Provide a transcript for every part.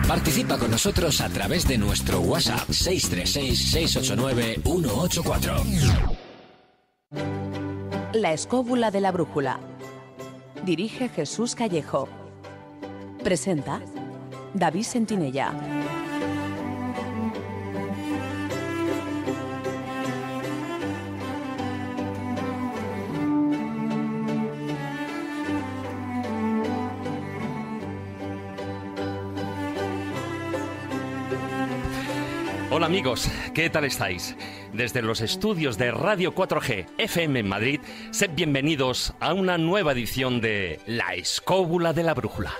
Participa con nosotros a través de nuestro WhatsApp 636-689-184. La escóbula de la brújula. Dirige Jesús Callejo. Presenta David Sentinella. Hola amigos, ¿qué tal estáis? Desde los estudios de Radio 4G FM en Madrid, sed bienvenidos a una nueva edición de La Escóbula de la Brújula.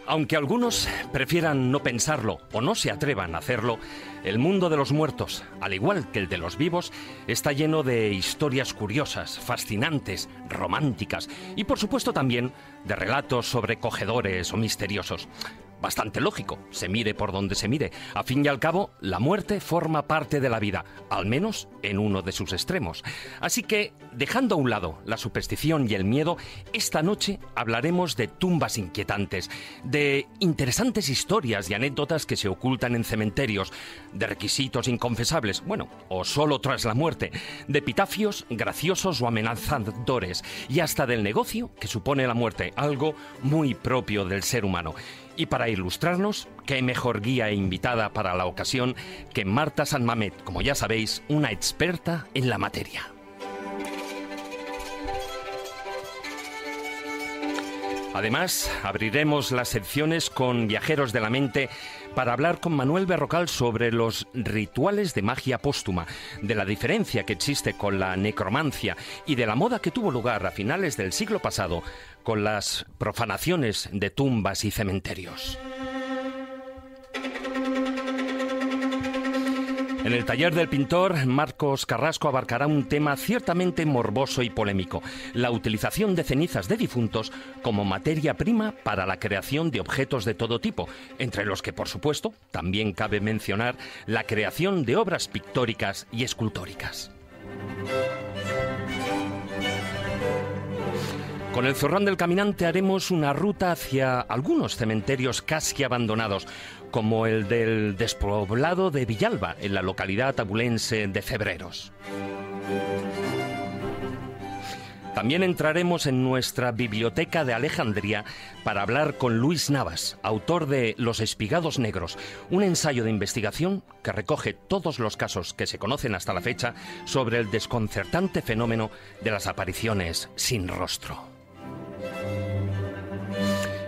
Aunque algunos prefieran no pensarlo o no se atrevan a hacerlo, el mundo de los muertos, al igual que el de los vivos, está lleno de historias curiosas, fascinantes, románticas y, por supuesto, también de relatos sobrecogedores o misteriosos. Bastante lógico, se mire por donde se mire. A fin y al cabo, la muerte forma parte de la vida, al menos en uno de sus extremos. Así que, dejando a un lado la superstición y el miedo, esta noche hablaremos de tumbas inquietantes, de interesantes historias y anécdotas que se ocultan en cementerios, de requisitos inconfesables, bueno, o solo tras la muerte, de epitafios graciosos o amenazadores, y hasta del negocio que supone la muerte, algo muy propio del ser humano. Y para ilustrarnos, qué mejor guía e invitada para la ocasión que Marta San Mamet, como ya sabéis, una experta en la materia. Además, abriremos las secciones con Viajeros de la Mente para hablar con Manuel Berrocal sobre los rituales de magia póstuma, de la diferencia que existe con la necromancia y de la moda que tuvo lugar a finales del siglo pasado con las profanaciones de tumbas y cementerios. En el taller del pintor, Marcos Carrasco abarcará un tema ciertamente morboso y polémico: la utilización de cenizas de difuntos como materia prima para la creación de objetos de todo tipo, entre los que, por supuesto, también cabe mencionar la creación de obras pictóricas y escultóricas. Con el Zorrón del Caminante haremos una ruta hacia algunos cementerios casi abandonados, como el del despoblado de Villalba, en la localidad abulense de Cebreros. También entraremos en nuestra biblioteca de Alejandría para hablar con Luis Navas, autor de Los Espigados Negros, un ensayo de investigación que recoge todos los casos que se conocen hasta la fecha sobre el desconcertante fenómeno de las apariciones sin rostro.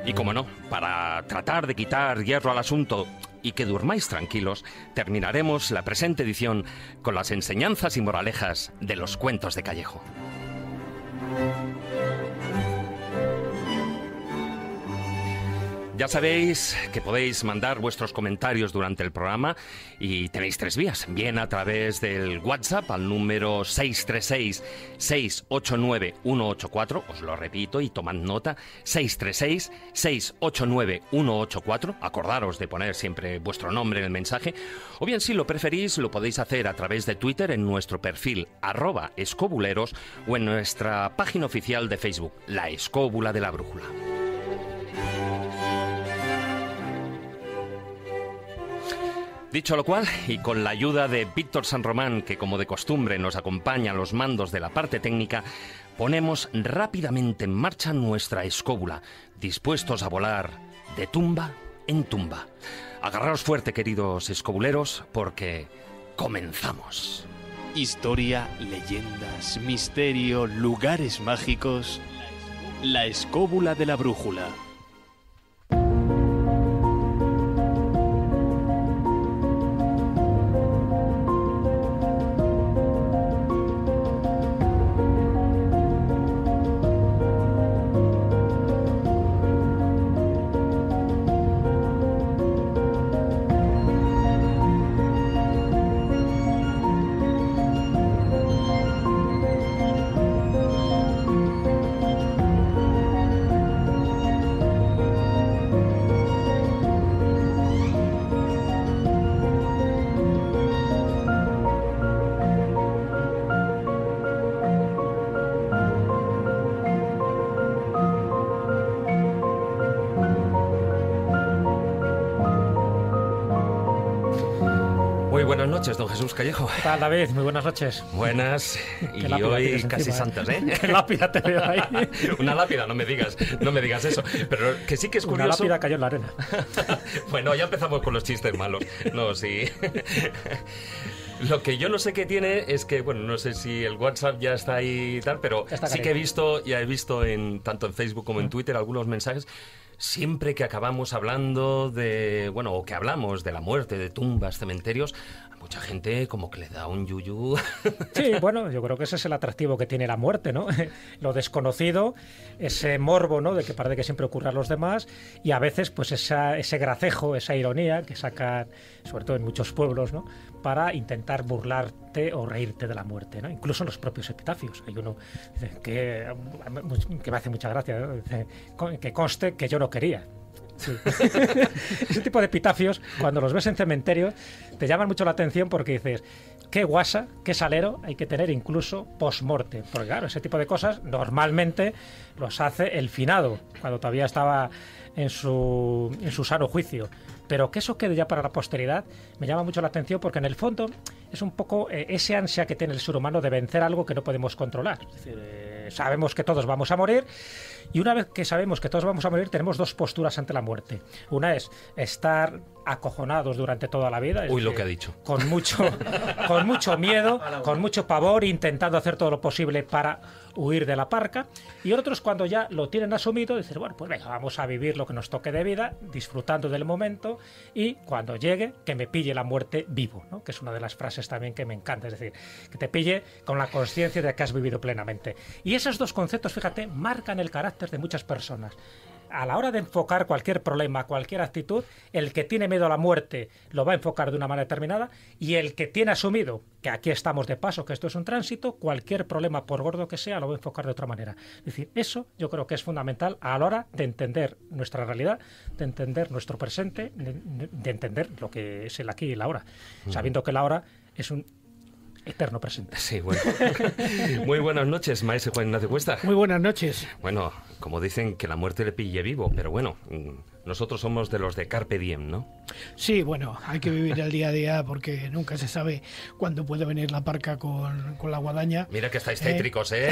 Y como no, para tratar de quitar hierro al asunto y que durmáis tranquilos, terminaremos la presente edición con las enseñanzas y moralejas de los cuentos de Callejo. Ya sabéis que podéis mandar vuestros comentarios durante el programa y tenéis tres vías. Bien a través del WhatsApp al número 636-689-184. Os lo repito y tomad nota. 636-689-184. Acordaros de poner siempre vuestro nombre en el mensaje. O bien, si lo preferís, lo podéis hacer a través de Twitter en nuestro perfil @escobuleros o en nuestra página oficial de Facebook, La Escóbula de la Brújula. Dicho lo cual, y con la ayuda de Víctor San Román, que como de costumbre nos acompaña a los mandos de la parte técnica, ponemos rápidamente en marcha nuestra escóbula, dispuestos a volar de tumba en tumba. Agarraos fuerte, queridos escobuleros, porque comenzamos. Historia, leyendas, misterio, lugares mágicos. La Escóbula de la Brújula. Muy buenas noches, don Jesús Callejo. ¿Qué tal, David? Muy buenas noches. Buenas, y hoy casi santas, ¿eh? Qué lápida te veo ahí. Una lápida, no me digas eso. Pero que sí que es curioso. Una lápida cayó en la arena. Bueno, ya empezamos con los chistes malos. No, sí. Lo que yo no sé qué tiene es que, bueno, no sé si el WhatsApp ya está ahí y tal, pero sí que he visto tanto en Facebook como en Twitter algunos mensajes. Siempre que acabamos hablando de, bueno, o que hablamos de la muerte, de tumbas, cementerios, a mucha gente como que le da un yuyú. Sí, bueno, yo creo que ese es el atractivo que tiene la muerte, ¿no? Lo desconocido, ese morbo, ¿no? De que parece que siempre ocurre a los demás, y a veces pues ese gracejo, esa ironía que sacan, sobre todo en muchos pueblos, ¿no? Para intentar burlarte o reírte de la muerte, ¿no? Incluso en los propios epitafios. Hay uno que me hace mucha gracia, ¿no? Dice, que conste que yo no quería. Sí. Ese tipo de epitafios, cuando los ves en cementerios, te llaman mucho la atención porque dices, qué guasa, qué salero hay que tener incluso post-morte. Porque claro, ese tipo de cosas normalmente los hace el finado, cuando todavía estaba en su sano juicio. Pero que eso quede ya para la posteridad me llama mucho la atención, porque en el fondo es un poco ese ansia que tiene el ser humano de vencer algo que no podemos controlar. Es decir, sabemos que todos vamos a morir, y una vez que sabemos que todos vamos a morir, tenemos dos posturas ante la muerte. Una es estar acojonados durante toda la vida. Uy, lo que ha dicho. Con mucho miedo, con mucho pavor, intentando hacer todo lo posible para huir de la parca. Y otros, cuando ya lo tienen asumido, dicen, bueno, pues venga, vamos a vivir lo que nos toque de vida, disfrutando del momento, y cuando llegue, que me pille la muerte vivo, ¿no? Que es una de las frases también que me encanta. Es decir, que te pille con la conciencia de que has vivido plenamente. Y esos dos conceptos, fíjate, marcan el carácter de muchas personas. A la hora de enfocar cualquier problema, cualquier actitud, el que tiene miedo a la muerte lo va a enfocar de una manera determinada, y el que tiene asumido que aquí estamos de paso, que esto es un tránsito, cualquier problema, por gordo que sea, lo va a enfocar de otra manera. Es decir, eso yo creo que es fundamental a la hora de entender nuestra realidad, de entender nuestro presente, de entender lo que es el aquí y el ahora, sabiendo que la hora es un eterno presente. Sí, bueno. Muy buenas noches, maestro Juan Ignacio Cuesta. Muy buenas noches. Bueno, como dicen, que la muerte le pille vivo, pero bueno, nosotros somos de los de Carpe Diem, ¿no? Sí, bueno, hay que vivir el día a día, porque nunca se sabe cuándo puede venir la parca con la guadaña. Mira que estáis tétricos, ¿eh?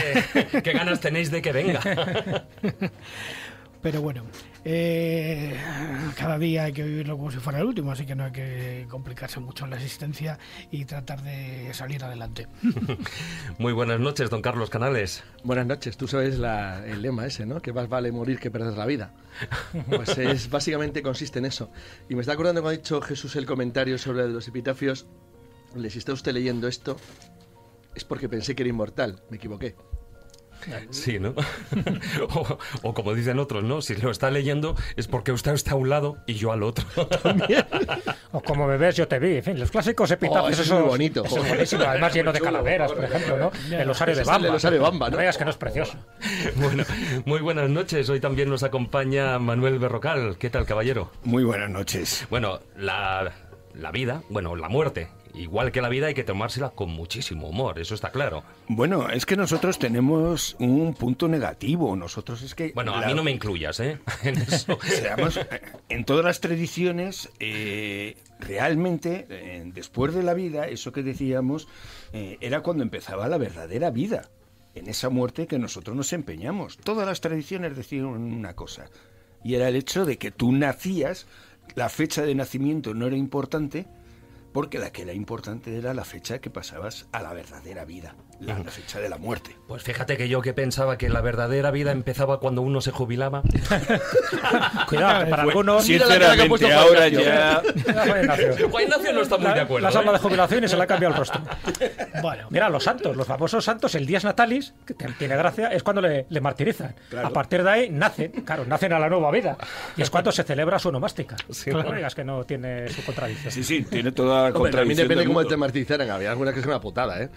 ¿Qué ganas tenéis de que venga? Pero bueno, cada día hay que vivirlo como si fuera el último, así que no hay que complicarse mucho en la existencia y tratar de salir adelante. Muy buenas noches, don Carlos Canales. Buenas noches. Tú sabes el lema ese, ¿no? Que más vale morir que perder la vida. Pues básicamente consiste en eso. Y me está acordando cuando ha dicho Jesús el comentario sobre los epitafios. Si está usted leyendo esto, es porque pensé que era inmortal. Me equivoqué. Sí, ¿no? o como dicen otros, ¿no? Si lo está leyendo es porque usted está a un lado y yo al otro. También. O como me ves, yo te vi. En fin, los clásicos epitafios. Eso es muy bonito. Eso es buenísimo. Además lleno de calaveras, por ejemplo, ¿no? El osario de Bamba. El osario de Bamba, ¿no? No veas que no es precioso. Bueno, muy buenas noches. Hoy también nos acompaña Manuel Berrocal. ¿Qué tal, caballero? Muy buenas noches. Bueno, la vida, bueno, la muerte, igual que la vida, hay que tomársela con muchísimo humor, eso está claro. Bueno, es que nosotros tenemos un punto negativo. Nosotros es que... Bueno, a mí no me incluyas, ¿eh? En eso. En todas las tradiciones, realmente, después de la vida, eso que decíamos, era cuando empezaba la verdadera vida. En esa muerte que nosotros nos empeñamos. Todas las tradiciones decían una cosa, y era el hecho de que tú nacías, la fecha de nacimiento no era importante, porque la que era importante era la fecha que pasabas a la verdadera vida, la fecha de la muerte. Pues fíjate que yo que pensaba que la verdadera vida empezaba cuando uno se jubilaba. Cuidado, que para algunos... Sinceramente, ahora ya... Juan Ignacio no está muy de acuerdo. Las habla de jubilación y se le ha cambiado el rostro. Bueno, mira, los santos, los famosos santos, el Dies Natalis, que tiene gracia, es cuando le martirizan. Claro. A partir de ahí nacen a la nueva vida. Y es cuando se celebra su onomástica. Sí, no digas que no tiene su contradicción. Sí, tiene toda... Hombre, también depende cómo te martirizaran. Había algunas que es una putada, ¿eh?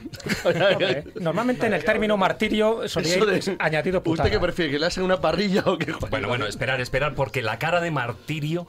Normalmente en el término martirio solía ir añadido putada. ¿Usted qué prefiere? ¿Que le hacen una parrilla o qué? Bueno, esperar, porque la cara de martirio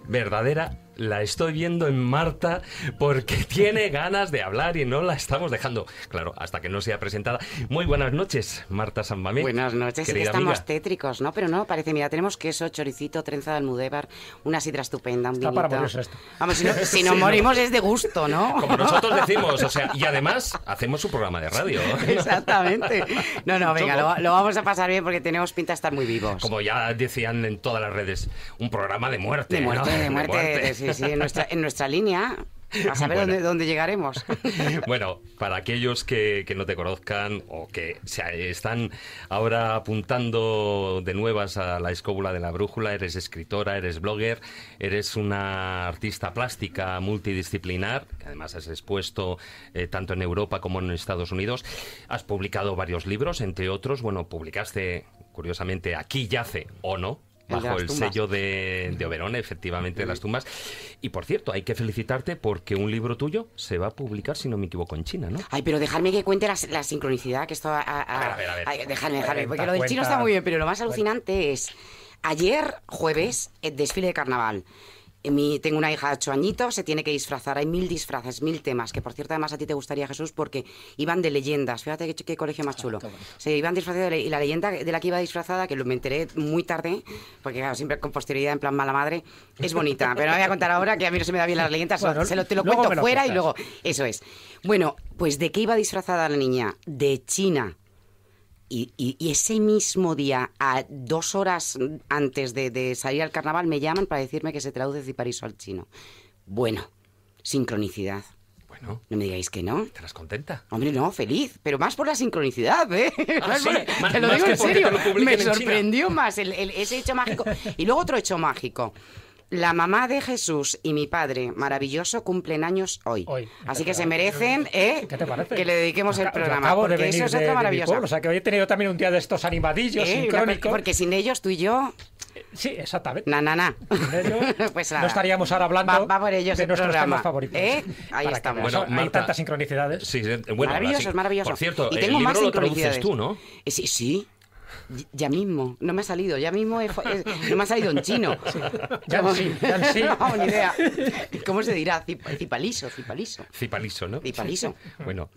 verdadera la estoy viendo en Marta porque tiene ganas de hablar y no la estamos dejando. Claro, hasta que no sea presentada. Muy buenas noches, Marta San Mamés. Buenas noches, sí que estamos amiga. Tétricos, ¿no? Pero no, parece, mira, tenemos queso, choricito, trenza de almudévar, una sidra estupenda, un Está vinito. para morirse esto. Vamos, si nos morimos es de gusto, ¿no? Como nosotros decimos, o sea, y además hacemos su programa de radio. Exactamente. No, venga, lo vamos a pasar bien porque tenemos pinta de estar muy vivos. Como ya decían en todas las redes, un programa de muerte. De muerte, ¿no? de muerte. Sí, en nuestra línea. A saber Bueno. dónde llegaremos. Bueno, para aquellos que no te conozcan o que se están ahora apuntando de nuevas a la escóbula de la brújula, eres escritora, eres blogger, eres una artista plástica multidisciplinar, que además has expuesto tanto en Europa como en Estados Unidos. Has publicado varios libros, entre otros, bueno, publicaste, curiosamente, Aquí yace o no, bajo el sello de Oberón, efectivamente, de las tumbas. Y por cierto, hay que felicitarte porque un libro tuyo se va a publicar, si no me equivoco, en China, ¿no? Ay, pero dejadme que cuente la sincronicidad, que esto... A ver. Ay, dejadme, porque lo del chino está muy bien, pero lo más alucinante es... Ayer, jueves, el desfile de carnaval. Tengo una hija de 8 añitos, se tiene que disfrazar, hay 1000 disfraces, 1000 temas, que por cierto además a ti te gustaría, Jesús, porque iban de leyendas, fíjate qué colegio más chulo. Se iban disfrazados y la leyenda de la que iba disfrazada, que me enteré muy tarde, porque claro, siempre con posterioridad en plan mala madre, es bonita, pero no voy a contar ahora que a mí no se me da bien las leyendas, bueno, te lo cuento fuera y luego, eso es. Bueno, pues ¿de qué iba disfrazada la niña? De China. Y ese mismo día, a 2 horas antes de salir al carnaval, me llaman para decirme que se traduce Cipariso al chino. Bueno, sincronicidad. Bueno. No me digáis que no. ¿Estarás contenta? Hombre, no, feliz, pero más por la sincronicidad, ¿eh? Sí, te lo digo en serio, me sorprendió China. más ese hecho mágico. Y luego otro hecho mágico. La mamá de Jesús y mi padre, maravilloso, cumplen años hoy. Así que se merecen ¿Qué te parece? que le dediquemos el programa. Acabo porque de venir eso es otra maravillosa. pueblo, o sea que hoy he tenido también un día de estos animadillos sincrónicos. Porque sin ellos tú y yo... Sí, exactamente. Sin ellos, pues nada. No estaríamos ahora hablando va por ellos de nuestros programa. Temas favoritos. Ahí estamos. Bueno, hay Marta, tantas sincronicidades. Sí, bueno, maravilloso. Por cierto, y tengo el más libro lo traduces sincronicidades. tú, ¿no? Sí. Ya mismo, no me ha salido, no me ha salido en chino. Sí. Ya sí. No, ni idea. ¿Cómo se dirá? Cipaliso. Cipaliso, ¿no? Cipaliso. Bueno,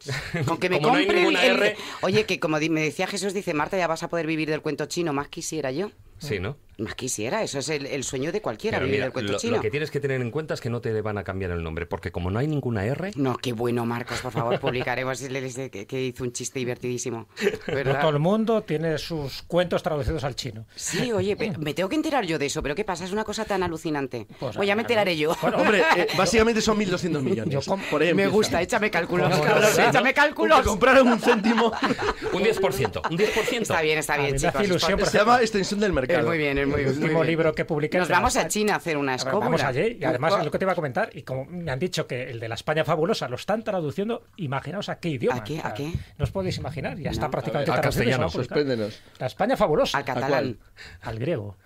con que me como no hay compren ninguna R... Oye, que como me decía Jesús, dice Marta, ya vas a poder vivir del cuento chino, más quisiera yo. Sí, ¿no? Más quisiera, eso es el sueño de cualquiera, Pero vivir mira, del cuento chino. Lo que tienes que tener en cuenta es que no te van a cambiar el nombre, porque como no hay ninguna R... No, qué bueno, Marcos, por favor, publicaremos que hizo un chiste divertidísimo. ¿Verdad? No todo el mundo tiene sus cuentos traducidos al chino. Sí, oye, me tengo que enterar yo de eso, pero ¿qué pasa? Es una cosa tan alucinante. Pues ya me enteraré yo. Bueno, hombre, básicamente son 1.200 millones. Por ahí me empieza. gusta, échame cálculos, ¿Cómo? Carlos, échame cálculos. Porque compraron un céntimo. Un 10%. Está bien, A mí me chicos. hace ilusión, Se llama extensión del mercado. Es muy bien, El último libro que publiqué. Nos vamos a China a hacer una escóbula. Vamos allí, y además es lo que te iba a comentar, y como me han dicho que el de la España fabulosa lo están traduciendo, imaginaos a qué idioma. ¿A qué? O sea, no os podéis imaginar, ya está prácticamente al traducido. castellano, sorpréndenos. La España fabulosa. Al catalán. Al griego.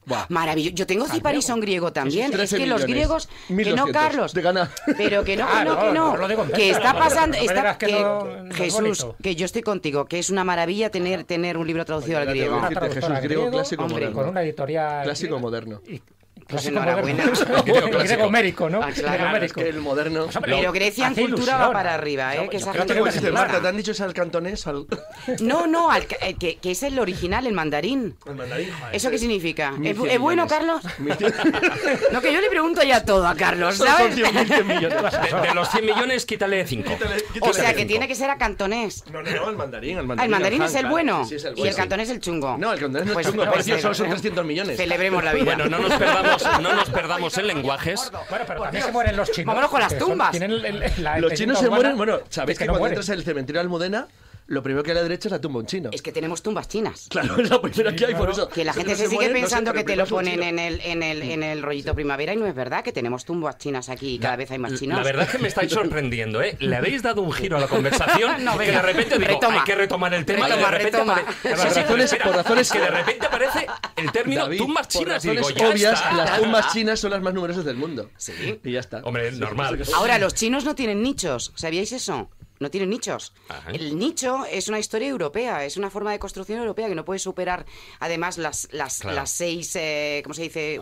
Buah. Maravilloso. Yo tengo Cipariso en griego también. 13 Es que los millones. griegos... Que no, 1.200 Carlos. de ganar. Pero que no. lo digo en Que venta, está no, pasando... no me digas que que no es Jesús, bonito. que yo estoy contigo, que es una maravilla tener un libro traducido al griego. Una Decirte, traductora Jesús, griego clásico hombre, moderno. Con una editorial... Clásico moderno. Pues Clásico enhorabuena. moderno. El griego homérico, ¿no? Ah, claro. Griego Es homérico. que el moderno... Pero Grecia en hace cultura ilusión. va para arriba, ¿eh? Que esa yo gente creo no que se sí, Marta, para. ¿te han dicho ese al cantonés? No, que es el original, el mandarín. El mandarín, joder. ¿Eso qué significa? 1.100 ¿Es bueno, millones. Carlos? No, que yo le pregunto ya todo a Carlos, ¿sabes? Son 100 millones. De los 100 millones, quítale 5. O sea, que tiene que ser a cantonés. No, el mandarín. Ah, el mandarín es el bueno Sí, es el y bueno. el cantonés el chungo. No, el cantonés no Pues es chungo. no, Por cierto, pues, solo son 300 millones. Celebremos la vida. Bueno, no nos perdamos en lenguajes. Bueno, pero también se mueren los chinos. Vámonos con las que son- tumbas. tienen Los chinos se mueren. Bueno, ¿sabéis que no cuando mueren? entras en el cementerio de Almudena, lo primero que hay a la derecha es la tumba de un chino? Es que tenemos tumbas chinas. Claro, es la primera que hay, por eso. Que la Si gente no se sigue mueren, no sé, pensando pero que te lo primero es un ponen chino. en el rollito primavera y no es verdad, que tenemos tumbas chinas aquí y cada vez hay más chinos. La verdad es que me estáis sorprendiendo, ¿eh? Le habéis dado un giro a la conversación No, que venga, de repente digo, retoma. hay que retomar el tema y de Retoma, repente retoma. Por razones que de repente aparece el término David, tumbas por chinas y digo, razones ya obvias, está. las tumbas chinas son las más numerosas del mundo. Sí. Y ya está. Hombre, normal. Ahora, los chinos no tienen nichos, ¿sabíais eso? no tienen nichos. Ajá. El nicho es una historia europea, es una forma de construcción europea que no puede superar, además, las 6, ¿cómo se dice?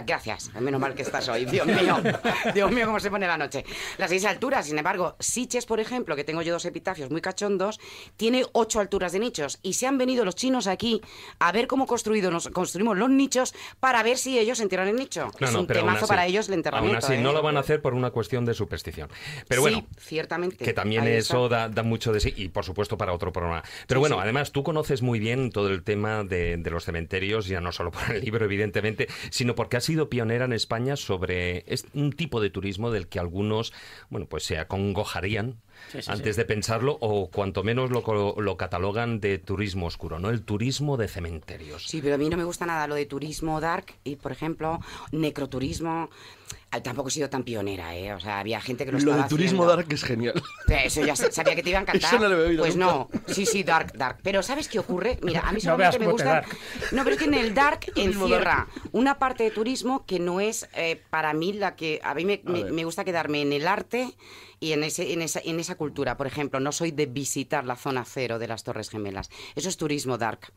Gracias, menos mal que estás hoy, Dios mío, cómo se pone la noche. Las 6 alturas, sin embargo, Sitges, por ejemplo, que tengo yo 2 epitafios muy cachondos, tiene 8 alturas de nichos, y se han venido los chinos aquí a ver cómo construimos los nichos para ver si ellos se entierran en nicho. Es un temazo para ellos el enterramiento. Aún así, no lo van a hacer por una cuestión de superstición. Pero bueno, sí, ciertamente. Que también eso da mucho de sí, y por supuesto para otro programa. Pero bueno, además tú conoces muy bien todo el tema de los cementerios, ya no solo por el libro, evidentemente, sino porque has sido pionera en España sobre un tipo de turismo del que algunos, bueno, pues se acongojarían antes de pensarlo, o cuanto menos lo catalogan de turismo oscuro, ¿no? El turismo de cementerios. Sí, pero a mí no me gusta nada lo de turismo dark y, por ejemplo, necroturismo. Tampoco he sido tan pionera, ¿eh? O sea, había gente que lo estaba haciendo. Lo de turismo dark es genial. Eso ya sabía que te iba a encantar. Eso no lo he oído pues nunca. No, sí, dark. Pero ¿sabes qué ocurre? Mira, a mí solamente me gusta... Dark. No, pero es que en el dark encierra una parte de turismo que no es para mí la que... A mí me gusta quedarme en el arte y en esa cultura. Por ejemplo, no soy de visitar la zona cero de las Torres Gemelas. Eso es turismo dark.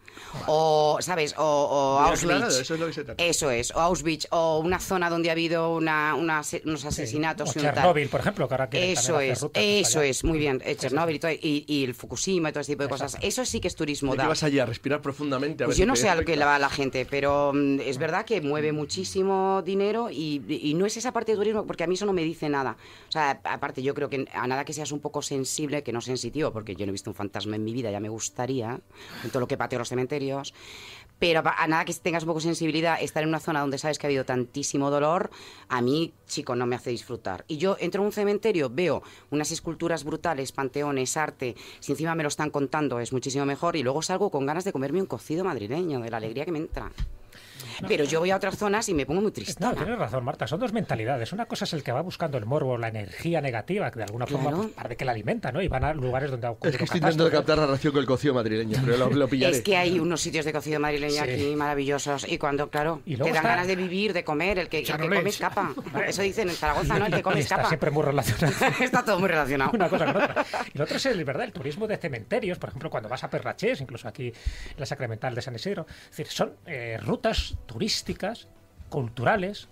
O, ¿sabes? O Auschwitz. Claro, eso es lo que se trata. Eso es. O Auschwitz. O una zona donde ha habido unos asesinatos. Sí. O Chernóbil, por ejemplo, que ahora eso es. Muy bien. Chernóbil y el Fukushima y todo ese tipo de cosas. Eso sí que es turismo dark. ¿De qué vas allí a respirar profundamente? A pues yo no sé a lo que va la gente, pero es verdad que mueve muchísimo dinero y no es esa parte de turismo, porque a mí eso no me dice nada. O sea, aparte yo creo que a nada que seas un poco sensible, que no sensitivo, porque yo no he visto un fantasma en mi vida, ya me gustaría, en todo lo que pateo los cementerios, pero a nada que tengas un poco de sensibilidad, estar en una zona donde sabes que ha habido tantísimo dolor, a mí, chico, no me hace disfrutar. Y yo entro en un cementerio, veo unas esculturas brutales, panteones, arte, si encima me lo están contando es muchísimo mejor, y luego salgo con ganas de comerme un cocido madrileño, de la alegría que me entra. Pero yo voy a otras zonas y me pongo muy tristona. No, tienes razón, Marta, son dos mentalidades. Una cosa es el que va buscando el morbo, la energía negativa, que de alguna forma pues, parece que la alimenta, ¿no? Y van a lugares donde ha ocurrido Es que estoy intentando captar la relación con el cocido madrileño, pero lo pillaré. Es que hay unos sitios de cocido madrileño aquí maravillosos, y cuando, claro, te dan ganas de vivir, de comer, el que come escapa. Eso dicen en Zaragoza, ¿no? El que come escapa. Está siempre muy relacionado. Está todo muy relacionado. Una cosa con otra. Y lo otro es, ¿verdad?, el turismo de cementerios, por ejemplo, cuando vas a Perrachés, incluso aquí en la Sacramental de San Isidro. Es decir, son rutas turísticas, culturales,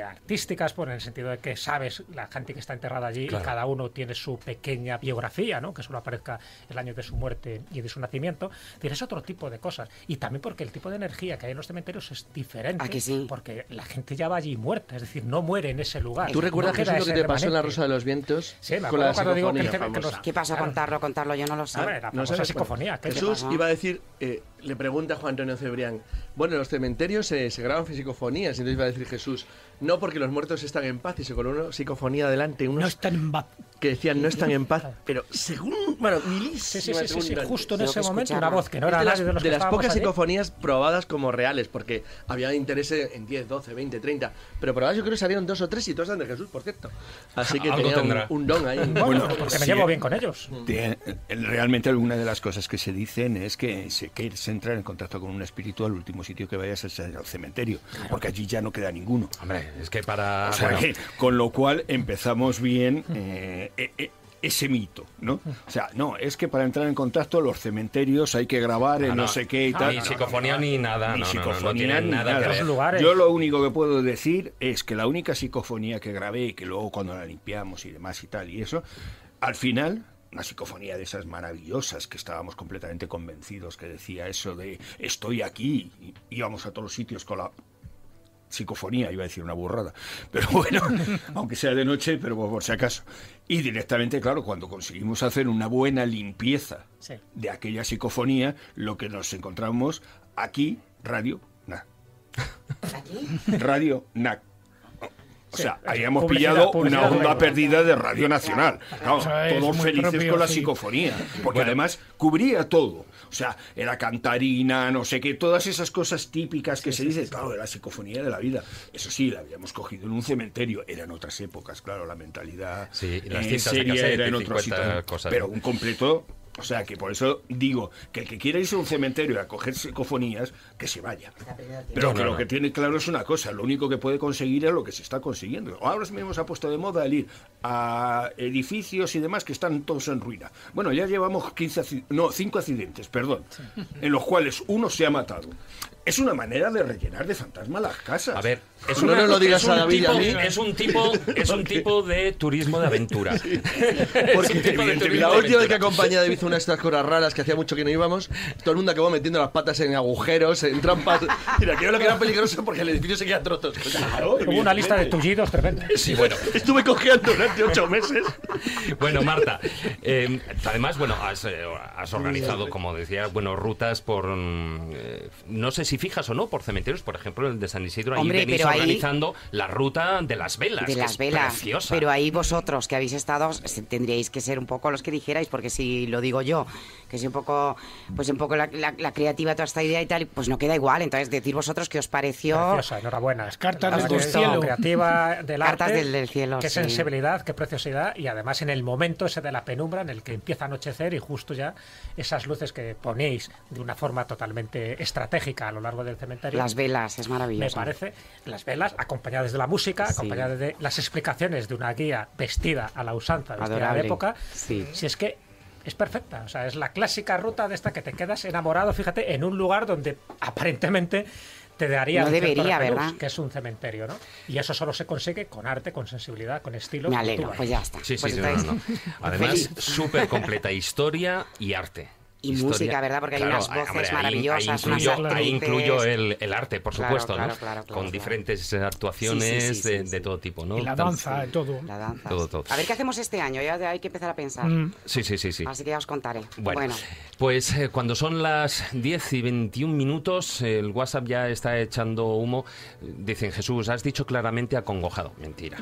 artísticas, en el sentido de que sabes la gente que está enterrada allí, claro, y cada uno tiene su pequeña biografía, ¿no? Que solo aparezca el año de su muerte y de su nacimiento. Es decir, es otro tipo de cosas. Y también porque el tipo de energía que hay en los cementerios es diferente. ¿A que sí? Porque la gente ya va allí muerta, es decir, no muere en ese lugar. ¿Tú recuerdas que es lo que te pasó en La Rosa de los Vientos? Sí, me con la acuerdo cuando digo psicofonía. ¿Qué pasó? Contarlo, yo no lo sé. La famosa psicofonía. Jesús iba a decir, le pregunta a Juan Antonio Cebrián, bueno, en los cementerios se graban psicofonías, y entonces iba a decir Jesús, no porque los muertos están en paz, y se coló una psicofonía adelante, unos no están en paz, que decían no están en paz, pero según, bueno, milísimas sí, justo en ese momento una voz que no era nadie de los que las pocas allí. Psicofonías probadas como reales, porque había interés en 10, 12, 20, 30, pero probadas yo creo que salieron 2 o 3 y todas eran de Jesús, por cierto. Así que tenía un don ahí. Bueno, porque me llevo bien con ellos. Realmente alguna de las cosas que se dicen es que quieres entrar en contacto con un espíritu, al último sitio que vayas es al cementerio, claro, porque allí ya no queda ninguno. Hombre, es que para... O sea, con lo cual empezamos bien ese mito, ¿no? O sea, no, es que para entrar en contacto los cementerios hay que grabar no sé qué y tal. Ni psicofonía ni nada. Ni psicofonía ni nada. Lugares. Yo lo único que puedo decir es que la única psicofonía que grabé y que luego cuando la limpiamos y demás y tal y eso, al final... Una psicofonía de esas maravillosas que estábamos completamente convencidos, que decía eso de estoy aquí, y íbamos a todos los sitios con la psicofonía, iba a decir una burrada, pero bueno, aunque sea de noche, pero por si acaso. Y directamente, claro, cuando conseguimos hacer una buena limpieza de aquella psicofonía, lo que nos encontramos aquí, Radio NAC. Radio NAC. O sea, habíamos pillado una onda perdida de Radio Nacional. Claro, todos felices con la psicofonía. Porque además cubría todo. O sea, era cantarina, no sé qué, todas esas cosas típicas que se dice, claro, de la psicofonía de la vida. Eso sí, la habíamos cogido en un cementerio. Eran otras épocas, claro, la mentalidad las cintas seria era en otro sitio. Pero un completo O sea, que por eso digo que el que quiera irse a un cementerio a coger psicofonías, que se vaya. Pero que lo que tiene claro es una cosa, lo único que puede conseguir es lo que se está consiguiendo. Ahora mismo se ha puesto de moda el ir a edificios y demás que están todos en ruina. Bueno, ya llevamos 5 accidentes, en los cuales uno se ha matado. Es una manera de rellenar de fantasma las casas. A ver, no lo digas a David, a mí. Es un tipo de turismo de aventura. Sí. Porque la última vez que acompañé a David a una de estas cosas raras que hacía mucho que no íbamos, todo el mundo acabó metiendo las patas en agujeros, en trampas. Mira, aquello lo que era peligroso porque el edificio se queda trotos. Claro, hubo una lista de tullidos tremenda. Sí, bueno. Estuve cojeando durante 8 meses. Bueno, Marta, además, bueno, has organizado, como decía, rutas por, no sé si fijas o no, por cementerios, por ejemplo, el de San Isidro. Ahí venís organizando la ruta de las velas. De las velas. Preciosa. Pero ahí vosotros, que habéis estado, tendríais que ser un poco los que dijerais, porque si lo digo yo, que soy un poco la creativa, toda esta idea y tal, pues no queda igual. Entonces, decir vosotros qué os pareció. Preciosa, enhorabuena. Cartas del cielo. Creativa del Cartas arte. del cielo. Qué sensibilidad, qué preciosidad. Y además en el momento ese de la penumbra, en el que empieza a anochecer y justo ya esas luces que ponéis de una forma totalmente estratégica a lo largo del cementerio. Las velas, es maravilloso. Me parece, las velas acompañadas de la música, acompañadas de las explicaciones de una guía vestida a la usanza, vestida de época. Sí. Si es que es perfecta, o sea, es la clásica ruta de esta que te quedas enamorado, fíjate, en un lugar donde aparentemente te daría ¿verdad? Que es un cementerio, ¿no? Y eso solo se consigue con arte, con sensibilidad, con estilo. Me alegro, pues ya está. Sí, pues no. Además, súper completa historia y arte. Y música, ¿verdad? Porque hay unas voces maravillosas. Ahí incluyo el arte, por supuesto, claro, con diferentes actuaciones de todo tipo, ¿no? Y la danza, todo. La danza. Todo. A ver qué hacemos este año, ya hay que empezar a pensar. Sí. Así que ya os contaré. Bueno. Pues cuando son las 10 y 21 minutos, el WhatsApp ya está echando humo. Dicen, Jesús, has dicho claramente acongojado. Mentira.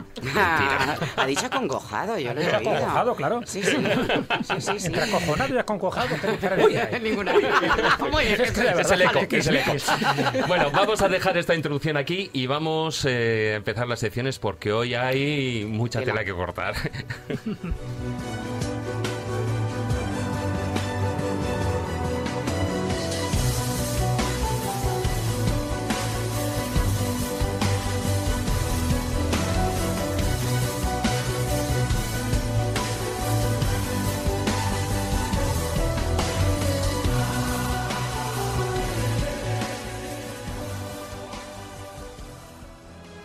Ha dicho acongojado, yo lo he oído. Acongojado, claro. Sí. Entre acojonado y acongojado. Ninguna. Es el eco. Bueno, vamos a dejar esta introducción aquí y vamos a empezar las secciones porque hoy hay mucha tela que cortar.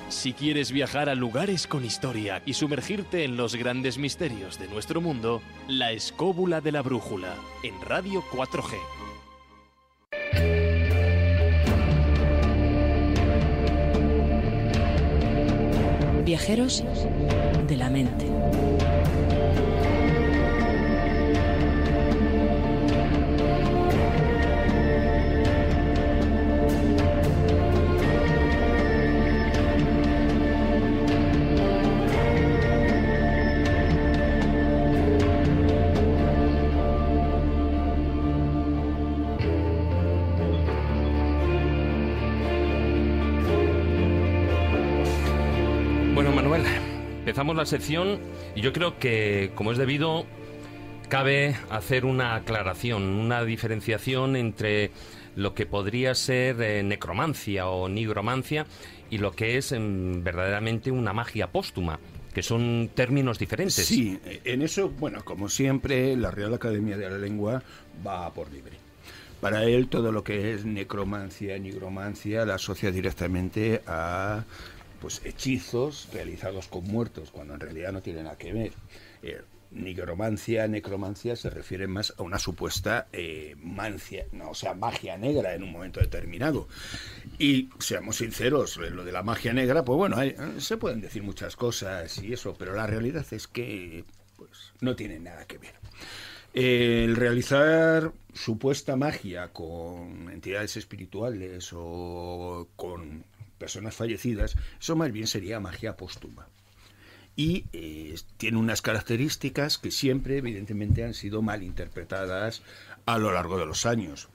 Si quieres viajar a lugares con historia y sumergirte en los grandes misterios de nuestro mundo, La Escóbula de la Brújula, en Radio 4G. Viajeros de la mente. Empezamos la sección y yo creo que, como es debido, cabe hacer una aclaración, una diferenciación entre lo que podría ser necromancia o nigromancia y lo que es verdaderamente una magia póstuma, que son términos diferentes. Sí, en eso, bueno, como siempre, la Real Academia de la Lengua va por libre. Para él, todo lo que es necromancia, nigromancia, la asocia directamente a hechizos realizados con muertos, cuando en realidad no tienen nada que ver. Nigromancia, necromancia se refiere más a una supuesta magia negra en un momento determinado. Y seamos sinceros, lo de la magia negra, pues bueno, se pueden decir muchas cosas y eso, pero la realidad es que no tiene nada que ver. El realizar supuesta magia con entidades espirituales o con personas fallecidas, eso más bien sería magia póstuma. Y tiene unas características que siempre, evidentemente, han sido mal interpretadas a lo largo de los años.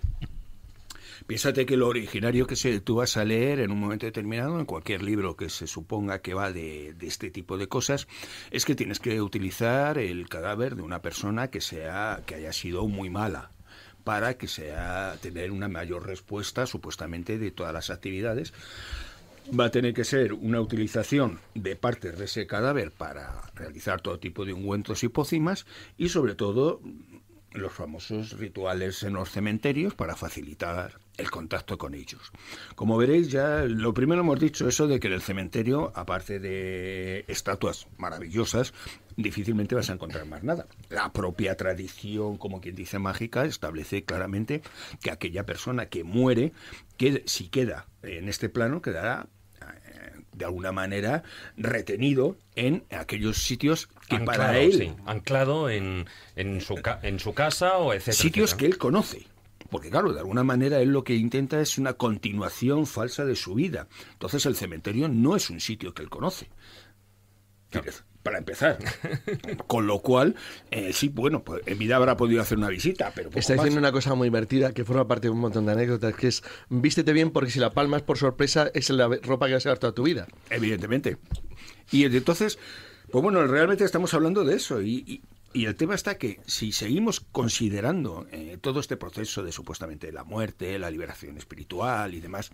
Piénsate que lo originario que tú vas a leer en un momento determinado, en cualquier libro que se suponga que va de este tipo de cosas, es que tienes que utilizar el cadáver de una persona que haya sido muy mala, para que tener una mayor respuesta, supuestamente, de todas las actividades. Va a tener que ser una utilización de partes de ese cadáver para realizar todo tipo de ungüentos y pócimas, y sobre todo los famosos rituales en los cementerios para facilitar el contacto con ellos. Como veréis, ya lo primero hemos dicho eso de que en el cementerio, aparte de estatuas maravillosas, difícilmente vas a encontrar más nada. La propia tradición, como quien dice, mágica, establece claramente que aquella persona que muere, que si queda en este plano, quedará de alguna manera retenido en aquellos sitios que anclado, para él... Sí, anclado en su casa o etcétera. Sitios etcétera. Que él conoce. Porque claro, de alguna manera él lo que intenta es una continuación falsa de su vida. Entonces el cementerio no es un sitio que él conoce. No. Para empezar. Con lo cual, sí, bueno, pues en vida habrá podido hacer una visita, pero está diciendo una cosa muy divertida que forma parte de un montón de anécdotas, que es: vístete bien porque si la palmas por sorpresa es la ropa que vas a llevar toda tu vida. Evidentemente. Y entonces, pues bueno, realmente estamos hablando de eso y el tema está que si seguimos considerando todo este proceso de supuestamente la muerte, la liberación espiritual y demás,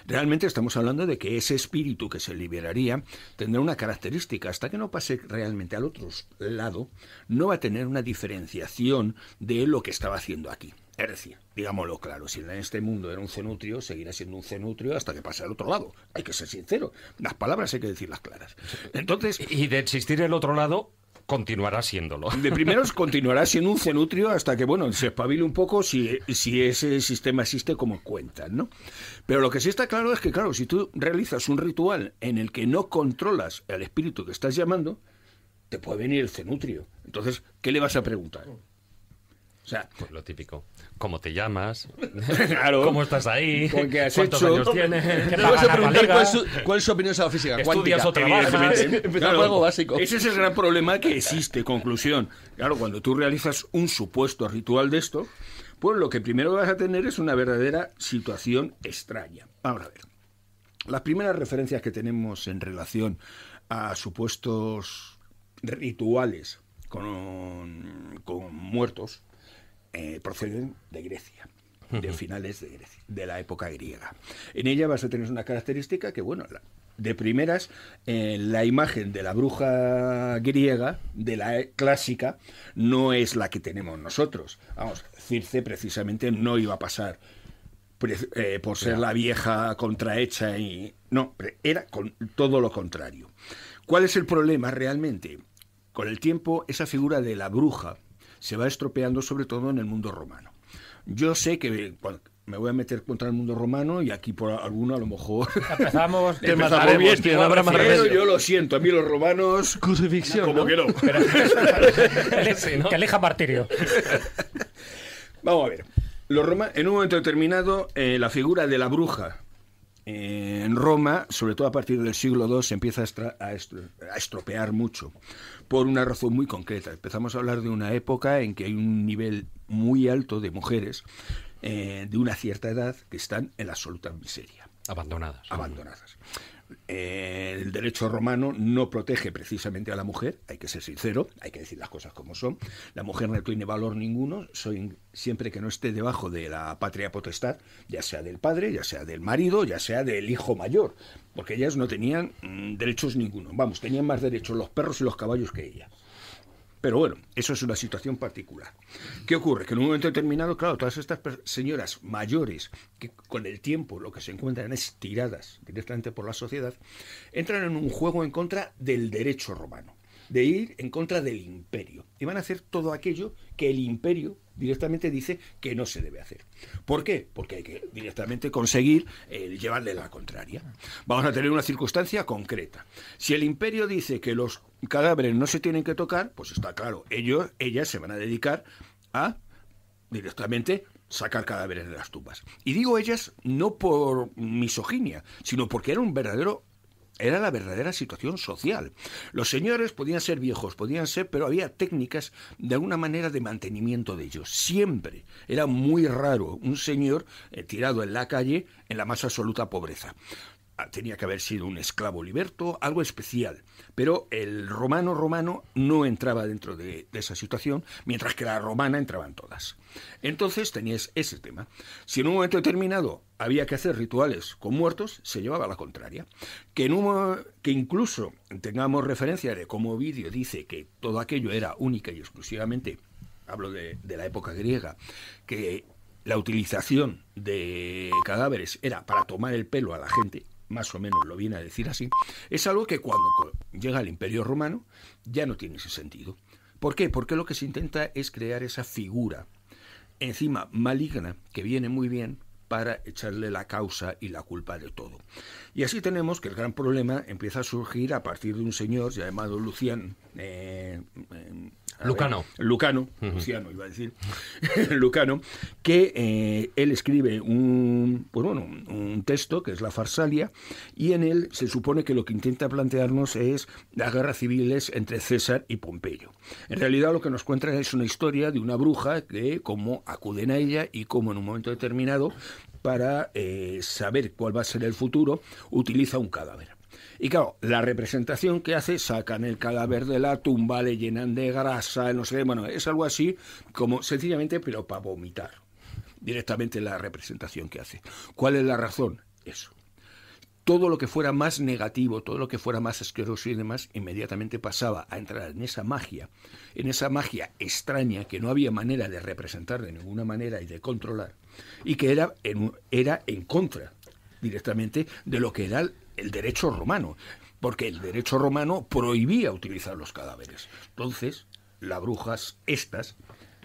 realmente estamos hablando de que ese espíritu que se liberaría tendrá una característica. Hasta que no pase realmente al otro lado, no va a tener una diferenciación de lo que estaba haciendo aquí. Es decir, digámoslo claro, si en este mundo era un cenutrio, seguirá siendo un cenutrio hasta que pase al otro lado. Hay que ser sincero. Las palabras hay que decirlas claras. Entonces, y de existir el otro lado, continuará siéndolo. De primeros continuará siendo un cenutrio hasta que, bueno, se espabile un poco si ese sistema existe como cuentan, ¿no? Pero lo que sí está claro es que, claro, si tú realizas un ritual en el que no controlas al espíritu que estás llamando, te puede venir el cenutrio. Entonces, ¿qué le vas a preguntar? O sea, pues lo típico. ¿Cómo te llamas? Claro. ¿Cómo estás ahí? ¿Qué has ¿Cuántos hecho? años tienes? ¿Qué vas a preguntar? ¿Cuál es su opinión sobre la física ¿Estudias cuántica? o trabajas? Empezar por algo básico. Ese es el gran problema que existe. Conclusión. Claro, cuando tú realizas un supuesto ritual de esto, pues lo que primero vas a tener es una verdadera situación extraña. Vamos a ver. Las primeras referencias que tenemos en relación a supuestos rituales con muertos proceden de Grecia, de finales de Grecia, de la época griega. En ella vas a tener una característica que, bueno, de primeras, la imagen de la bruja griega, de la clásica, no es la que tenemos nosotros. Vamos, Circe precisamente no iba a pasar por ser la vieja contrahecha y... No, era con todo lo contrario. ¿Cuál es el problema realmente? Con el tiempo, esa figura de la bruja se va estropeando, sobre todo en el mundo romano. Yo sé que me voy a meter contra el mundo romano y aquí por alguno a lo mejor empezamos bien, pero yo lo siento, a mí los romanos crucifixión, como ¿no? que no. Sí, ¿no? Que elija martirio. Vamos a ver. En un momento determinado, la figura de la bruja en Roma, sobre todo a partir del siglo II, se empieza a estropear mucho, por una razón muy concreta. Empezamos a hablar de una época en que hay un nivel muy alto de mujeres de una cierta edad que están en la absoluta miseria. Abandonadas. El derecho romano no protege precisamente a la mujer, hay que ser sincero, hay que decir las cosas como son. La mujer no tiene valor ninguno, siempre que no esté debajo de la patria potestad, ya sea del padre, ya sea del marido, ya sea del hijo mayor, porque ellas no tenían derechos ninguno. Vamos, tenían más derechos los perros y los caballos que ella. Pero bueno, eso es una situación particular. ¿Qué ocurre? Que en un momento determinado, claro, todas estas señoras mayores, que con el tiempo lo que se encuentran es tiradas directamente por la sociedad, entran en un juego en contra del derecho romano, de ir en contra del imperio. Y van a hacer todo aquello que el imperio directamente dice que no se debe hacer. ¿Por qué? Porque hay que directamente conseguir llevarle la contraria. Vamos a tener una circunstancia concreta. Si el imperio dice que los cadáveres no se tienen que tocar, pues está claro, ellas se van a dedicar a directamente sacar cadáveres de las tumbas. Y digo ellas no por misoginia, sino porque era un verdadero era la verdadera situación social. Los señores podían ser viejos, pero había técnicas de alguna manera de mantenimiento de ellos. Siempre era muy raro un señor tirado en la calle en la más absoluta pobreza. Tenía que haber sido un esclavo liberto, algo especial. Pero el romano no entraba dentro de esa situación, mientras que la romana entraban todas. Entonces tenías ese tema. Si en un momento determinado había que hacer rituales con muertos, se llevaba la contraria. Que incluso tengamos referencia de cómo Ovidio dice que todo aquello era única y exclusivamente, hablo de la época griega, que la utilización de cadáveres era para tomar el pelo a la gente, más o menos lo viene a decir así, es algo que cuando llega el Imperio Romano ya no tiene ese sentido. ¿Por qué? Porque lo que se intenta es crear esa figura, encima maligna, que viene muy bien para echarle la causa y la culpa de todo. Y así tenemos que el gran problema empieza a surgir a partir de un señor llamado Luciano, Luciano iba a decir, Lucano, que él escribe un texto que es la Farsalia, y en él se supone que lo que intenta plantearnos es las guerras civiles entre César y Pompeyo. En realidad lo que nos cuenta es una historia de una bruja que cómo acuden a ella y cómo en un momento determinado, para saber cuál va a ser el futuro, utiliza un cadáver. Y claro, la representación que hace, sacan el cadáver de la tumba, le llenan de grasa, no sé, bueno, es algo así como sencillamente, pero para vomitar. Directamente la representación que hace. ¿Cuál es la razón? Eso. Todo lo que fuera más negativo, todo lo que fuera más asqueroso y demás, inmediatamente pasaba a entrar en esa magia extraña que no había manera de representar de ninguna manera y de controlar, y que era en contra directamente de lo que era el derecho romano, porque el derecho romano prohibía utilizar los cadáveres. Entonces, las brujas estas,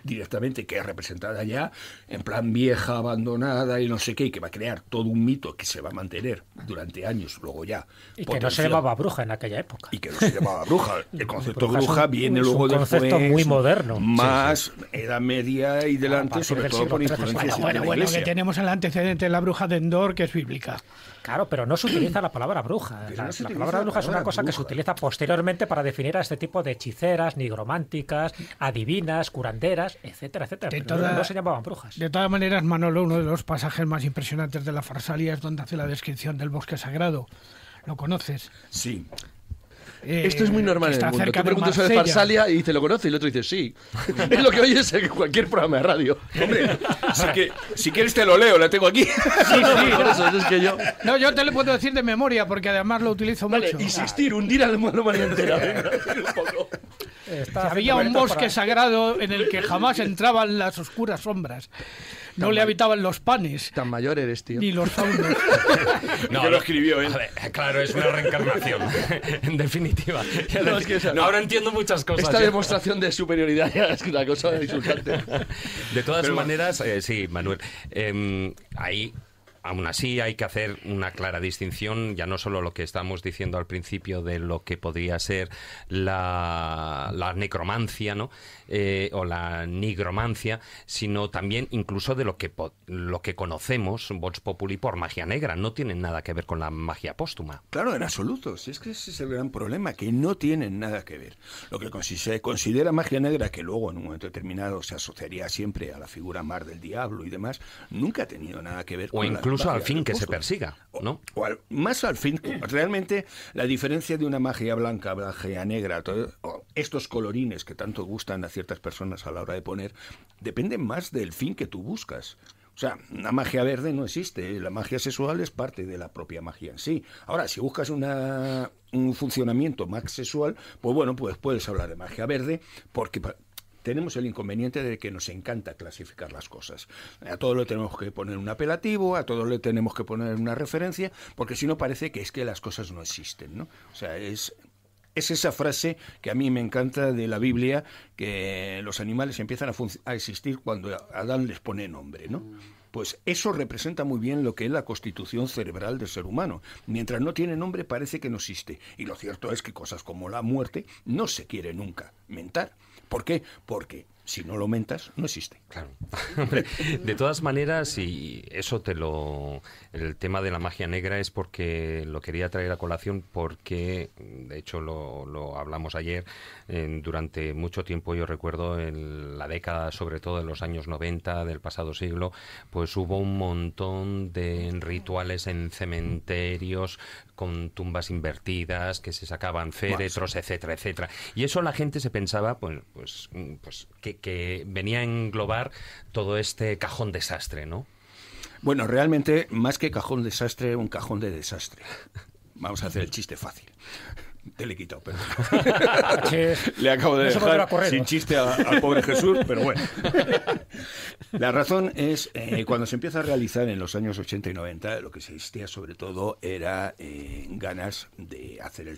directamente, que es representada ya en plan vieja, abandonada y no sé qué, y que va a crear todo un mito que se va a mantener durante años, luego ya. Y que no se llamaba bruja en aquella época. Y que no se llamaba bruja. El concepto de bruja viene luego después. Es un concepto muy moderno. Más Edad Media y delante, sobre todo por influencias de la Iglesia. Bueno, que tenemos el antecedente de la bruja de Endor, que es bíblica. Claro, pero no se utiliza la palabra bruja. La palabra bruja es una cosa que se utiliza posteriormente para definir a este tipo de hechiceras, nigrománticas, adivinas, curanderas, etcétera, etcétera. Pero no se llamaban brujas. De todas maneras, Manolo, uno de los pasajes más impresionantes de la Farsalia es donde hace la descripción del bosque sagrado. ¿Lo conoces? Sí. Esto es muy normal en el mundo. Tú preguntas sobre Farsalia y te lo conoce y el otro dice sí. Es lo que oyes en cualquier programa de radio. Hombre, si quieres te lo leo, la tengo aquí. Sí, por eso es que yo... No, yo te lo puedo decir de memoria porque además lo utilizo mucho. Insistir, hundir a la humanidad entera. Venga, un poco. Había un bosque sagrado en el que jamás entraban las oscuras sombras. No le habitaban los panes. Tan mayor eres, tío. Ni los faunos. No, lo escribió él. Claro, es una reencarnación. En definitiva. Ahora entiendo muchas cosas. Esta demostración de superioridad ya es una cosa insultante. De todas maneras, sí, Manuel. Ahí... Aún así hay que hacer una clara distinción, ya no solo lo que estamos diciendo al principio de lo que podría ser la necromancia, ¿no? O la nigromancia, sino también incluso de lo que conocemos, Vox Populi, por magia negra. No tienen nada que ver con la magia póstuma. Claro, en absoluto. Si es que ese es el gran problema, que no tienen nada que ver. Lo que se considera magia negra, que luego en un momento determinado se asociaría siempre a la figura más del diablo y demás, nunca ha tenido nada que ver con incluso al fin que se persiga, ¿no? Más al fin, realmente la diferencia de una magia blanca, magia negra, estos colorines que tanto gustan a ciertas personas a la hora de poner, dependen más del fin que tú buscas. O sea, la magia verde no existe, la magia sexual es parte de la propia magia en sí. Ahora, si buscas un funcionamiento más sexual, pues bueno, pues puedes hablar de magia verde, porque... tenemos el inconveniente de que nos encanta clasificar las cosas. A todo le tenemos que poner un apelativo, a todo le tenemos que poner una referencia, porque si no parece que es que las cosas no existen, ¿no? O sea, es esa frase que a mí me encanta de la Biblia, que los animales empiezan a existir cuando Adán les pone nombre, ¿no? Pues eso representa muy bien lo que es la constitución cerebral del ser humano. Mientras no tiene nombre parece que no existe. Y lo cierto es que cosas como la muerte no se quiere nunca mentar. ¿Por qué? Porque Si no lo aumentas, no existe. Claro. Hombre, de todas maneras, y eso el tema de la magia negra es porque lo quería traer a colación porque, de hecho, lo hablamos ayer, durante mucho tiempo, yo recuerdo en la década, sobre todo en los años 90 del pasado siglo, pues hubo un montón de rituales en cementerios con tumbas invertidas, que se sacaban féretros, etcétera, etcétera. Y eso la gente se pensaba, pues que venía a englobar todo este cajón desastre, ¿no? Bueno, realmente, más que cajón desastre, un cajón de desastre. Vamos a hacer el chiste fácil. Te le he quitado, perdón. Le acabo de dejar sin chiste al pobre Jesús, pero bueno. La razón es, cuando se empieza a realizar en los años 80 y 90, lo que se existía sobre todo era ganas de hacer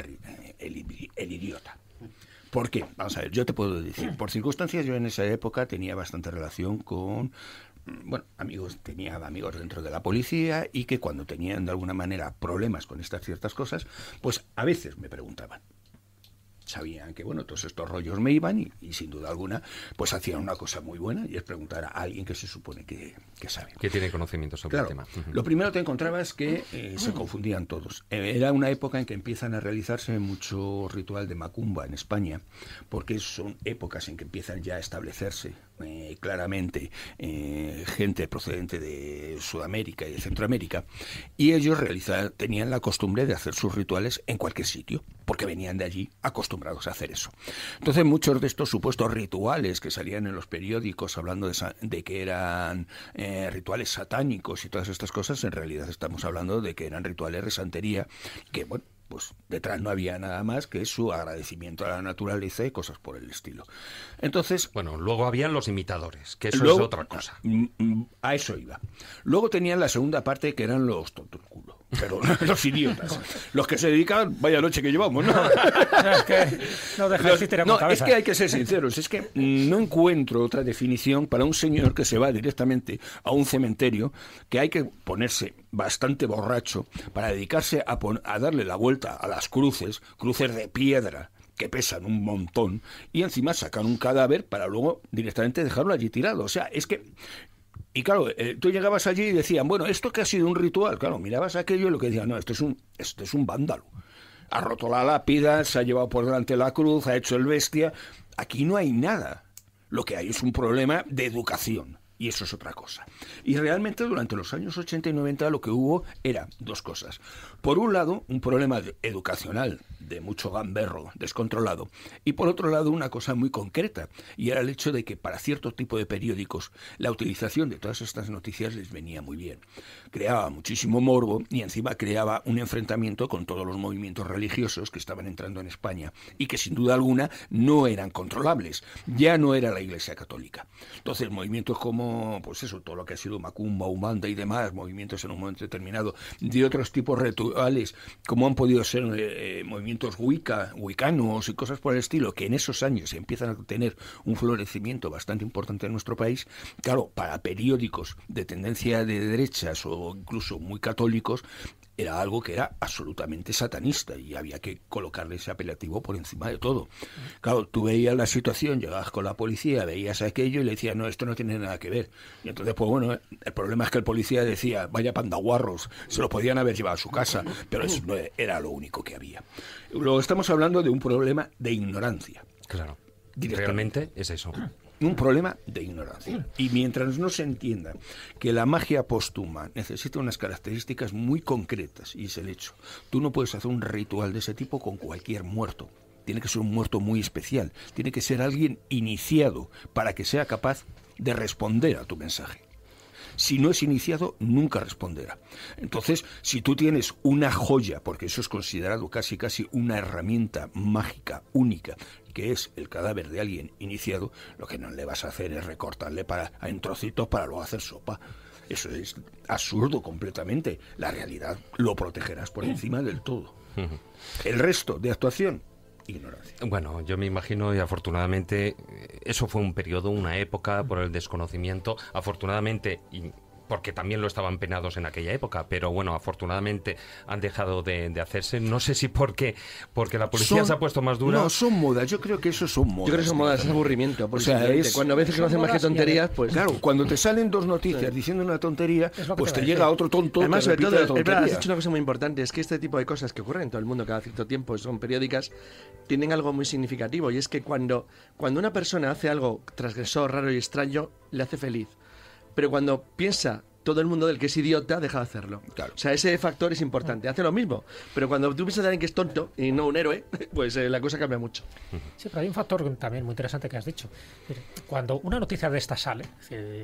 el idiota. ¿Por qué? Vamos a ver, yo te puedo decir, por circunstancias, yo en esa época tenía bastante relación con, tenía amigos dentro de la policía y que cuando tenían de alguna manera problemas con estas ciertas cosas, pues a veces me preguntaban. Sabían que, todos estos rollos me iban y sin duda alguna, pues hacían una cosa muy buena y es preguntar a alguien que se supone que sabe. Que tiene conocimiento sobre el tema. Lo primero que te encontrabas es que se confundían todos. Era una época en que empiezan a realizarse mucho ritual de macumba en España, porque son épocas en que empiezan ya a establecerse claramente gente procedente de Sudamérica y de Centroamérica, y ellos tenían la costumbre de hacer sus rituales en cualquier sitio, porque venían de allí acostumbrados a hacer eso. Entonces muchos de estos supuestos rituales que salían en los periódicos hablando de que eran rituales satánicos y todas estas cosas, en realidad estamos hablando de que eran rituales de santería, que pues detrás no había nada más que su agradecimiento a la naturaleza y cosas por el estilo. Entonces, luego habían los imitadores, que eso es otra cosa. A eso iba. Luego tenían la segunda parte, que eran los tontos culo, pero los idiotas, los que se dedican, vaya noche que llevamos, ¿no? Es que no dejáis de tener cabeza. Es que hay que ser sinceros, es que no encuentro otra definición para un señor que se va directamente a un cementerio, que hay que ponerse bastante borracho para dedicarse a darle la vuelta a las cruces de piedra que pesan un montón, y encima sacan un cadáver para luego directamente dejarlo allí tirado. O sea, es que... Y claro, tú llegabas allí y decían, ¿esto que ha sido un ritual? Claro, mirabas aquello y lo que decían, no, esto es un vándalo. Ha roto la lápida, se ha llevado por delante la cruz, ha hecho el bestia. Aquí no hay nada. Lo que hay es un problema de educación. Y eso es otra cosa. Y realmente durante los años 80 y 90 lo que hubo era dos cosas. Por un lado, un problema educacional de mucho gamberro descontrolado. Y por otro lado, una cosa muy concreta. Y era el hecho de que para cierto tipo de periódicos la utilización de todas estas noticias les venía muy bien. Creaba muchísimo morbo y encima creaba un enfrentamiento con todos los movimientos religiosos que estaban entrando en España y que sin duda alguna no eran controlables. Ya no era la Iglesia Católica. Entonces, movimientos como todo lo que ha sido macumba, umbanda y demás, movimientos en un momento determinado, de otros tipos rituales, como han podido ser movimientos wiccanos y cosas por el estilo, que en esos años empiezan a tener un florecimiento bastante importante en nuestro país. Claro, para periódicos de tendencia de derechas o incluso muy católicos, era algo que era absolutamente satanista y había que colocarle ese apelativo por encima de todo. Claro, tú veías la situación, llegabas con la policía, veías aquello y le decías, no, esto no tiene nada que ver. Y entonces, el problema es que el policía decía, vaya pandaguarros, se lo podían haber llevado a su casa, pero eso no era lo único que había. Luego estamos hablando de un problema de ignorancia. Claro, realmente es eso. Un problema de ignorancia. Y mientras no se entienda que la magia póstuma necesita unas características muy concretas, y es el hecho, tú no puedes hacer un ritual de ese tipo con cualquier muerto. Tiene que ser un muerto muy especial. Tiene que ser alguien iniciado para que sea capaz de responder a tu mensaje. Si no es iniciado, nunca responderá. Entonces, si tú tienes una joya, porque eso es considerado casi una herramienta mágica única, que es el cadáver de alguien iniciado, lo que no le vas a hacer es recortarle en trocitos para luego hacer sopa. Eso es absurdo completamente. La realidad lo protegerás por encima del todo. El resto de actuación, ignorancia. Bueno, yo me imagino, y afortunadamente eso fue un periodo, una época por el desconocimiento. Afortunadamente, y porque también lo estaban penados en aquella época, pero bueno, afortunadamente han dejado de hacerse. No sé si porque la policía se ha puesto más dura. No, son modas. Yo creo que eso son modas. Yo creo que son modas, es aburrimiento. O sea, cuando a veces que no hacen más que tonterías, pues... Claro, cuando te salen dos noticias diciendo una tontería, pues te llega otro tonto. Además, sobre todo, has dicho una cosa muy importante, es que este tipo de cosas que ocurren en todo el mundo cada cierto tiempo, son periódicas, tienen algo muy significativo, y es que cuando una persona hace algo transgresor, raro y extraño, le hace feliz. Pero cuando piensa todo el mundo del que es idiota, deja de hacerlo. Claro. O sea, ese factor es importante. Hace lo mismo, pero cuando tú piensas de alguien que es tonto y no un héroe, pues la cosa cambia mucho. Sí, pero hay un factor también muy interesante que has dicho. Cuando una noticia de esta sale,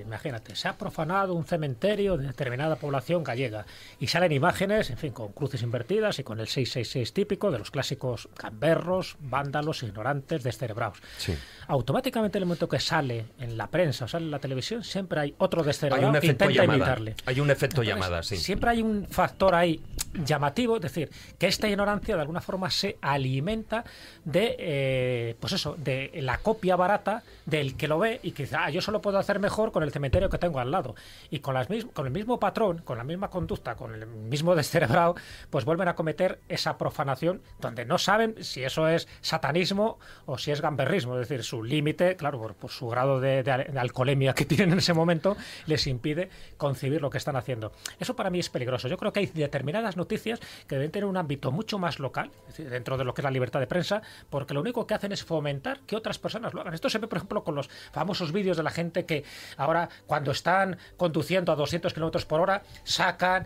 imagínate, se ha profanado un cementerio de determinada población gallega, y salen imágenes, en fin, con cruces invertidas y con el 666 típico de los clásicos gamberros, vándalos, ignorantes, descerebrados. Sí. Automáticamente, en el momento que sale en la prensa o sale en la televisión, siempre hay otro descerebrado que intenta imitarle. Hay un efecto Entonces, llamada, sí. Siempre hay un factor ahí llamativo, es decir, que esta ignorancia de alguna forma se alimenta de, pues eso, de la copia barata del que lo ve y que dice, yo solo puedo hacer mejor con el cementerio que tengo al lado. Y con el mismo patrón, con la misma conducta, con el mismo descerebrado, pues vuelven a cometer esa profanación donde no saben si eso es satanismo o si es gamberrismo. Es decir, su límite, claro, por su grado de alcoholemia que tienen en ese momento, les impide concebir lo que están haciendo. Eso para mí es peligroso. Yo creo que hay determinadas noticias que deben tener un ámbito mucho más local, es decir, dentro de lo que es la libertad de prensa, porque lo único que hacen es fomentar que otras personas lo hagan. Esto se ve, por ejemplo, con los famosos vídeos de la gente que ahora, cuando están conduciendo a 200 kilómetros por hora, sacan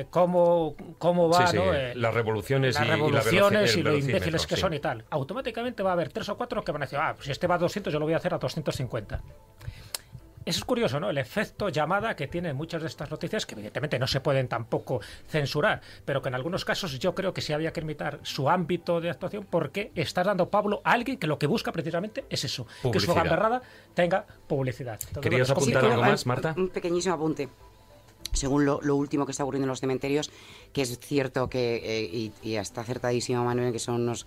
cómo va, sí, ¿no? Las revoluciones y lo imbéciles que son y tal. Automáticamente va a haber 3 o 4 que van a decir, pues si este va a 200, yo lo voy a hacer a 250. Eso es curioso, ¿no? El efecto llamada que tienen muchas de estas noticias, que evidentemente no se pueden tampoco censurar, pero que en algunos casos yo creo que sí había que limitar su ámbito de actuación, porque estás dando Pablo a alguien que lo que busca precisamente es eso, publicidad. Que su gamberrada tenga publicidad. Entonces, ¿Querías apuntar algo más, Marta? Un pequeñísimo apunte. Según lo último que está ocurriendo en los cementerios, que es cierto que, y está acertadísimo Manuel, que son unos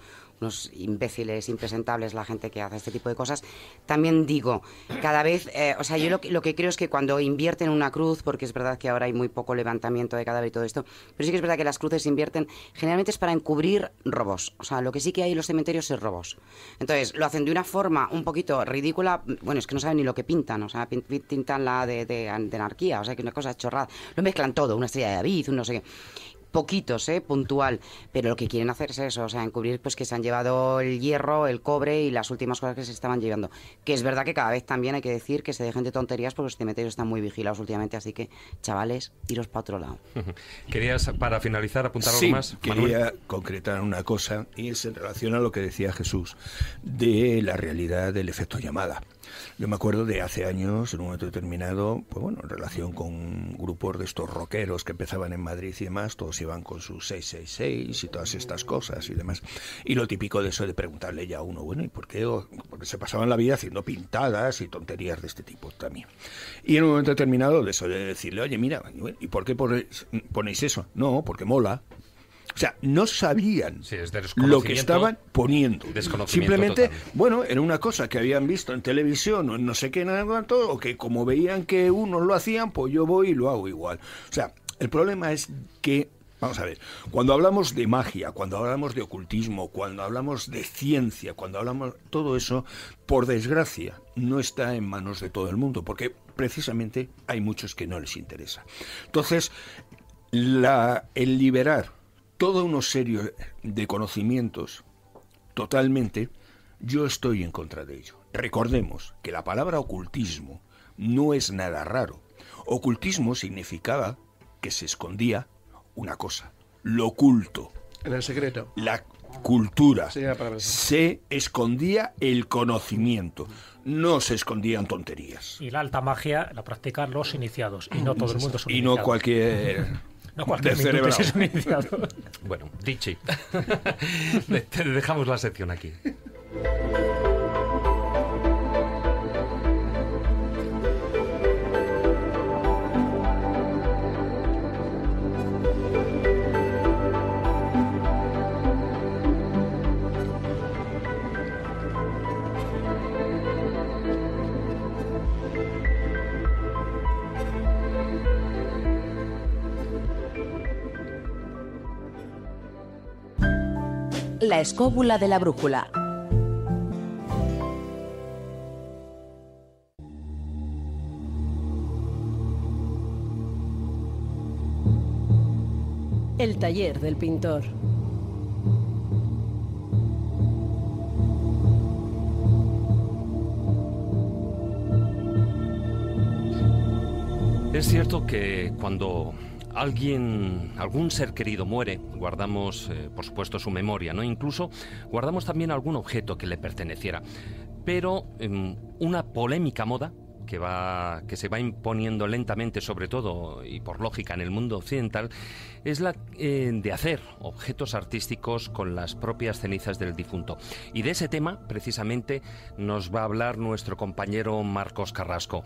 imbéciles, impresentables la gente que hace este tipo de cosas, también digo, cada vez, o sea, yo lo que creo es que cuando invierten una cruz, porque es verdad que ahora hay muy poco levantamiento de cadáver y todo esto, pero sí que es verdad que las cruces se invierten, generalmente es para encubrir robos. O sea, lo que sí que hay en los cementerios es robos. Entonces, lo hacen de una forma un poquito ridícula, bueno, es que no saben ni lo que pintan, o sea, pintan la de anarquía, o sea, que una cosa chorrada. Lo mezclan todo, una estrella de David, un no sé qué. Poquitos, puntual, pero lo que quieren hacer es eso, o sea, encubrir pues que se han llevado el hierro, el cobre y las últimas cosas que se estaban llevando. Que es verdad que cada vez también hay que decir que se dejen de tonterías porque los cementerios están muy vigilados últimamente, así que, chavales, iros para otro lado. ¿Querías, para finalizar, apuntar algo más, Manuel? Quería concretar una cosa, y es en relación a lo que decía Jesús, de la realidad del efecto llamada. Yo me acuerdo de hace años, en un momento determinado, pues bueno, en relación con grupos de estos rockeros que empezaban en Madrid y demás, todos iban con sus 666 y todas estas cosas y demás. Y lo típico de eso de preguntarle ya a uno, bueno, ¿y por qué? Porque se pasaban la vida haciendo pintadas y tonterías de este tipo también. Y en un momento determinado de eso de decirle, oye, mira, ¿y por qué ponéis eso? No, porque mola. O sea, no sabían lo que estaban poniendo. Simplemente, total. Bueno, era una cosa que habían visto en televisión o en no sé qué, nada cuánto, o que como veían que unos lo hacían, pues yo voy y lo hago igual. O sea, el problema es que, vamos a ver, cuando hablamos de magia, cuando hablamos de ocultismo, cuando hablamos de ciencia, cuando hablamos todo eso, por desgracia, no está en manos de todo el mundo, porque precisamente hay muchos que no les interesa. Entonces, el liberar toda una serie de conocimientos totalmente, yo estoy en contra de ello. Recordemos que la palabra ocultismo no es nada raro. Ocultismo significaba que se escondía una cosa, lo oculto. En el secreto. La cultura. Sí, se escondía el conocimiento. No se escondían tonterías. Y la alta magia la practican los iniciados. Y no todo el mundo es un iniciado. iniciado. No cualquier... No cualquier minuto es un iniciado. Bueno, dicho. Dejamos la sección aquí. La escóbula de la brújula. El taller del pintor. Es cierto que cuando algún ser querido muere, guardamos, por supuesto, su memoria, ¿no? Incluso guardamos también algún objeto que le perteneciera. Pero una polémica moda que se va imponiendo lentamente, sobre todo y por lógica en el mundo occidental, es la de hacer objetos artísticos con las propias cenizas del difunto. Y de ese tema, precisamente, nos va a hablar nuestro compañero Marcos Carrasco.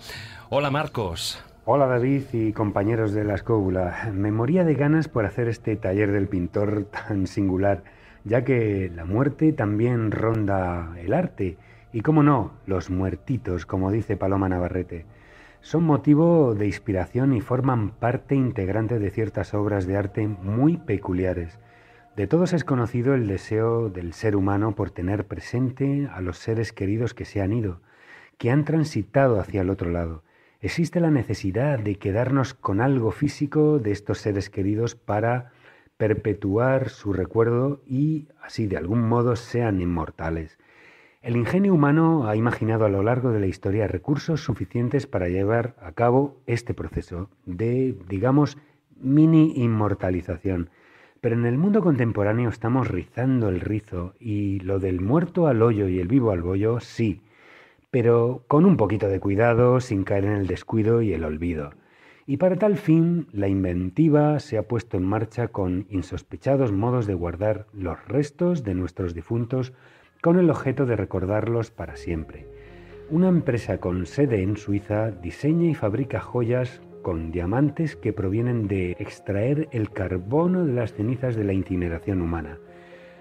Hola, Marcos. Hola David y compañeros de la escóbula. Me moría de ganas por hacer este taller del pintor tan singular, ya que la muerte también ronda el arte y, cómo no, los muertitos, como dice Paloma Navarrete. Son motivo de inspiración y forman parte integrante de ciertas obras de arte muy peculiares. De todos es conocido el deseo del ser humano por tener presente a los seres queridos que se han ido, que han transitado hacia el otro lado. Existe la necesidad de quedarnos con algo físico de estos seres queridos para perpetuar su recuerdo y así de algún modo sean inmortales. El ingenio humano ha imaginado a lo largo de la historia recursos suficientes para llevar a cabo este proceso de, digamos, mini inmortalización. Pero en el mundo contemporáneo estamos rizando el rizo y lo del muerto al hoyo y el vivo al bollo, sí, pero con un poquito de cuidado, sin caer en el descuido y el olvido. Y para tal fin, la inventiva se ha puesto en marcha con insospechados modos de guardar los restos de nuestros difuntos con el objeto de recordarlos para siempre. Una empresa con sede en Suiza diseña y fabrica joyas con diamantes que provienen de extraer el carbono de las cenizas de la incineración humana.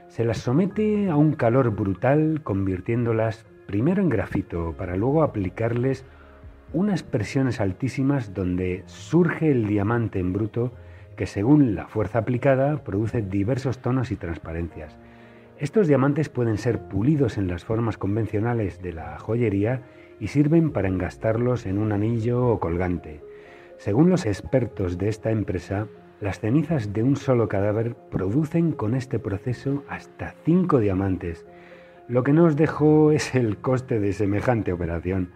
Se las somete a un calor brutal, convirtiéndolas primero en grafito, para luego aplicarles unas presiones altísimas donde surge el diamante en bruto que, según la fuerza aplicada, produce diversos tonos y transparencias. Estos diamantes pueden ser pulidos en las formas convencionales de la joyería y sirven para engastarlos en un anillo o colgante. Según los expertos de esta empresa, las cenizas de un solo cadáver producen con este proceso hasta 5 diamantes. Lo que no os dejo es el coste de semejante operación.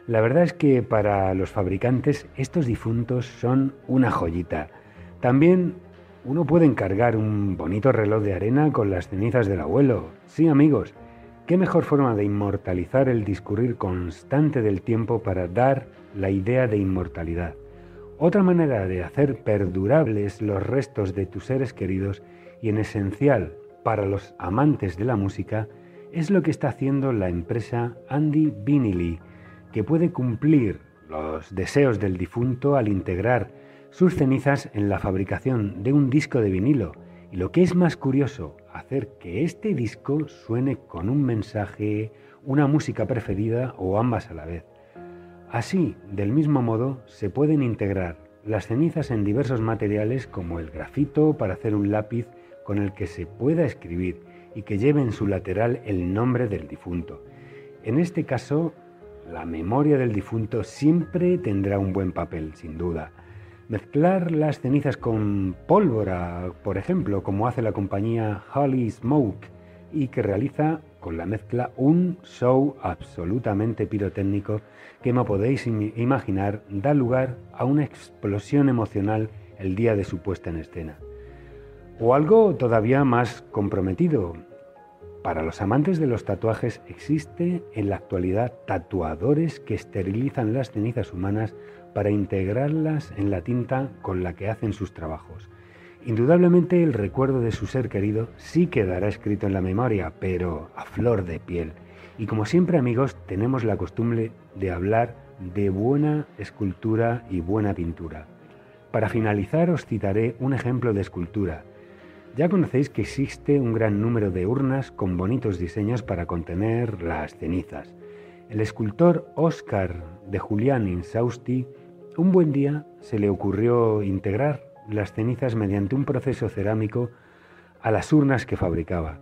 La verdad es que para los fabricantes estos difuntos son una joyita. También uno puede encargar un bonito reloj de arena con las cenizas del abuelo. Sí, amigos, qué mejor forma de inmortalizar el discurrir constante del tiempo para dar la idea de inmortalidad. Otra manera de hacer perdurables los restos de tus seres queridos y, en esencial, para los amantes de la música, es lo que está haciendo la empresa Andy Vinily, que puede cumplir los deseos del difunto al integrar sus cenizas en la fabricación de un disco de vinilo, y lo que es más curioso, hacer que este disco suene con un mensaje, una música preferida o ambas a la vez. Así, del mismo modo, se pueden integrar las cenizas en diversos materiales como el grafito para hacer un lápiz con el que se pueda escribir y que lleve en su lateral el nombre del difunto. En este caso, la memoria del difunto siempre tendrá un buen papel, sin duda. Mezclar las cenizas con pólvora, por ejemplo, como hace la compañía Holy Smoke, y que realiza con la mezcla un show absolutamente pirotécnico que, como podéis imaginar, da lugar a una explosión emocional el día de su puesta en escena. O algo todavía más comprometido. Para los amantes de los tatuajes existe en la actualidad tatuadores que esterilizan las cenizas humanas para integrarlas en la tinta con la que hacen sus trabajos. Indudablemente el recuerdo de su ser querido sí quedará escrito en la memoria, pero a flor de piel. Y como siempre, amigos, tenemos la costumbre de hablar de buena escultura y buena pintura. Para finalizar os citaré un ejemplo de escultura. Ya conocéis que existe un gran número de urnas con bonitos diseños para contener las cenizas. El escultor Oscar de Julián Insausti, un buen día se le ocurrió integrar las cenizas mediante un proceso cerámico a las urnas que fabricaba.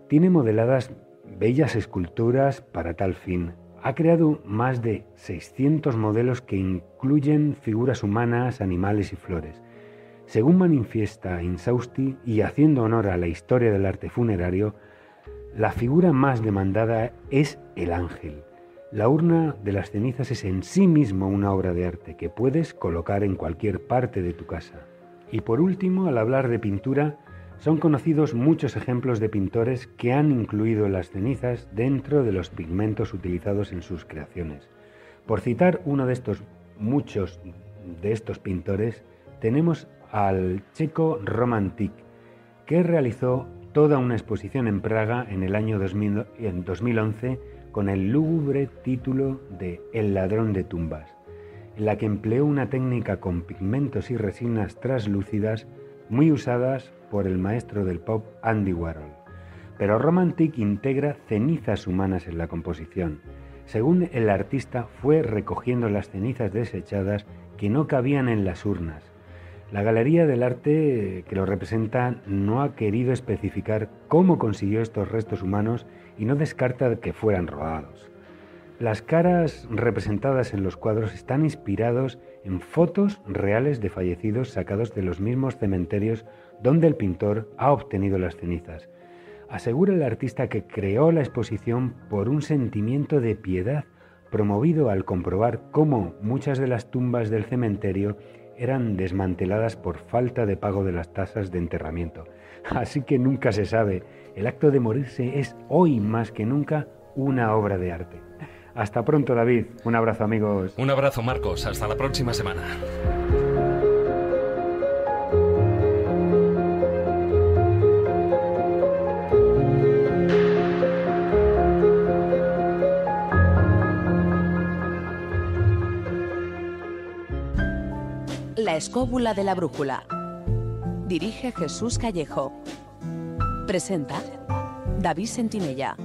Tiene modeladas bellas esculturas para tal fin. Ha creado más de 600 modelos que incluyen figuras humanas, animales y flores. Según manifiesta Insausti, y haciendo honor a la historia del arte funerario, la figura más demandada es el ángel. La urna de las cenizas es en sí mismo una obra de arte que puedes colocar en cualquier parte de tu casa. Y por último, al hablar de pintura, son conocidos muchos ejemplos de pintores que han incluido las cenizas dentro de los pigmentos utilizados en sus creaciones. Por citar uno de estos muchos de estos pintores, tenemos al checo Roman Tic, que realizó toda una exposición en Praga en el año 2011 con el lúgubre título de El ladrón de tumbas, en la que empleó una técnica con pigmentos y resinas translúcidas muy usadas por el maestro del pop Andy Warhol. Pero Roman Tic integra cenizas humanas en la composición. Según el artista, fue recogiendo las cenizas desechadas que no cabían en las urnas. La Galería del Arte que lo representa no ha querido especificar cómo consiguió estos restos humanos y no descarta que fueran robados. Las caras representadas en los cuadros están inspirados en fotos reales de fallecidos sacados de los mismos cementerios donde el pintor ha obtenido las cenizas. Asegura el artista que creó la exposición por un sentimiento de piedad promovido al comprobar cómo muchas de las tumbas del cementerio eran desmanteladas por falta de pago de las tasas de enterramiento. Así que nunca se sabe, el acto de morirse es hoy más que nunca una obra de arte. Hasta pronto, David. Un abrazo, amigos. Un abrazo, Marcos. Hasta la próxima semana. La escóbula de la brújula. Dirige Jesús Callejo. Presenta David Sentinella.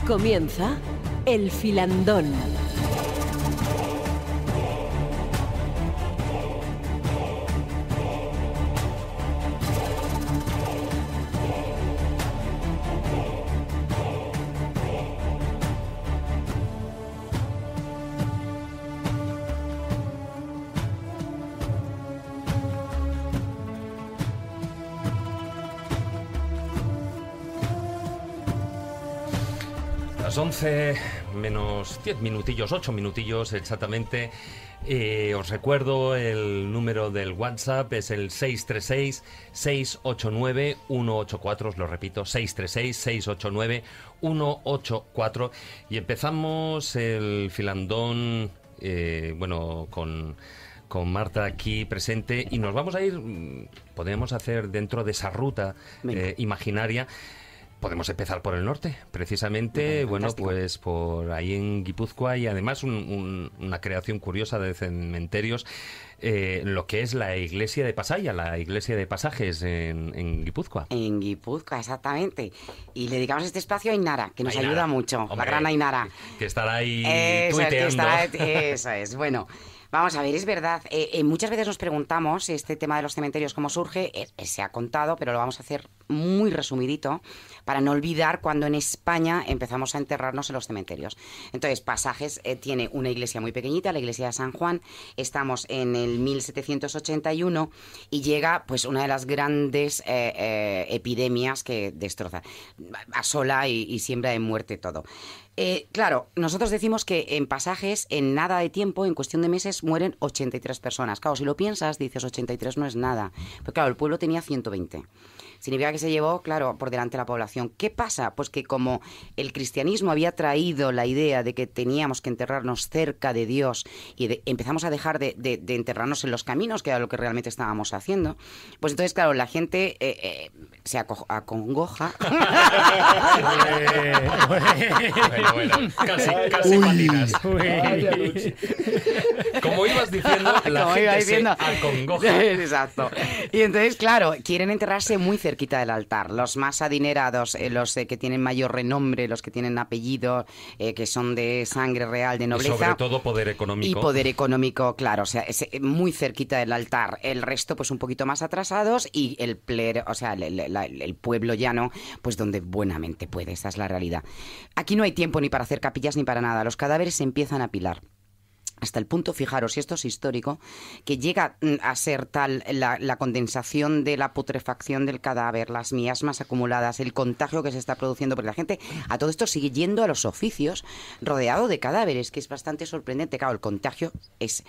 Comienza El Filandón. Las 11 menos 10 minutillos, 8 minutillos exactamente. Os recuerdo el número del WhatsApp, es el 636-689-184, os lo repito, 636-689-184. Y empezamos el filandón, con Marta aquí presente, y nos vamos a ir, podemos hacer dentro de esa ruta imaginaria. Podemos empezar por el norte, precisamente, pues por ahí en Guipúzcoa, y además una creación curiosa de cementerios, lo que es la iglesia de Pasaya, la iglesia de Pasajes en Guipúzcoa. En Guipúzcoa, exactamente. Y le dedicamos este espacio a Ainara, que nos ayuda mucho, la gran Ainara. Que estará ahí tuiteando. Eso es, bueno. Vamos a ver, es verdad, muchas veces nos preguntamos este tema de los cementerios, cómo surge, se ha contado, pero lo vamos a hacer muy resumidito para no olvidar cuando en España empezamos a enterrarnos en los cementerios. Entonces, Pasajes tiene una iglesia muy pequeñita, la iglesia de San Juan, estamos en el 1781 y llega pues una de las grandes epidemias que destroza, asola y siembra de muerte todo. Claro, nosotros decimos que en Pasajes, en nada de tiempo, en cuestión de meses, mueren 83 personas. Claro, si lo piensas, dices 83 no es nada. Pero claro, el pueblo tenía 120. Significa que se llevó, claro, por delante la población. ¿Qué pasa? Pues que como el cristianismo había traído la idea de que teníamos que enterrarnos cerca de Dios y empezamos a dejar de enterrarnos en los caminos, que era lo que realmente estábamos haciendo, pues entonces, claro, la gente se acongoja. Bueno, casi patinas. Como ibas diciendo, la gente se acongoja. Exacto. Y entonces, claro, quieren enterrarse muy cerca cerquita del altar. Los más adinerados, los que tienen mayor renombre, los que tienen apellido, que son de sangre real, de nobleza. Y sobre todo poder económico. Y poder económico, claro, o sea, es muy cerquita del altar. El resto, pues un poquito más atrasados, y el pueblo llano, pues donde buenamente puede, esa es la realidad. Aquí no hay tiempo ni para hacer capillas ni para nada. Los cadáveres se empiezan a apilar. Hasta el punto, fijaros, y esto es histórico, que llega a ser tal la condensación de la putrefacción del cadáver, las miasmas acumuladas, el contagio que se está produciendo, porque la gente a todo esto sigue yendo a los oficios rodeado de cadáveres, que es bastante sorprendente. Claro, el contagio es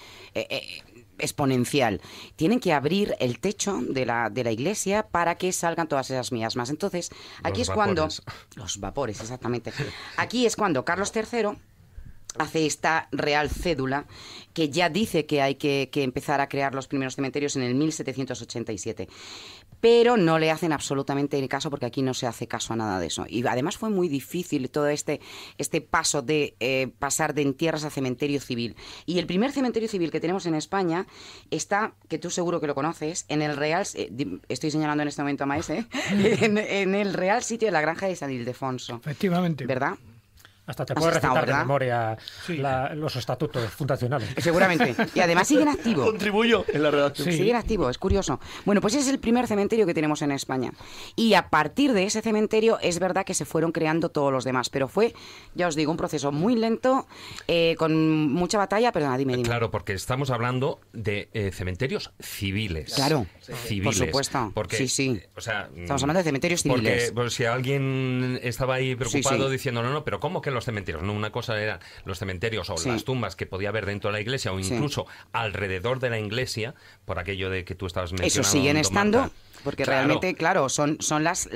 exponencial. Tienen que abrir el techo de la iglesia para que salgan todas esas miasmas. Entonces, aquí cuando... Los vapores, exactamente. Aquí es cuando Carlos III hace esta real cédula que ya dice que hay que empezar a crear los primeros cementerios en el 1787. Pero no le hacen absolutamente caso, porque aquí no se hace caso a nada de eso. Y además fue muy difícil todo este paso de pasar de entierros a cementerio civil. Y el primer cementerio civil que tenemos en España está, que tú seguro que lo conoces, en el Real... estoy señalando en este momento a Maese, en el Real Sitio de la Granja de San Ildefonso. Efectivamente. ¿Verdad? Hasta te puedes recitar de memoria los estatutos fundacionales. Seguramente. Y además siguen activos. Contribuyo en la redacción. Sí. Siguen activos, es curioso. Bueno, pues ese es el primer cementerio que tenemos en España. Y a partir de ese cementerio es verdad que se fueron creando todos los demás. Pero fue, ya os digo, un proceso muy lento, con mucha batalla. Perdona, dime. Claro, porque estamos hablando de cementerios civiles. Claro, civiles. Por supuesto. Porque, sí. O sea, estamos hablando de cementerios civiles. Porque si alguien estaba ahí preocupado diciendo, no, pero ¿cómo que los cementerios? No, una cosa eran los cementerios o las tumbas que podía haber dentro de la iglesia o incluso alrededor de la iglesia, por aquello de que tú estabas mencionando. Eso siguen estando, porque realmente, claro, son las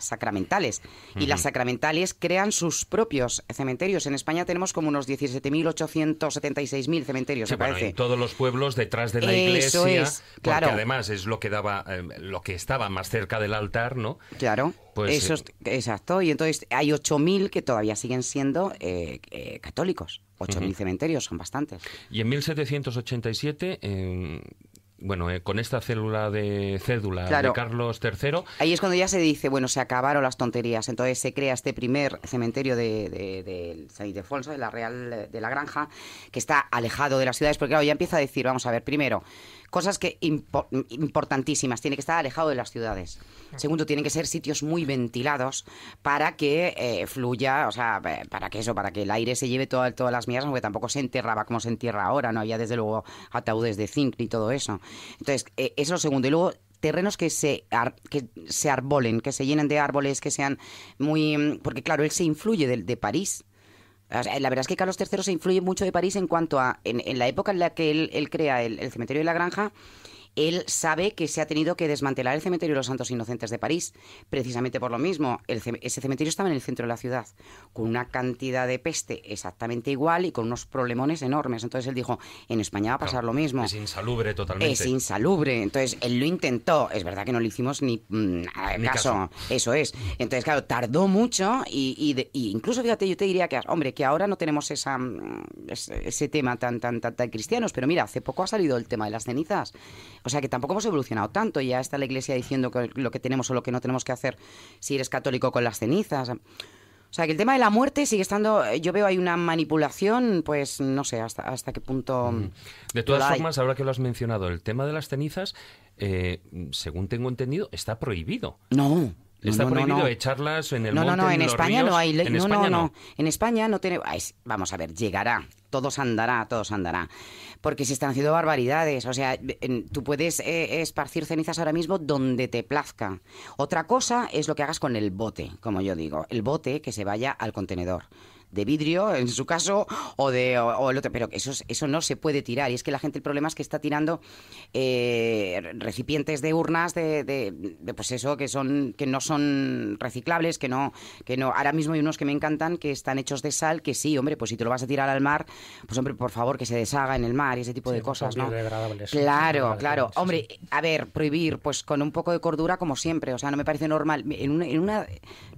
sacramentales. Y las sacramentales crean sus propios cementerios. En España tenemos como unos 17.876.000 cementerios, me parece. En todos los pueblos detrás de la iglesia, eso es, claro. Porque además es lo que daba, lo que estaba más cerca del altar, ¿no? Claro. Pues, eso es, exacto, y entonces hay 8.000 que todavía siguen siendo católicos. 8.000 cementerios, son bastantes. Y en 1787, con esta cédula de Carlos III... Ahí es cuando ya se dice, se acabaron las tonterías. Entonces se crea este primer cementerio de San Ildefonso, de la Real de la Granja, que está alejado de las ciudades, porque claro, ya empieza a decir, vamos a ver, primero, cosas que importantísimas, tiene que estar alejado de las ciudades. Segundo, tienen que ser sitios muy ventilados para que fluya, para que el aire se lleve todas las miasmas, porque tampoco se enterraba como se entierra ahora, no había desde luego ataúdes de zinc ni todo eso. Entonces, eso es lo segundo. Y luego, terrenos que se arbolen, que se llenen de árboles, que sean muy... Porque claro, él se influye de París. O sea, la verdad es que Carlos III se influye mucho de París en cuanto a... En la época en la que él crea el cementerio de la Granja, él sabe que se ha tenido que desmantelar el cementerio de los Santos Inocentes de París, precisamente por lo mismo. Ese cementerio estaba en el centro de la ciudad, con una cantidad de peste exactamente igual y con unos problemones enormes. Entonces él dijo, en España va a pasar lo mismo. Es insalubre totalmente. Es insalubre. Entonces él lo intentó. Es verdad que no le hicimos ni caso. Eso es. Entonces, claro, tardó mucho y incluso, fíjate, yo te diría que, hombre, que ahora no tenemos ese tema tan cristianos, pero mira, hace poco ha salido el tema de las cenizas. O sea que tampoco hemos evolucionado tanto. Ya está la Iglesia diciendo que lo que tenemos o lo que no tenemos que hacer si eres católico con las cenizas. O sea que el tema de la muerte sigue estando... Yo veo ahí una manipulación, pues no sé hasta qué punto... De todas formas, ahora que lo has mencionado, el tema de las cenizas, según tengo entendido, está prohibido. No. Está prohibido echarlas en el monte, en los España ríos. No hay ley. En España no. En España no tiene... Vamos a ver, llegará. Todo andará. Porque se están haciendo barbaridades. O sea, tú puedes esparcir cenizas ahora mismo donde te plazca. Otra cosa es lo que hagas con el bote, como yo digo. El bote que se vaya al contenedor. De vidrio, en su caso, o el otro, pero eso no se puede tirar. Y es que la gente, el problema es que está tirando recipientes de urnas pues eso, que no son reciclables, que no. Ahora mismo hay unos que me encantan que están hechos de sal, que sí, hombre, pues si te lo vas a tirar al mar, pues hombre, por favor, que se deshaga en el mar y ese tipo de cosas, ¿no? Claro. Hombre, a ver, prohibir, pues con un poco de cordura como siempre. O sea, no me parece normal. En una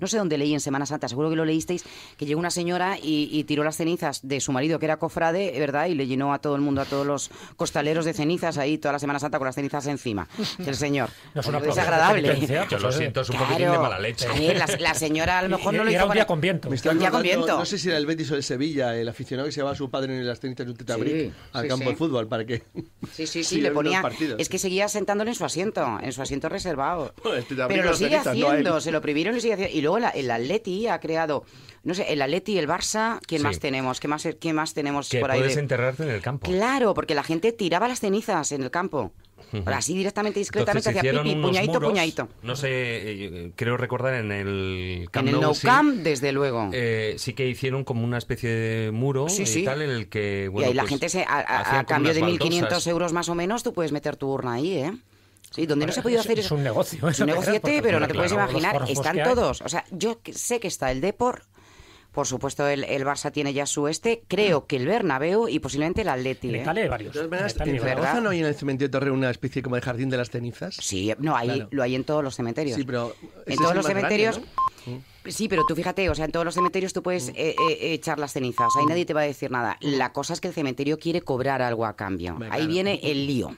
no sé dónde leí en Semana Santa, seguro que lo leísteis, que llegó una señora señora y tiró las cenizas de su marido, que era cofrade, ¿verdad? Y le llenó a todo el mundo, a todos los costaleros de cenizas ahí toda la Semana Santa con las cenizas encima. El señor. No es una desagradable. Yo lo siento, es un poquitín de mala leche. A ver, la señora a lo mejor no lo hizo. Era un día con viento. No sé si era el Betis o el Sevilla, el aficionado que se llevaba a su padre en las cenizas de un tetabric al campo de fútbol para que... Sí, le ponía... Es que seguía sentándole en su asiento reservado. Pero lo sigue haciendo, se lo prohibieron y lo sigue haciendo. Y luego el Atleti ha creado... No sé, el Atleti y el Barça, ¿quién más tenemos? ¿Qué más tenemos que por ahí? Que puedes enterrarte en el campo. Claro, porque la gente tiraba las cenizas en el campo. Así directamente, discretamente, hacía pipi, puñadito, puñadito. No sé, creo recordar en el Camp Nou. En el Nou Camp, desde luego. Sí que hicieron como una especie de muro y tal, en el que... Bueno, y ahí la gente, a cambio de 1.500 euros más o menos, tú puedes meter tu urna ahí, ¿eh? Sí, donde no se ha podido hacer... Es un negocio. Es un negociete, pero no te puedes imaginar. Están todos. O sea, yo sé que está el Depor... Por supuesto, el Barça tiene ya su creo que el Bernabéu y posiblemente el Atleti. En Italia hay varios. ¿En Zaragoza no hay en el cementerio de Torre una especie como de jardín de las cenizas? Sí, no, lo hay en todos los cementerios. Sí, pero en todos los cementerios... Grande, ¿no? Sí, pero tú fíjate, o sea, en todos los cementerios tú puedes echar las cenizas. Ahí nadie te va a decir nada. La cosa es que el cementerio quiere cobrar algo a cambio. Ahí viene el lío.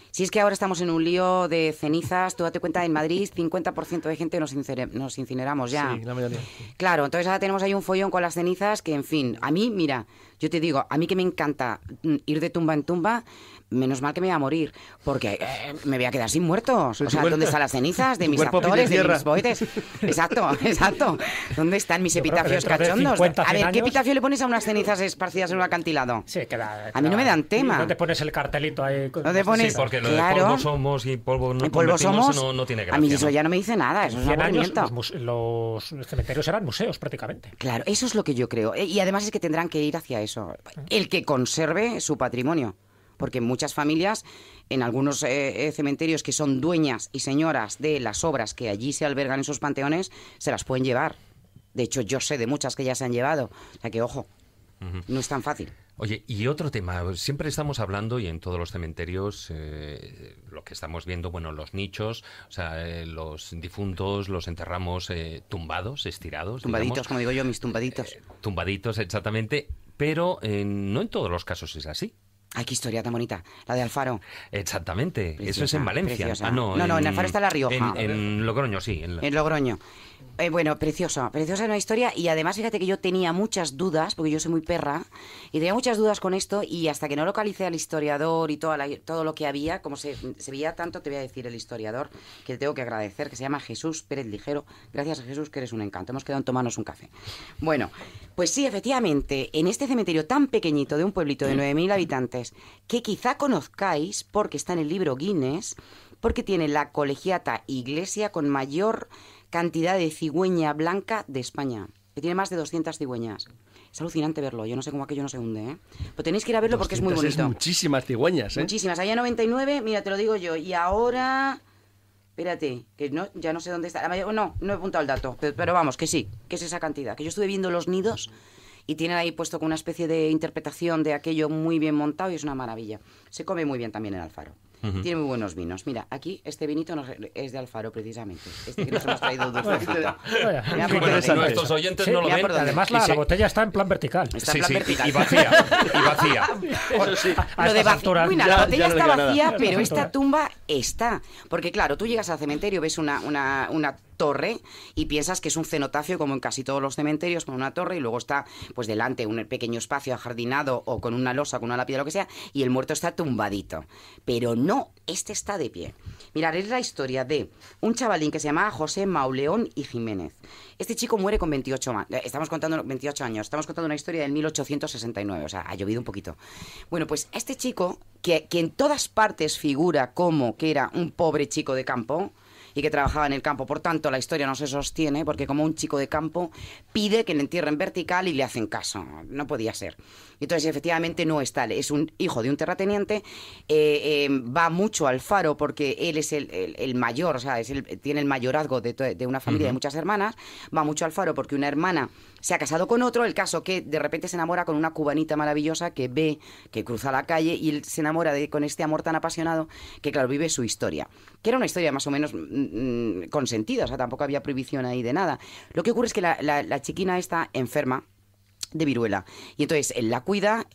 Si es que ahora estamos en un lío de cenizas, tú date cuenta, en Madrid 50% de gente nos incineramos ya. Sí, la mayoría. Claro, entonces ahora tenemos ahí un follón con las cenizas que, en fin, a mí, mira, yo te digo, a mí que me encanta ir de tumba en tumba, menos mal que me voy a morir, porque me voy a quedar sin muertos. O sea, ¿dónde están las cenizas de mis actores, de mis poetas? Exacto. ¿Dónde están mis epitafios cachondos? A ver, ¿qué epitafio le pones a unas cenizas esparcidas en un acantilado? Sí, queda. A mí no me dan tema. No te pones el cartelito ahí. No te pones... Sí, porque lo de polvo somos y polvo no convertimos, no tiene gracia. A mí eso ya no me dice nada, eso es un aburrimiento. Los cementerios eran museos prácticamente. Claro, eso es lo que yo creo. Y además es que tendrán que ir hacia eso. El que conserve su patrimonio. Porque muchas familias, en algunos cementerios que son dueñas y señoras de las obras que allí se albergan en sus panteones, se las pueden llevar. De hecho, yo sé de muchas que ya se han llevado. O sea que, ojo, no es tan fácil. Oye, y otro tema, siempre estamos hablando, y en todos los cementerios, lo que estamos viendo, bueno, los nichos, o sea, los difuntos los enterramos tumbados, estirados. Tumbaditos, digamos. como digo yo, mis tumbaditos. Tumbaditos, exactamente, pero no en todos los casos es así. Ay, qué historia tan bonita, la de Alfaro. Exactamente, preciosa, eso es en Valencia. Preciosa. No, en Alfaro está La Rioja. En Logroño, sí. En Logroño. Bueno, preciosa una historia, y además fíjate que yo tenía muchas dudas, porque yo soy muy perra, y tenía muchas dudas con esto, y hasta que no localicé al historiador y todo lo que había, como se veía tanto, te voy a decir el historiador, que le tengo que agradecer, que se llama Jesús Pérez Ligero. Gracias, Jesús, que eres un encanto. Hemos quedado en tomarnos un café. Bueno, pues sí, efectivamente, en este cementerio tan pequeñito de un pueblito de 9.000 habitantes, que quizá conozcáis porque está en el libro Guinness, porque tiene la colegiata iglesia con mayor cantidad de cigüeña blanca de España, que tiene más de 200 cigüeñas. Es alucinante verlo, yo no sé cómo aquello no se hunde, ¿eh? Pero tenéis que ir a verlo porque es muy bonito. Muchísimas cigüeñas, ¿eh? Muchísimas, había 99, mira, te lo digo yo, y ahora... Espérate, que no, ya no sé dónde está. No he apuntado el dato, pero vamos, que sí, que es esa cantidad. Que yo estuve viendo los nidos y tienen ahí puesto con una especie de interpretación de aquello muy bien montado y es una maravilla. Se come muy bien también en Alfaro. Tiene muy buenos vinos. Mira, aquí este vinito es de Alfaro, precisamente. Este que nos hemos traído dulcecito. Nuestros oyentes no lo ven. Además, la botella está en plan vertical. Está en plan vertical. Y vacía. Eso sí. Lo de la botella está vacía, nada. pero esta tumba está. Porque claro, tú llegas al cementerio, ves una torre y piensas que es un cenotafio como en casi todos los cementerios, con una torre y luego está pues delante un pequeño espacio ajardinado o con una losa, con una lápida, lo que sea, y el muerto está tumbadito. Pero no, este está de pie. Mirad, es la historia de un chavalín que se llamaba José Mauleón y Jiménez. Este chico muere con 28 años. Estamos contando una historia del 1869, o sea, ha llovido un poquito. Bueno, pues este chico, que en todas partes figura como que era un pobre chico de campo, y que trabajaba en el campo. Por tanto, la historia no se sostiene porque como un chico de campo pide que le entierren vertical y le hacen caso. No podía ser. Entonces, efectivamente, no está. Es un hijo de un terrateniente. Va mucho al Faro porque él es el mayor, o sea, tiene el mayorazgo de una familia de muchas hermanas. Va mucho al Faro porque una hermana se ha casado con otro. El caso que de repente se enamora con una cubanita maravillosa que ve que cruza la calle y él se enamora con este amor tan apasionado que, claro, vive su historia. Que era una historia más o menos consentida, o sea, tampoco había prohibición ahí de nada. Lo que ocurre es que la chiquina está enferma de viruela. Y entonces él la cuida,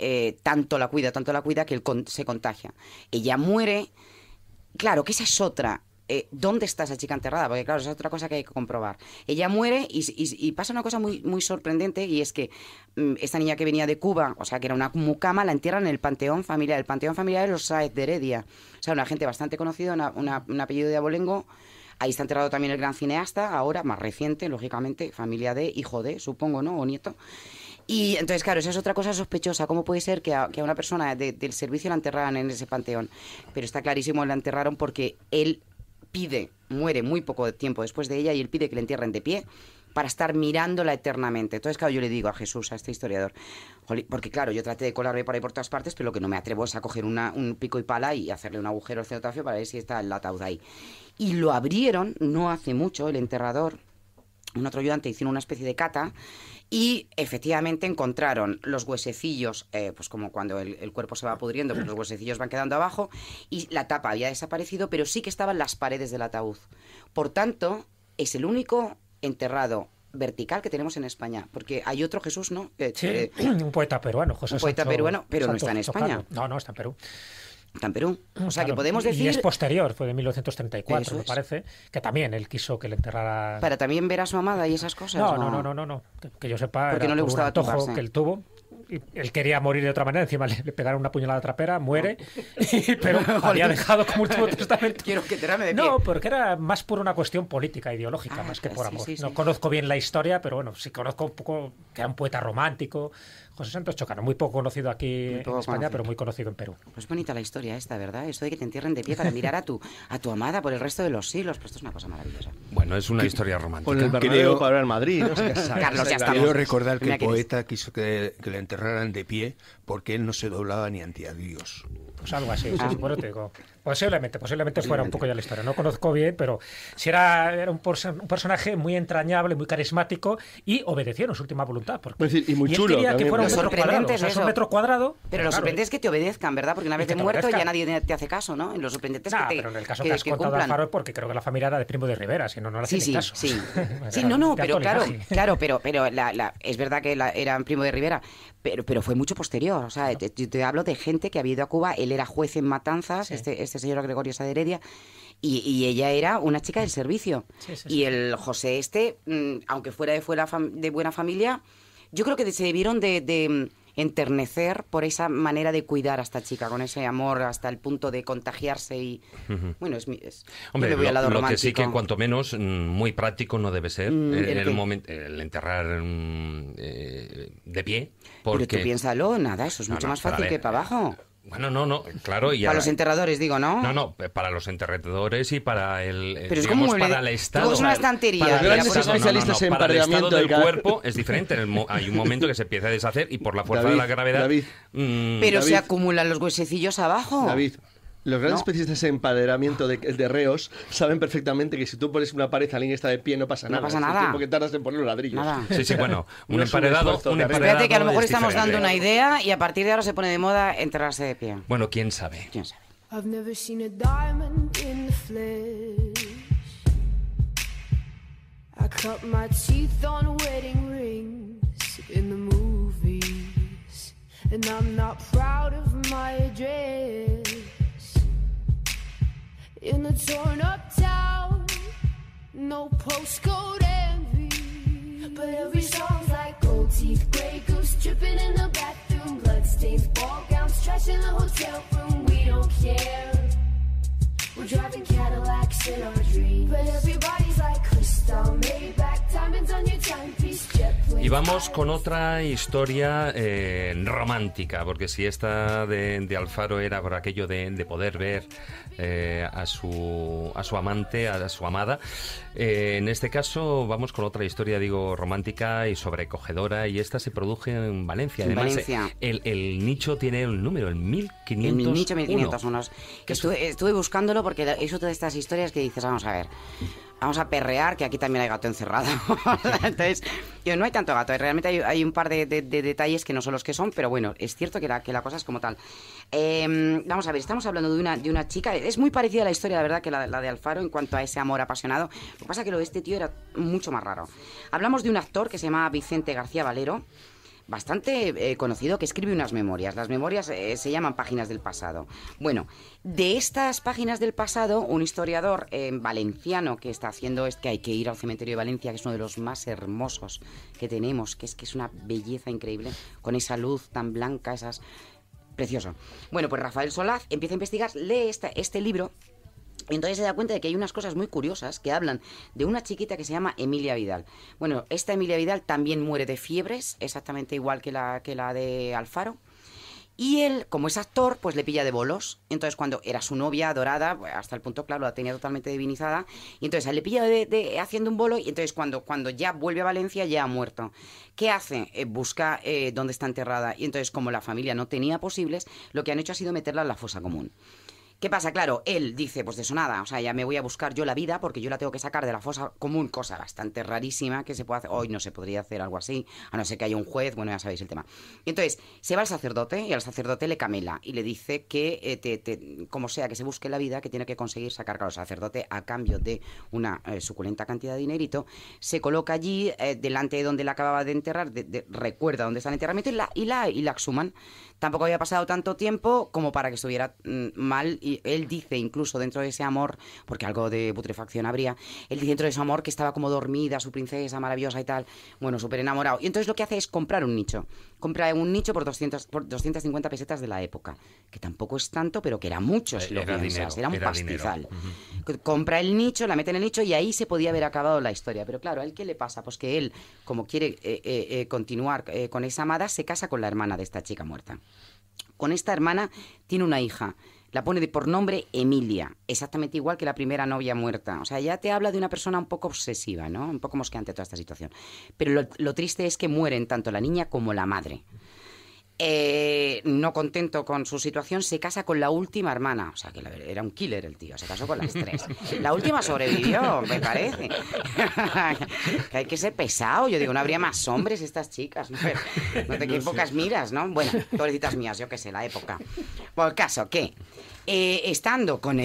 tanto la cuida que él se contagia. Ella muere. Claro, que esa es otra. ¿Dónde está esa chica enterrada? Porque claro, esa es otra cosa que hay que comprobar. Ella muere y pasa una cosa muy, muy sorprendente, y es que esta niña que venía de Cuba, o sea, que era una mucama, la entierran en el panteón familiar. El panteón familiar de los Sáez de Heredia. O sea, una gente bastante conocida, un apellido de abolengo. Ahí está enterrado también el gran cineasta, ahora más reciente, lógicamente, familia de, hijo de, supongo, ¿no? O nieto. Y entonces, claro, esa es otra cosa sospechosa. ¿Cómo puede ser que a una persona del servicio la enterraran en ese panteón? Pero está clarísimo, la enterraron porque él muere muy poco tiempo después de ella, y él pide que le entierren de pie para estar mirándola eternamente. Entonces, claro, yo le digo a Jesús, a este historiador, porque claro, yo traté de colarme por ahí por todas partes, pero lo que no me atrevo es a coger un pico y pala y hacerle un agujero al cenotafio para ver si está el ataúd ahí. Y lo abrieron no hace mucho, el enterrador, un otro ayudante, hicieron una especie de cata, y efectivamente encontraron los huesecillos, pues como cuando el cuerpo se va pudriendo, pues los huesecillos van quedando abajo, y la tapa había desaparecido, pero sí que estaban las paredes del ataúd. Por tanto, es el único enterrado vertical que tenemos en España, porque hay otro Jesús, ¿no? Sí, un poeta peruano, José Sancho, peruano, pero no está en España. Chocano. No, está en Perú. Está en Perú. O sea, claro, que podemos decir... Y es posterior, fue de 1934, Eso me es. parece, que también él quiso que le enterrara... Para también ver a su amada y esas cosas. No. Que yo sepa, porque era no le por gustaba un antojo tocarse. que él tuvo. Y él quería morir de otra manera, encima le pegaron una puñalada trapera, muere, pero había dejado como último testamento. Quiero que enterarme de pie. No, porque era más por una cuestión política, ideológica, más que por amor. Sí. No conozco bien la historia, pero bueno, sí conozco un poco que era un poeta romántico. José Santos Chocano, muy poco conocido aquí en España, conocido, pero muy conocido en Perú. Pues bonita la historia esta, ¿verdad? Esto de que te entierren de pie para mirar a tu amada por el resto de los siglos. Pues esto es una cosa maravillosa. Bueno, es una historia romántica. Con el Bernabéu para ver Madrid, ¿no? Carlos, ya estamos. Quiero recordar que Mira el que eres. poeta quiso que le enterraran de pie porque él no se doblaba ni ante a Dios. Pues algo así, sí, bueno, te digo. Posiblemente fuera un poco ya la historia. No conozco bien, pero sí era un personaje muy entrañable, muy carismático, y obedecieron su última voluntad. Porque, Es decir, y muy él chulo quería que también, fuera un pero- metro cuadrado. O sea, es un eso. metro cuadrado. Pero lo sorprendente es que te obedezcan, ¿verdad? Porque una vez que de te muerto obedezcan. ya nadie te hace caso, ¿no? Lo sorprendente es Nah, que te pero en el caso que has contado cumplan. Alfaro es porque creo que la familia era de Primo de Rivera, si no, no le hacía ni caso. Sí, Era no, de pero alto claro, linaje. pero es verdad que era un Primo de Rivera, pero fue mucho posterior. O sea, te hablo de gente que había ido a Cuba, él era juez en Matanzas, Sí. este señor Gregorio Sá de Heredia, y ella era una chica del servicio. Sí. Y el José aunque fuera de buena familia, yo creo que se debieron de enternecer por esa manera de cuidar a esta chica, con ese amor hasta el punto de contagiarse y... Bueno, Hombre, yo me voy al lado lo que sí que romántico. cuanto menos muy práctico no debe ser el enterrar de pie. Porque... Pero tú piénsalo, nada, eso es mucho más fácil que para abajo. Bueno, no, claro. Y Para los enterradores, digo, ¿no? No, para los enterradores y para el, Pero es digamos, como para el Estado. tú coges una estantería. Para el grandes Estado, especialistas en para el estado emparejamiento del de cada- cuerpo es diferente. Hay un momento que se empieza a deshacer y por la fuerza David, de la gravedad... David. Pero David. se acumulan los huesecillos abajo. David, los grandes No. especialistas en empaderamiento de reos saben perfectamente que si tú pones una pared a alguien que está de pie no pasa No nada. pasa Es el nada. tiempo que tardas en poner los ladrillos. Nada. Sí, bueno, un No es un emparedado... esfuerzo un terrible. Espérate que a lo mejor es estamos dando diferente. una idea y a partir de ahora se pone de moda enterrarse de pie. Bueno, quién sabe. ¿Quién sabe? I've never seen a diamond in the flesh. I cut my teeth on wedding rings in the movies, and I'm not proud of my address. In a torn up town, no postcode envy, but every song's like gold teeth, grey goose dripping in the bathroom, bloodstains, ball gowns, trash in the hotel room. We don't care. We're driving Cadillacs in our dreams, but everybody's like crystal, Maybach, diamonds on your timepiece, jet plane. Y vamos con otra historia romántica, porque si esta de Alfaro era por aquello de poder ver a su amante, a su amada, en este caso vamos con otra historia, digo, romántica y sobrecogedora, y esta se produjo en Valencia. En Además, Valencia. El nicho tiene el número, el 1501. El nicho 1501. Que estuve buscándolo porque es otra de estas historias que dices, vamos a ver, vamos a perrear, que aquí también hay gato encerrado. Entonces, no hay tanto gato, realmente hay un par de detalles que no son los que son, pero bueno, es cierto que la cosa es como tal. Vamos a ver, estamos hablando de una chica, es muy parecida a la historia, la verdad, que la de Alfaro en cuanto a ese amor apasionado. Lo que pasa es que lo de este tío era mucho más raro. Hablamos de un actor que se llama Vicente García Valero. bastante conocido, que escribe unas memorias. Las memorias se llaman Páginas del Pasado. Bueno, de estas Páginas del Pasado, un historiador valenciano que está haciendo que hay que ir al cementerio de Valencia, que es uno de los más hermosos que tenemos, que es una belleza increíble, con esa luz tan blanca, precioso. Bueno, pues Rafael Solaz empieza a investigar, lee este libro. Y entonces se da cuenta de que hay unas cosas muy curiosas que hablan de una chiquita que se llama Emilia Vidal. Bueno, esta Emilia Vidal también muere de fiebres, exactamente igual que la de Alfaro. Y él, como es actor, pues le pilla de bolos. Entonces, cuando era su novia adorada, hasta el punto, claro, la tenía totalmente divinizada. Y entonces, él le pilla haciendo un bolo. Y entonces, cuando ya vuelve a Valencia, ya ha muerto. ¿Qué hace? Busca dónde está enterrada. Y entonces, como la familia no tenía posibles, lo que han hecho ha sido meterla en la fosa común. ¿Qué pasa? Claro, él dice, pues de eso nada, o sea, ya me voy a buscar yo la vida porque yo la tengo que sacar de la fosa común, cosa bastante rarísima que se puede hacer. Hoy no se podría hacer algo así, a no ser que haya un juez, bueno, ya sabéis el tema. Y entonces, se va al sacerdote y al sacerdote le camela y le dice que, como sea que se busque la vida, que tiene que conseguir sacar, claro, el sacerdote a cambio de una suculenta cantidad de dinerito, se coloca allí, delante de donde la acababa de enterrar, recuerda dónde está el enterramiento y la exhuman. Tampoco había pasado tanto tiempo como para que estuviera mal. Y él dice, incluso dentro de ese amor, porque algo de putrefacción habría, él dice dentro de ese amor que estaba como dormida, su princesa maravillosa y tal, bueno, súper enamorado. Y entonces lo que hace es comprar un nicho. Compra un nicho por 250 pesetas de la época, que tampoco es tanto, pero que era mucho, si lo piensas. Era un pastizal. Compra el nicho, la mete en el nicho y ahí se podía haber acabado la historia. Pero claro, ¿a él qué le pasa? Pues que él, como quiere continuar con esa amada, se casa con la hermana de esta chica muerta. Con esta hermana tiene una hija. La pone por nombre Emilia, exactamente igual que la primera novia muerta. O sea, ya te habla de una persona un poco obsesiva, ¿no? Un poco mosqueante toda esta situación. Pero lo triste es que mueren tanto la niña como la madre. No contento con su situación, se casa con la última hermana. O sea, que era un killer el tío, se casó con las tres. La última sobrevivió, me parece. Que hay que ser pesado. Yo digo, no habría más hombres estas chicas. No te equivocas, miras, ¿no? Bueno, pobrecitas mías, yo qué sé, la época. Por el caso, que estando con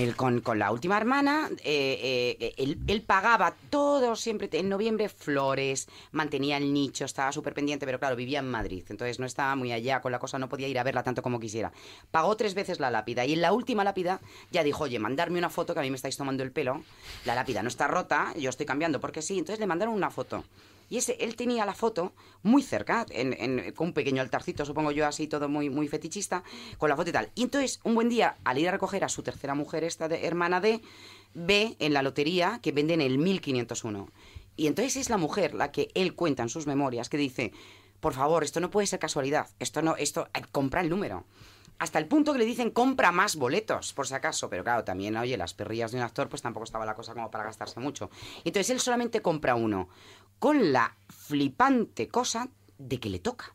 la última hermana, él pagaba todo siempre en noviembre, flores, mantenía el nicho, estaba súper pendiente, pero claro, vivía en Madrid, entonces no estaba muy allá con la cosa, no podía ir a verla tanto como quisiera. Pagó 3 veces la lápida y en la última lápida ya dijo, oye, mandarme una foto que a mí me estáis tomando el pelo, la lápida no está rota, yo estoy cambiando porque sí, entonces le mandaron una foto. Y él tenía la foto muy cerca, con un pequeño altarcito, supongo yo, así todo muy, muy fetichista, con la foto y tal. Y entonces, un buen día, al ir a recoger a su tercera mujer, hermana ve en la lotería que venden el 1501. Y entonces es la mujer la que él cuenta en sus memorias, que dice, por favor, esto no puede ser casualidad, compra el número. Hasta el punto que le dicen, compra más boletos, por si acaso. Pero claro, también, oye, las perrillas de un actor, pues tampoco estaba la cosa como para gastarse mucho. Entonces él solamente compra uno, con la flipante cosa de que le toca.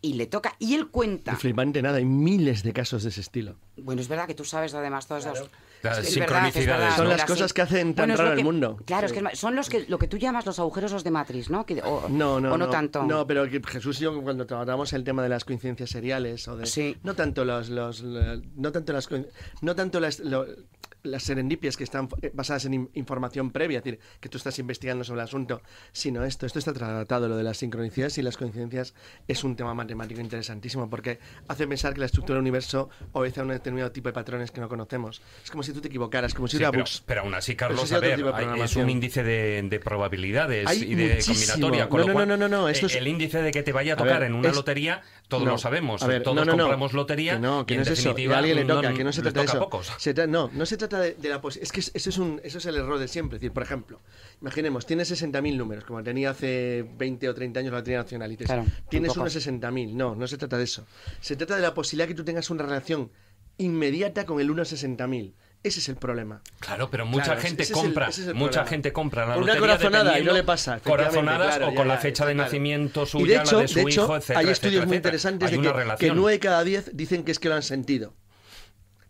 Y le toca, y él cuenta... Y flipante nada, hay miles de casos de ese estilo. Bueno, es verdad que tú sabes además todos esos... Las sincronicidades. Son las cosas que hacen tan raro el mundo. Claro, sí. Es que son lo que tú llamas los agujeros de Matrix, ¿no? No tanto. No, pero que Jesús y yo, cuando tratamos el tema de las coincidencias seriales, o de... Sí. No tanto las serendipias que están basadas en información previa, es decir, que tú estás investigando sobre el asunto, sino esto está tratado, lo de las sincronicidades y las coincidencias es un tema matemático interesantísimo, porque hace pensar que la estructura del universo obedece a un determinado tipo de patrones que no conocemos. Es como si tú te equivocaras, como si hubiera bugs. Pero aún así, Carlos, a ver, es un índice de probabilidades y de combinatoria. Con no. Esto es... El índice de que te vaya a tocar en una lotería, todos lo sabemos. Todos compramos lotería que y no en es eso. definitiva A alguien le toca, que no se trata de eso. Pocos. No se trata de la posibilidad. Es que eso es el error de siempre. Es decir, por ejemplo, imaginemos, tienes 60.000 números, como tenía hace 20 o 30 años la Lotería Nacional, y dices, tienes unos 60.000. No se trata de eso. Se trata de la posibilidad que tú tengas una relación inmediata con el 1 a 60.000. Ese es el problema. Claro, pero mucha gente compra la lotería una corazonada y no le pasa. Corazonadas o con la fecha de nacimiento suya, la de su hijo, etcétera. Hay estudios muy interesantes de que 9 de cada 10 dicen que es que lo han sentido.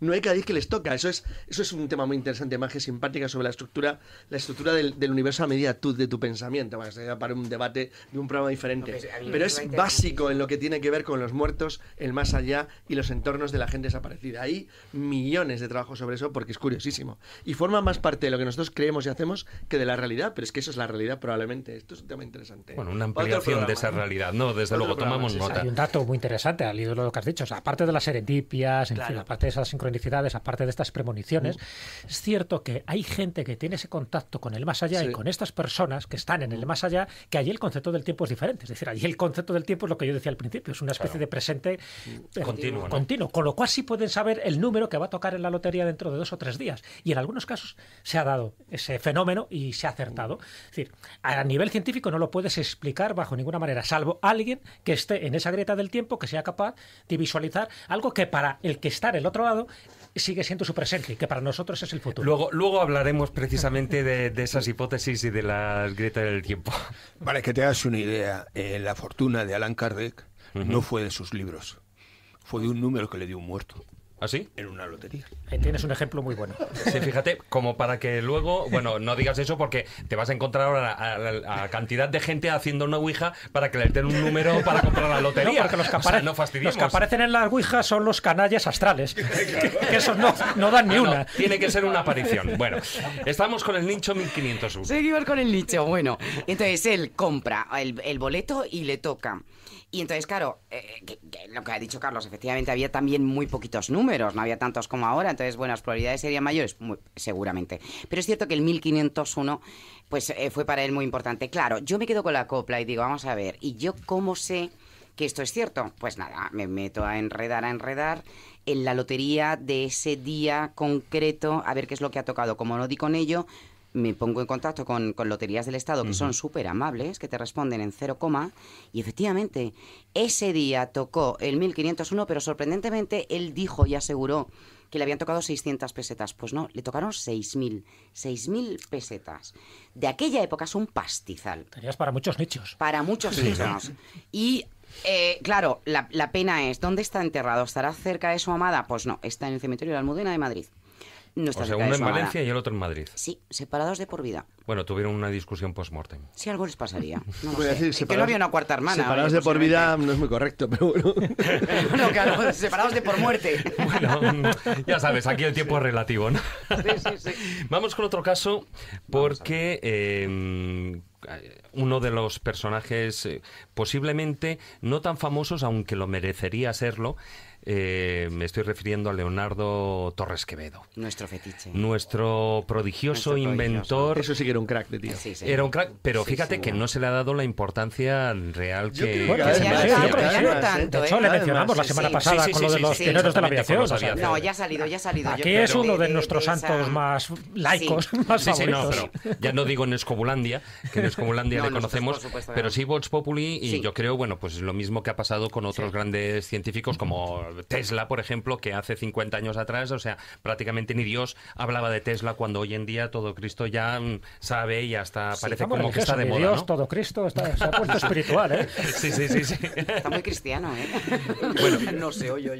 No hay cada 10 que les toca. Eso es un tema muy interesante, magia simpática sobre la estructura del universo a medida de tu pensamiento. Bueno, sería para un debate de un programa diferente. Pero es básico en lo que tiene que ver con los muertos, el más allá y los entornos de la gente desaparecida. Hay millones de trabajos sobre eso porque es curiosísimo. Y forma más parte de lo que nosotros creemos y hacemos que de la realidad, pero es que eso es la realidad probablemente. Esto es un tema interesante. Bueno, una ampliación de esa realidad. No, desde luego, tomamos nota. Hay un dato muy interesante al hilo de lo que has dicho. O sea, aparte de las serendipias, en fin, aparte de esas sincronicidades, aparte de estas premoniciones, es cierto que hay gente que tiene ese contacto con el más allá y con estas personas que están en el más allá, que allí el concepto del tiempo es diferente. Es decir, allí el concepto del tiempo es lo que yo decía al principio, es una especie de presente continuo, con lo cual sí pueden saber el número que va a tocar en la lotería dentro de 2 o 3 días. Y en algunos casos se ha dado ese fenómeno y se ha acertado. Es decir, a nivel científico no lo puedes explicar bajo ninguna manera, salvo alguien que esté en esa grieta del tiempo, que sea capaz de visualizar algo que para el que está en el otro lado sigue siendo su presente y que para nosotros es el futuro. Luego hablaremos precisamente de esas hipótesis y de las grietas del tiempo. Para que te hagas una idea, la fortuna de Allan Kardec no fue de sus libros, fue de un número que le dio un muerto. ¿Ah, sí? En una lotería. Ahí tienes un ejemplo muy bueno. Sí, fíjate, como para que luego, bueno, no digas eso porque te vas a encontrar ahora a cantidad de gente haciendo una ouija para que les den un número para comprar la lotería. No, porque los que aparecen en la ouija son los canallas astrales. que esos no dan ni una. Tiene que ser una aparición. Bueno, estamos con el nicho 1501. Seguimos con el nicho, bueno. Entonces él compra el boleto y le toca. Y entonces, claro, lo que ha dicho Carlos, efectivamente había también muy poquitos números, no había tantos como ahora, entonces, bueno, las probabilidades serían mayores, seguramente. Pero es cierto que el 1501, pues fue para él muy importante. Claro, yo me quedo con la copla y digo, vamos a ver, ¿y yo cómo sé que esto es cierto? Pues nada, me meto a enredar en la lotería de ese día concreto, a ver qué es lo que ha tocado. Como no di con ello, me pongo en contacto con Loterías del Estado, que son súper amables, que te responden en 0, y efectivamente, ese día tocó el 1501, pero sorprendentemente él dijo y aseguró que le habían tocado 600 pesetas. Pues no, le tocaron 6.000 pesetas. De aquella época es un pastizal. Tenías para muchos nichos. Para muchos nichos. Y claro, la pena es, ¿dónde está enterrado? ¿Estará cerca de su amada? Pues no, está en el cementerio de la Almudena de Madrid. No está cerca de uno su en amada. Valencia y el otro en Madrid. Sí, separados de por vida. Bueno, tuvieron una discusión post-mortem. Sí, algo les pasaría. No lo Voy a sé. decir, Que no había una cuarta hermana. Separados de por vida no es muy correcto, pero bueno. No, claro, separados de por muerte. Bueno, ya sabes, aquí el tiempo es relativo, ¿no? Sí. Vamos con otro caso, porque uno de los personajes posiblemente no tan famosos, aunque lo merecería serlo, me estoy refiriendo a Leonardo Torres Quevedo. Nuestro fetiche. Nuestro prodigioso inventor. Eso sí que era un crack de tío. Sí. Era un crack, pero fíjate que no se le ha dado la importancia real que Ya no tanto, de hecho, le mencionamos la semana pasada con lo de los pioneros de la aviación. No, ya ha salido. Aquí es uno de nuestros santos más laicos, más favoritos. No, pero ya no digo en Escobulandia, que en Escobulandia le conocemos, pero sí Vox Populi, y yo creo, bueno, pues lo mismo que ha pasado con otros grandes científicos como Tesla, por ejemplo, que hace 50 años atrás, o sea, prácticamente ni Dios hablaba de Tesla, cuando hoy en día todo Cristo ya sabe y hasta parece como que está de moda, Dios, ¿no? todo Cristo se ha puesto espiritual, ¿eh? Sí. Está muy cristiano, ¿eh? Bueno, no sé, yo.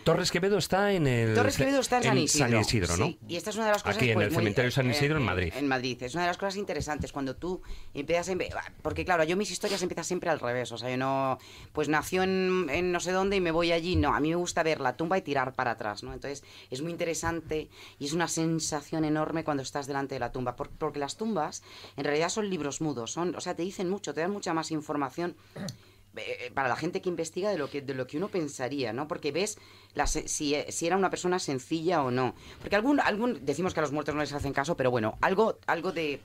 Torres Quevedo está en el... Torres Quevedo está en San Isidro, ¿no? Sí. Y esta es una de las cosas... Aquí, en el cementerio San Isidro, en Madrid. En Madrid. Es una de las cosas interesantes cuando tú empiezas... Porque, claro, yo mis historias empiezan siempre al revés. O sea, yo no... Pues nació en no sé dónde y me voy allí. No, a mí me gusta ver la tumba y tirar para atrás, ¿no? Entonces, es muy interesante y es una sensación enorme cuando estás delante de la tumba. Porque las tumbas, en realidad, son libros mudos. O sea, te dicen mucho, te dan mucha más información para la gente que investiga de lo que uno pensaría, ¿no? Porque ves si era una persona sencilla o no. Porque decimos que a los muertos no les hacen caso, pero bueno, algo de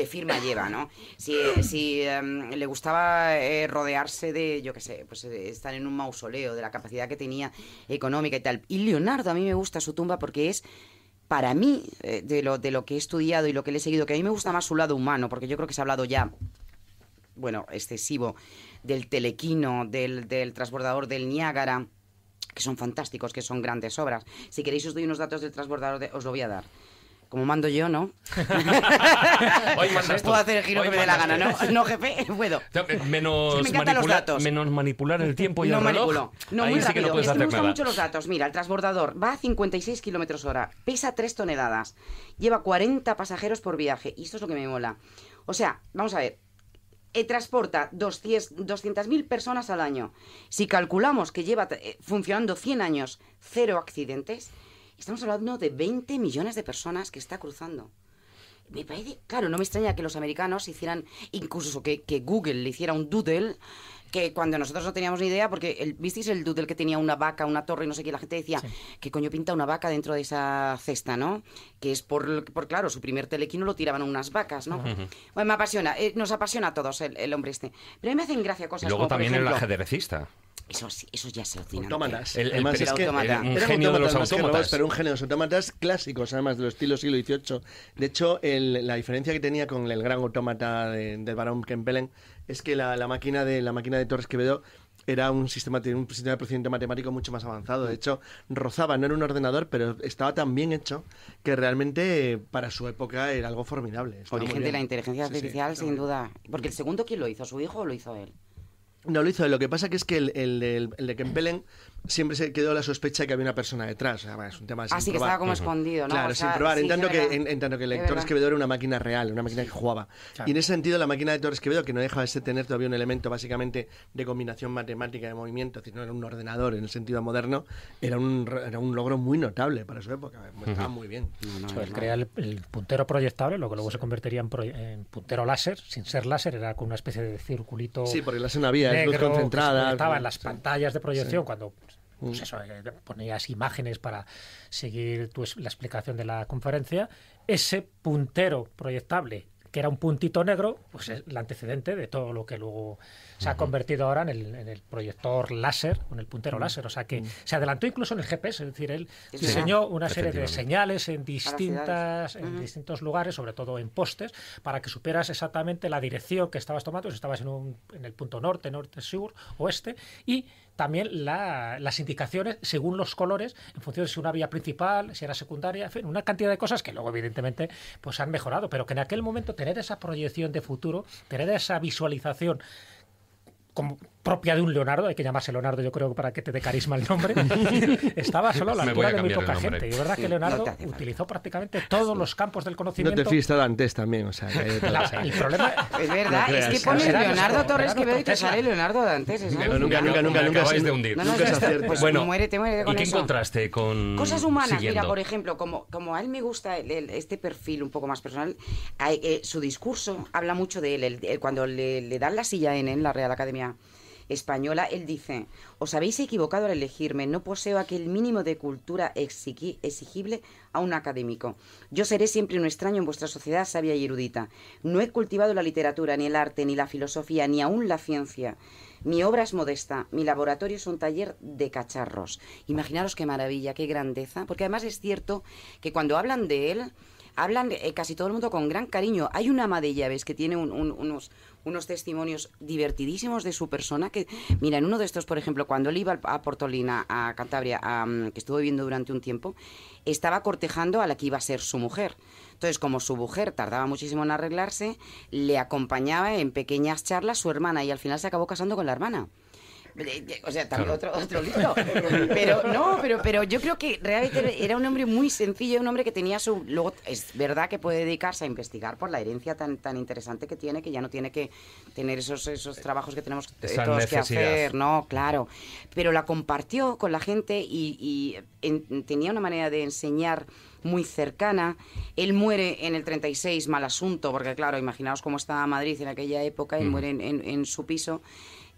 firma lleva, ¿no? Si le gustaba rodearse de, yo qué sé, pues estar en un mausoleo, de la capacidad que tenía económica y tal. Y Leonardo, a mí me gusta su tumba porque es... Para mí, de lo que he estudiado y lo que le he seguido, que a mí me gusta más su lado humano, porque yo creo que se ha hablado ya, bueno, excesivo, del telequino, del transbordador del Niágara, que son fantásticos, que son grandes obras. Si queréis os doy unos datos del transbordador, os lo voy a dar. como mando yo, ¿no? Hoy mandas tú. Puedo hacer el giro que me dé la gana, ¿no? No, jefe, puedo. Menos, me encantan los datos. menos manipular el tiempo y no el reloj. manipulo. No, ahí muy sí que rápido. no puedes es que me hacer gustan nada. mucho los datos. Mira, el transbordador va a 56 kilómetros hora, pesa 3 toneladas, lleva 40 pasajeros por viaje. Y esto es lo que me mola. O sea, vamos a ver. Transporta 200.000 personas al año. Si calculamos que lleva funcionando 100 años, 0 accidentes, estamos hablando de 20 millones de personas que está cruzando. Me parece, claro, no me extraña que los americanos hicieran, incluso que Google le hiciera un doodle, que cuando nosotros no teníamos ni idea, porque ¿visteis el doodle que tenía una vaca, una torre y no sé qué? La gente decía, ¿qué coño pinta una vaca dentro de esa cesta, no? Que es por claro, su primer telequino lo tiraban unas vacas, ¿no? Bueno, me apasiona, nos apasiona a todos el hombre este. Pero a mí me hacen gracia cosas y luego como, también por ejemplo, el ajedrecista. Eso ya es alucinante. Autómatas. Además es que un eran genio de los más que robots, autómatas. pero un genio de los autómatas clásicos, además de los estilos siglo XVIII. De hecho, la diferencia que tenía con el gran autómata del barón Kempelen es que la máquina de Torres Quevedo era un sistema de procedimiento matemático mucho más avanzado. De hecho, rozaba, no era un ordenador, pero estaba tan bien hecho que realmente para su época era algo formidable. Origen de la inteligencia artificial, sin duda. Porque el segundo, ¿quién lo hizo? ¿Su hijo o lo hizo él? No lo hizo. Lo que pasa que es que el de Kempelen siempre se quedó la sospecha de que había una persona detrás. O sea, es un tema sin Así que probar. estaba como escondido, ¿no? Claro, O sea, sin probar. sí, En tanto que el es Torres Quevedo era una máquina real, una máquina que jugaba. Claro. Y en ese sentido, la máquina de Torres Quevedo, que no deja de tener todavía un elemento básicamente de combinación matemática de movimiento, es decir, no era un ordenador en el sentido moderno, era un logro muy notable para su época. Estaba muy bien. Él crea el puntero proyectable, lo que luego se convertiría en puntero láser. Sin ser láser, era con una especie de circulito. Sí, porque el láser no había, es luz negro, concentrada. que se proyectaba en las pantallas de proyección cuando pues eso, ponías imágenes para seguir la explicación de la conferencia. Ese puntero proyectable, que era un puntito negro, pues es el antecedente de todo lo que luego se ha convertido ahora en el proyector láser, o en el puntero láser. O sea que se adelantó incluso en el GPS, es decir, él diseñó una serie de señales en distintos lugares, sobre todo en postes, para que supieras exactamente la dirección que estabas tomando, si estabas en el punto norte, sur, oeste, y también las indicaciones según los colores, en función de si una vía principal, si era secundaria, en fin, una cantidad de cosas que luego evidentemente pues han mejorado, pero que en aquel momento tener esa proyección de futuro, tener esa visualización como propia de un Leonardo, hay que llamarse Leonardo, yo creo, para que te dé carisma el nombre, estaba solo a la altura de muy poca gente. Y es verdad que Leonardo utilizó prácticamente todos los campos del conocimiento. No te fíes de Dantes también, o sea... el problema... Es verdad, es que pones Leonardo Torres Quevedo y te sale Leonardo Dantes. Nunca acabáis de hundir. No, bueno, muérete con ¿y qué eso. encontraste con cosas humanas? siguiendo? Mira, por ejemplo, como a él me gusta este perfil un poco más personal, su discurso habla mucho de él. Cuando le dan la silla en la Real Academia Española, él dice: os habéis equivocado al elegirme, no poseo aquel mínimo de cultura exigible a un académico. Yo seré siempre un extraño en vuestra sociedad sabia y erudita. No he cultivado la literatura, ni el arte, ni la filosofía, ni aún la ciencia. Mi obra es modesta, mi laboratorio es un taller de cacharros. Imaginaros qué maravilla, qué grandeza, porque además es cierto que cuando hablan de él, hablan casi todo el mundo con gran cariño. Hay una ama de llaves que tiene unos testimonios divertidísimos de su persona, que, mira, en uno de estos, por ejemplo, cuando él iba a Portolina, a Cantabria, que estuvo viviendo durante un tiempo, estaba cortejando a la que iba a ser su mujer. Entonces, como su mujer tardaba muchísimo en arreglarse, le acompañaba en pequeñas charlas su hermana, y al final se acabó casando con la hermana. O sea, también otro libro. Pero yo creo que realmente era un hombre muy sencillo, un hombre que tenía su... Luego, es verdad que puede dedicarse a investigar por la herencia tan interesante que tiene, que ya no tiene que tener esos trabajos que tenemos todos que hacer, ¿no? Claro. Pero la compartió con la gente y tenía una manera de enseñar muy cercana. Él muere en el 36, mal asunto, porque claro, imaginaos cómo estaba Madrid en aquella época, él muere en su piso.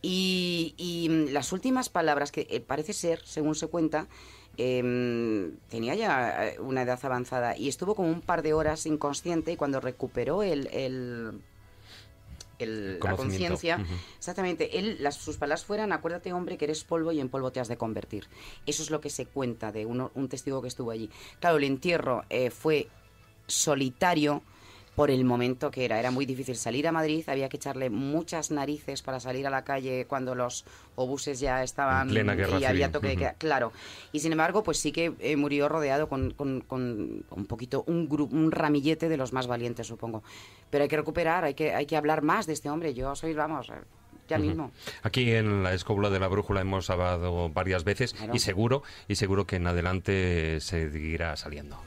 Y las últimas palabras, que parece ser, según se cuenta, tenía ya una edad avanzada y estuvo como un par de horas inconsciente, y cuando recuperó la conciencia, exactamente, sus palabras fueron: acuérdate, hombre, que eres polvo y en polvo te has de convertir. Eso es lo que se cuenta de un testigo que estuvo allí. Claro, el entierro fue solitario, por el momento que era muy difícil salir a Madrid, había que echarle muchas narices para salir a la calle cuando los obuses ya estaban en plena guerra y había civil. toque de queda, claro, y sin embargo pues sí que murió rodeado con un poquito un ramillete de los más valientes, supongo, pero hay que recuperar, hay que hablar más de este hombre. Yo soy, vamos, ya mismo. Aquí en la Escóbula de la Brújula hemos hablado varias veces, claro. y seguro que en adelante seguirá saliendo.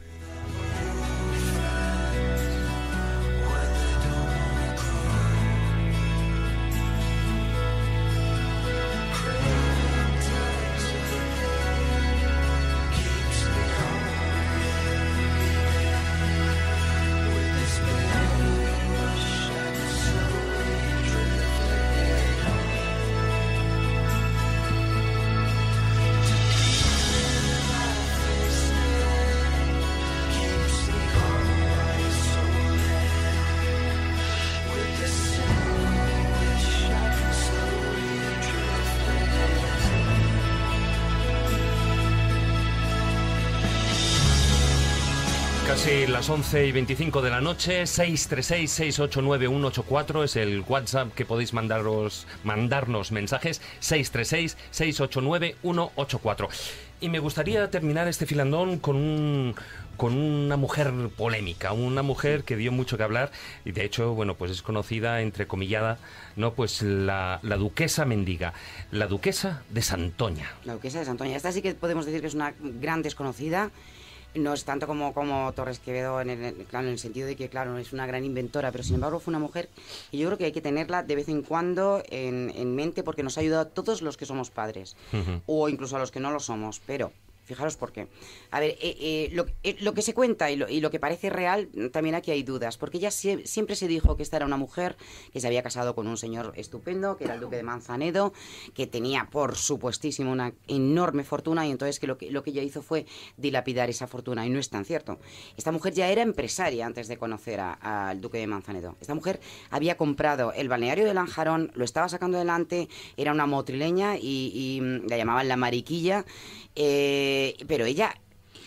Casi las 11:25 de la noche, 636-689-184 es el WhatsApp que podéis mandarnos mensajes, 636-689-184. Y me gustaría terminar este filandón con una mujer polémica, una mujer que dio mucho que hablar y de hecho, bueno, pues es conocida, entrecomillada, ¿no? Pues la duquesa mendiga, la duquesa de Santoña. La duquesa de Santoña, esta sí que podemos decir que es una gran desconocida. No es tanto como Torres Quevedo en el sentido de que, claro, es una gran inventora, pero sin embargo fue una mujer que yo creo que hay que tenerla de vez en cuando en mente, porque nos ha ayudado a todos los que somos padres, o incluso a los que no lo somos, pero fijaros por qué. A ver, lo que se cuenta y lo que parece real, también aquí hay dudas, porque ella siempre se dijo que esta era una mujer que se había casado con un señor estupendo, que era el duque de Manzanedo, que tenía, por supuestísimo, una enorme fortuna, y entonces que lo que ella hizo fue dilapidar esa fortuna, y no es tan cierto. Esta mujer ya era empresaria antes de conocer al duque de Manzanedo. Esta mujer había comprado el balneario de Lanjarón, lo estaba sacando adelante, era una motrileña y la llamaban la Mariquilla, pero ella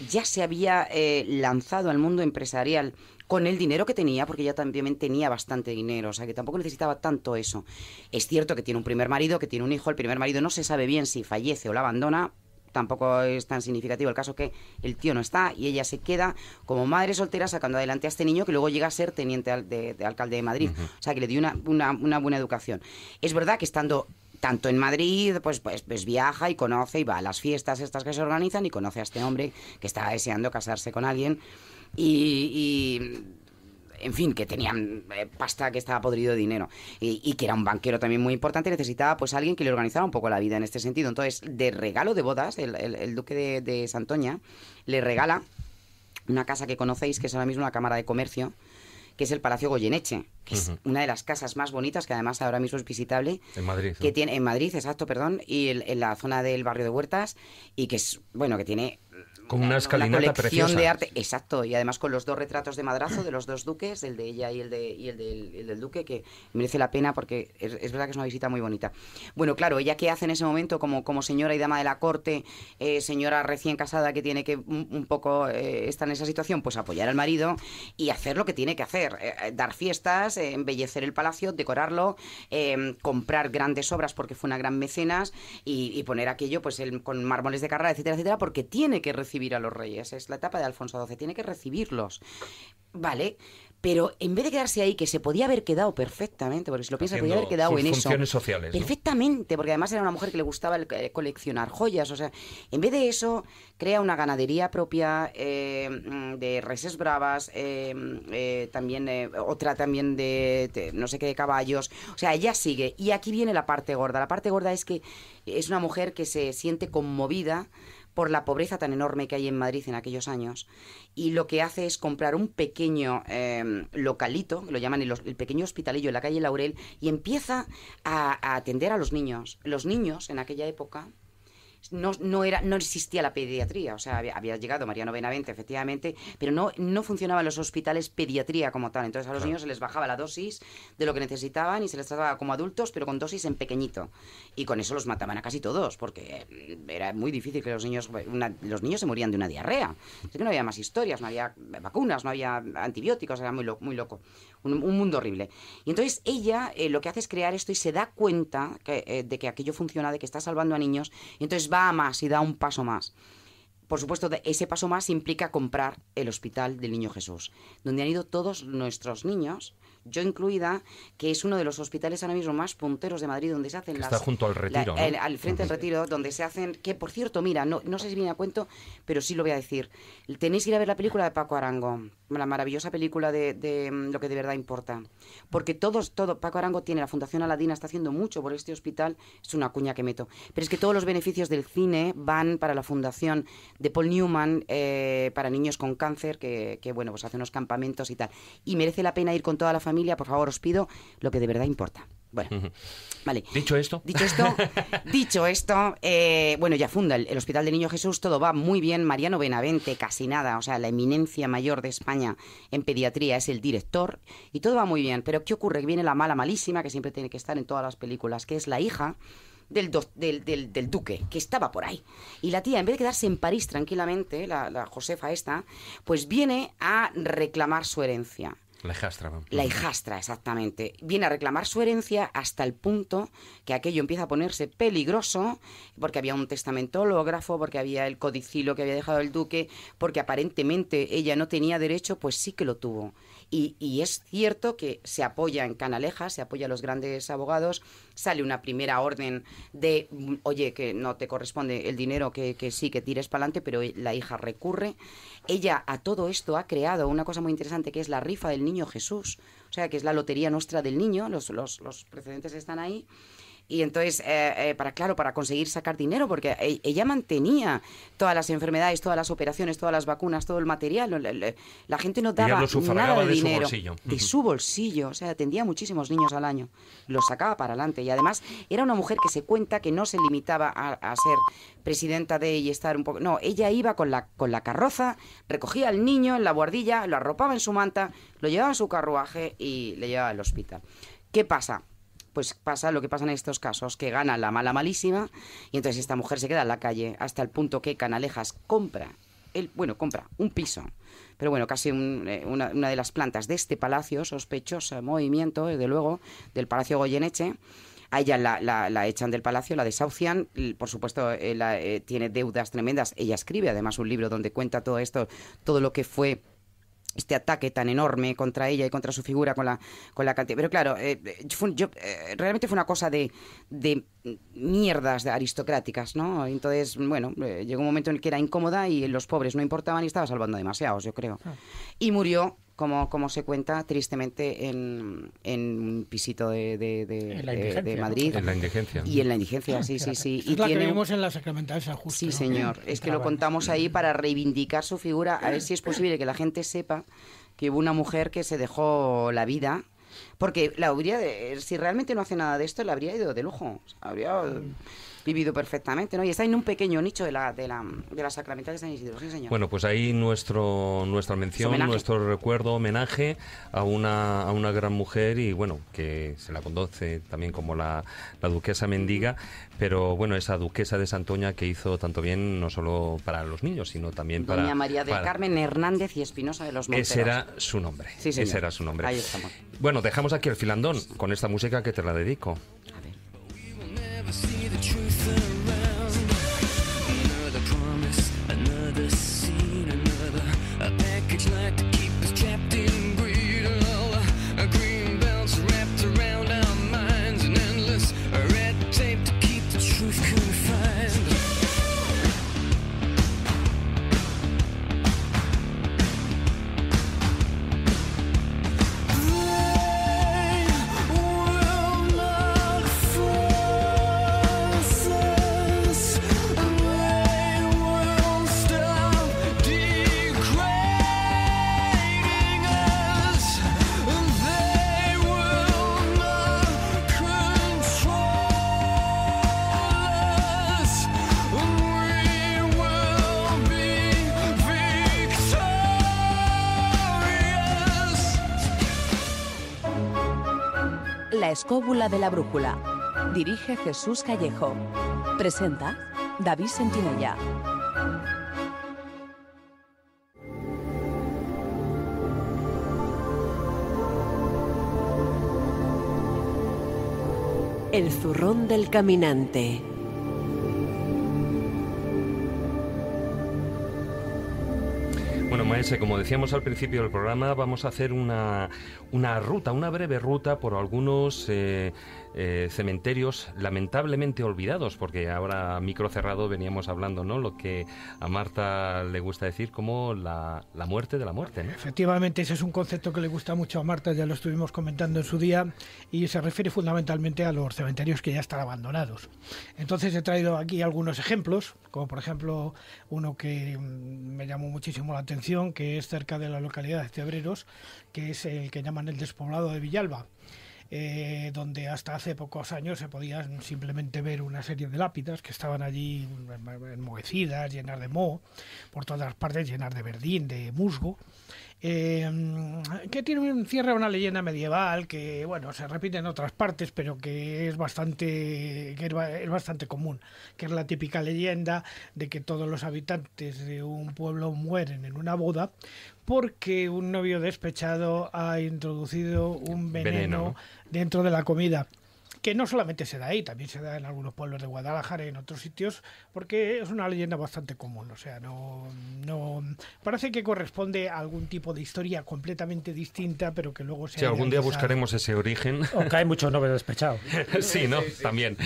ya se había lanzado al mundo empresarial con el dinero que tenía, porque ella también tenía bastante dinero, o sea que tampoco necesitaba tanto eso. Es cierto que tiene un primer marido, que tiene un hijo, el primer marido no se sabe bien si fallece o la abandona, tampoco es tan significativo el caso que el tío no está y ella se queda como madre soltera sacando adelante a este niño que luego llega a ser teniente de alcalde de Madrid, o sea que le dio una buena educación. Es verdad que estando tanto en Madrid, pues viaja y conoce y va a las fiestas estas que se organizan y conoce a este hombre que estaba deseando casarse con alguien y en fin, que tenían pasta, que estaba podrido de dinero y que era un banquero también muy importante, necesitaba pues alguien que le organizara un poco la vida en este sentido. Entonces, de regalo de bodas, el duque de Santoña le regala una casa que conocéis, que es ahora mismo una cámara de comercio, que es el Palacio Goyeneche, que es una de las casas más bonitas, que además ahora mismo es visitable. En Madrid. Que tiene, en Madrid, exacto, perdón, y en la zona del barrio de Huertas, y que es, bueno, que tiene con una escalinata preciosa de arte, exacto, y además con los dos retratos de madrazo de los dos duques, el de ella y el del duque, que merece la pena porque es verdad que es una visita muy bonita. Bueno, claro, ella qué hace en ese momento como señora y dama de la corte, señora recién casada que tiene que un poco estar en esa situación, pues apoyar al marido y hacer lo que tiene que hacer, dar fiestas, embellecer el palacio, decorarlo, comprar grandes obras porque fue una gran mecenas y poner aquello pues con mármoles de Carrara, etcétera, etcétera, porque tiene que recibir a los reyes. Es la etapa de Alfonso XII, tiene que recibirlos. Vale, pero en vez de quedarse ahí, que se podía haber quedado perfectamente, porque si lo piensas, podía haber quedado en eso. Funciones sociales, ¿no? Perfectamente, porque además era una mujer que le gustaba coleccionar joyas. O sea, en vez de eso, crea una ganadería propia de reses bravas, también otra también de no sé qué, de caballos. O sea, ella sigue. Y aquí viene la parte gorda. La parte gorda es que es una mujer que se siente conmovida por la pobreza tan enorme que hay en Madrid en aquellos años, y lo que hace es comprar un pequeño localito, lo llaman el pequeño hospitalillo en la calle Laurel, y empieza a atender a los niños. Los niños en aquella época no existía la pediatría, o sea, había llegado Mariano Benavente, efectivamente, pero no funcionaban los hospitales pediatría como tal. Entonces a los niños se les bajaba la dosis de lo que necesitaban y se les trataba como adultos, pero con dosis en pequeñito. Y con eso los mataban a casi todos, porque era muy difícil que los niños se morían de una diarrea. Es que no había más historias, no había vacunas, no había antibióticos, era muy loco. Un mundo horrible. Y entonces ella lo que hace es crear esto y se da cuenta de que aquello funciona, de que está salvando a niños, y entonces va a más y da un paso más. Por supuesto, ese paso más implica comprar el Hospital del Niño Jesús, donde han ido todos nuestros niños, yo incluida, que es uno de los hospitales ahora mismo más punteros de Madrid, donde se hacen Está junto al Retiro, ¿no? Al frente del Retiro, donde se hacen, que por cierto, mira, no sé si viene a cuento, pero sí lo voy a decir. Tenéis que ir a ver la película de Paco Arango, la maravillosa película de Lo que de verdad importa. Porque Paco Arango tiene, la Fundación Aladina está haciendo mucho por este hospital, es una cuña que meto, pero es que todos los beneficios del cine van para la fundación de Paul Newman, para niños con cáncer, que bueno, pues hace unos campamentos y tal. Y merece la pena ir con toda la familia, por favor, os pido, Lo que de verdad importa. Bueno, vale. Dicho esto, bueno, ya funda el Hospital del Niño Jesús, todo va muy bien. Mariano Benavente, casi nada, o sea, la eminencia mayor de España en pediatría, es el director, y todo va muy bien. Pero ¿qué ocurre? Que viene la mala malísima, que siempre tiene que estar en todas las películas, que es la hija del duque, que estaba por ahí. Y la tía, en vez de quedarse en París tranquilamente, la Josefa esta, pues viene a reclamar su herencia. La hijastra. La hijastra, exactamente. Viene a reclamar su herencia hasta el punto que aquello empieza a ponerse peligroso, porque había un testamento hológrafo, porque había el codicilo que había dejado el duque, porque aparentemente ella no tenía derecho, pues sí que lo tuvo. Y es cierto que se apoya en Canalejas, se apoya a los grandes abogados, sale una primera orden de, oye, que no te corresponde el dinero, que sí, que tires para adelante, pero la hija recurre. Ella a todo esto ha creado una cosa muy interesante, que es la rifa del Niño Jesús, o sea, que es la lotería nuestra del niño, los precedentes están ahí. Y entonces, para conseguir sacar dinero, porque ella mantenía todas las enfermedades, todas las operaciones, todas las vacunas, todo el material. La gente no daba nada de dinero. De su bolsillo. O sea, atendía a muchísimos niños al año. Los sacaba para adelante. Y además, era una mujer que se cuenta que no se limitaba a ser presidenta de y estar un poco... No, ella iba con la carroza, recogía al niño en la buhardilla, lo arropaba en su manta, lo llevaba en su carruaje y le llevaba al hospital. ¿Qué pasa? Pues pasa lo que pasa en estos casos, que gana la mala malísima, y entonces esta mujer se queda en la calle hasta el punto que Canalejas compra un piso, pero bueno, casi una de las plantas de este palacio, sospechoso movimiento, desde luego, del Palacio Goyeneche. A ella la echan del palacio, la desahucian, por supuesto tiene deudas tremendas. Ella escribe además un libro donde cuenta todo esto, todo lo que fue este ataque tan enorme contra ella y contra su figura con la cantidad. Pero claro, realmente fue una cosa de mierdas aristocráticas, ¿no? Entonces, bueno, llegó un momento en el que era incómoda y los pobres no importaban y estaba salvando demasiados, yo creo. Y murió, como se cuenta, tristemente en un pisito de Madrid. En la indigencia. Y en la indigencia, sí. Es la que vimos en la Sacramental de San Justo. Sí, ¿no? señor. Es que lo contamos ahí para reivindicar su figura, a ver si es posible que la gente sepa que hubo una mujer que se dejó la vida, porque si realmente no hace nada de esto, la habría ido de lujo. Habría vivido perfectamente, ¿no? Y está en un pequeño nicho de la Sacramental de San Isidro, sí, señor. Bueno, pues ahí nuestra mención, nuestro recuerdo, homenaje a una gran mujer, y bueno, que se la conoce también como la duquesa mendiga, pero bueno, esa duquesa de Santoña que hizo tanto bien no solo para los niños, sino también para... Doña María del Carmen Hernández y Espinosa de los Monteros. Ese era su nombre. Sí, señor. Ese era su nombre. Ahí estamos. Bueno, dejamos aquí el filandón con esta música que te la dedico. A ver. See the truth around. Another promise, another scene, a package like to keep us trapped in greed. A green belts wrapped around our minds, an endless red tape to keep the truth confined. They will not La escóbula de la brújula. Dirige Jesús Callejo. Presenta David Sentinella. El zurrón del caminante. Bueno, maese, como decíamos al principio del programa, vamos a hacer una ruta, una breve ruta por algunos cementerios lamentablemente olvidados, porque ahora a micro cerrado veníamos hablando, ¿no? Lo que a Marta le gusta decir como la muerte de la muerte, ¿no? Efectivamente, ese es un concepto que le gusta mucho a Marta, ya lo estuvimos comentando en su día, y se refiere fundamentalmente a los cementerios que ya están abandonados. Entonces he traído aquí algunos ejemplos, como por ejemplo uno que me llamó muchísimo la atención, que es cerca de la localidad de Cebreros, que es el que llaman el despoblado de Villalba. Donde hasta hace pocos años se podían simplemente ver una serie de lápidas que estaban allí enmohecidas, llenas de moho, por todas partes, llenas de verdín, de musgo, que encierra una leyenda medieval que, bueno, se repite en otras partes, pero que es bastante común, que es la típica leyenda de que todos los habitantes de un pueblo mueren en una boda porque un novio despechado ha introducido un veneno dentro de la comida. Que no solamente se da ahí, también se da en algunos pueblos de Guadalajara y en otros sitios, porque es una leyenda bastante común. O sea, no parece que corresponde a algún tipo de historia completamente distinta, pero que luego se... Sí, algún día buscaremos ese origen. O que hay muchos novios despechados. Sí, ¿no? Sí. También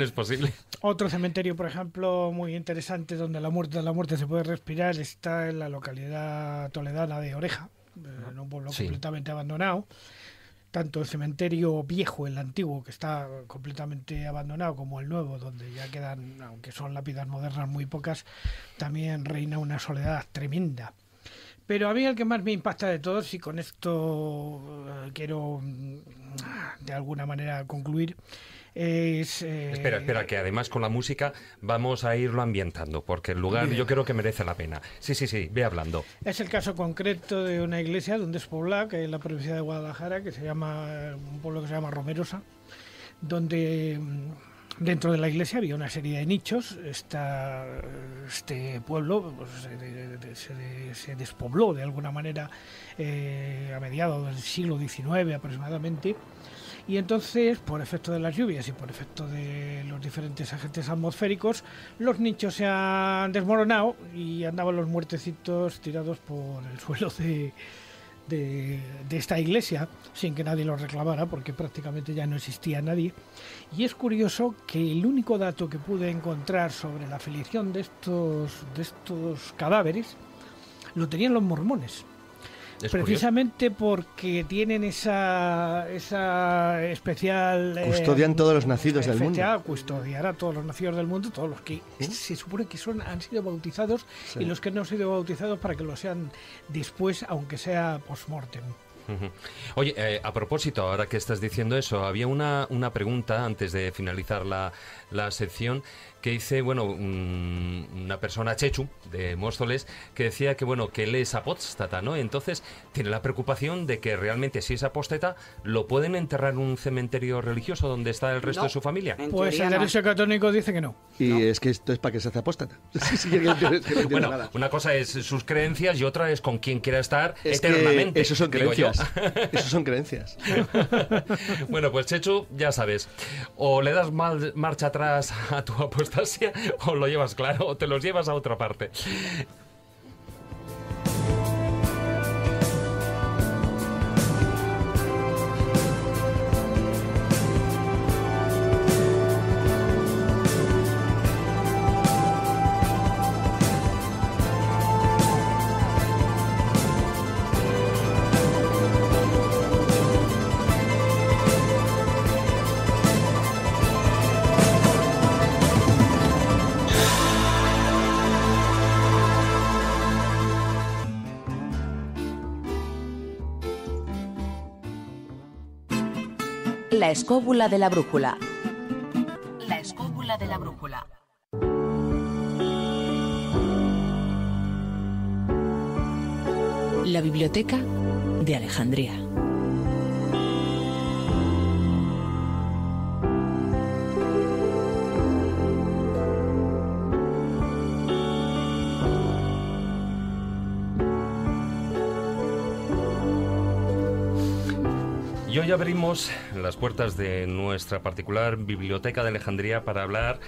es posible. Otro cementerio, por ejemplo, muy interesante, donde la muerte se puede respirar, está en la localidad toledana de Oreja, en un pueblo completamente abandonado. Tanto el cementerio viejo, el antiguo, que está completamente abandonado, como el nuevo, donde ya quedan, aunque son lápidas modernas muy pocas, también reina una soledad tremenda. Pero a mí el que más me impacta de todos, y con esto quiero de alguna manera concluir, es... Espera, que además con la música vamos a irlo ambientando, porque el lugar yo creo que merece la pena. Sí, ve hablando. Es el caso concreto de una iglesia de un despoblado que hay en la provincia de Guadalajara, que se llama un pueblo que se llama Romerosa, donde dentro de la iglesia había una serie de nichos. Este pueblo pues, se despobló de alguna manera a mediados del siglo XIX aproximadamente. Y entonces, por efecto de las lluvias y por efecto de los diferentes agentes atmosféricos, los nichos se han desmoronado y andaban los muertecitos tirados por el suelo de esta iglesia, sin que nadie los reclamara, porque prácticamente ya no existía nadie. Y es curioso que el único dato que pude encontrar sobre la afiliación de estos cadáveres lo tenían los mormones. Precisamente porque tienen esa especial... Custodian todos los nacidos del mundo. Custodiar a todos los nacidos del mundo, todos los que se supone que han sido bautizados y los que no han sido bautizados para que lo sean después, aunque sea post-mortem. Oye, a propósito, ahora que estás diciendo eso, había una pregunta antes de finalizar la sección que hice, una persona chechu de Móstoles que decía que él es apóstata, ¿no? Entonces tiene la preocupación de que realmente si es apóstata lo pueden enterrar en un cementerio religioso donde está el resto de su familia. Pues el derecho católico dice que no. Y es que esto es para que se hace apóstata. Bueno, una cosa es sus creencias y otra es con quién quiera estar eternamente. Eso son creencias. Eso son creencias. Bueno, pues Chechu, ya sabes, o le das marcha atrás a tu apostasia o lo llevas claro o te los llevas a otra parte. La escóbula de la brújula. La escóbula de la brújula. La biblioteca de Alejandría. Y hoy abrimos las puertas de nuestra particular biblioteca de Alejandría para hablar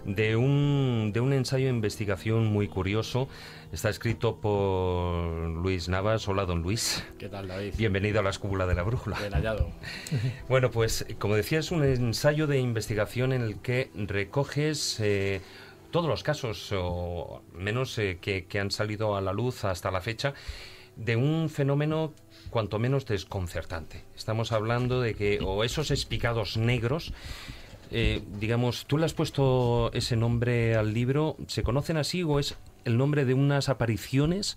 de un ensayo de investigación muy curioso. Está escrito por Luis Navas. Hola, don Luis. ¿Qué tal, David? Bienvenido a la Escóbula de la Brújula. Bien hallado. Bueno, pues como decía, es un ensayo de investigación en el que recoges todos los casos, o menos que han salido a la luz hasta la fecha, de un fenómeno cuanto menos desconcertante. Estamos hablando de que, o esos espigados negros, digamos, tú le has puesto ese nombre al libro, ¿se conocen así o es el nombre de unas apariciones,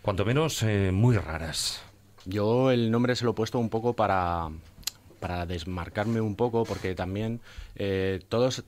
cuanto menos muy raras? Yo el nombre se lo he puesto un poco para desmarcarme un poco, porque también todos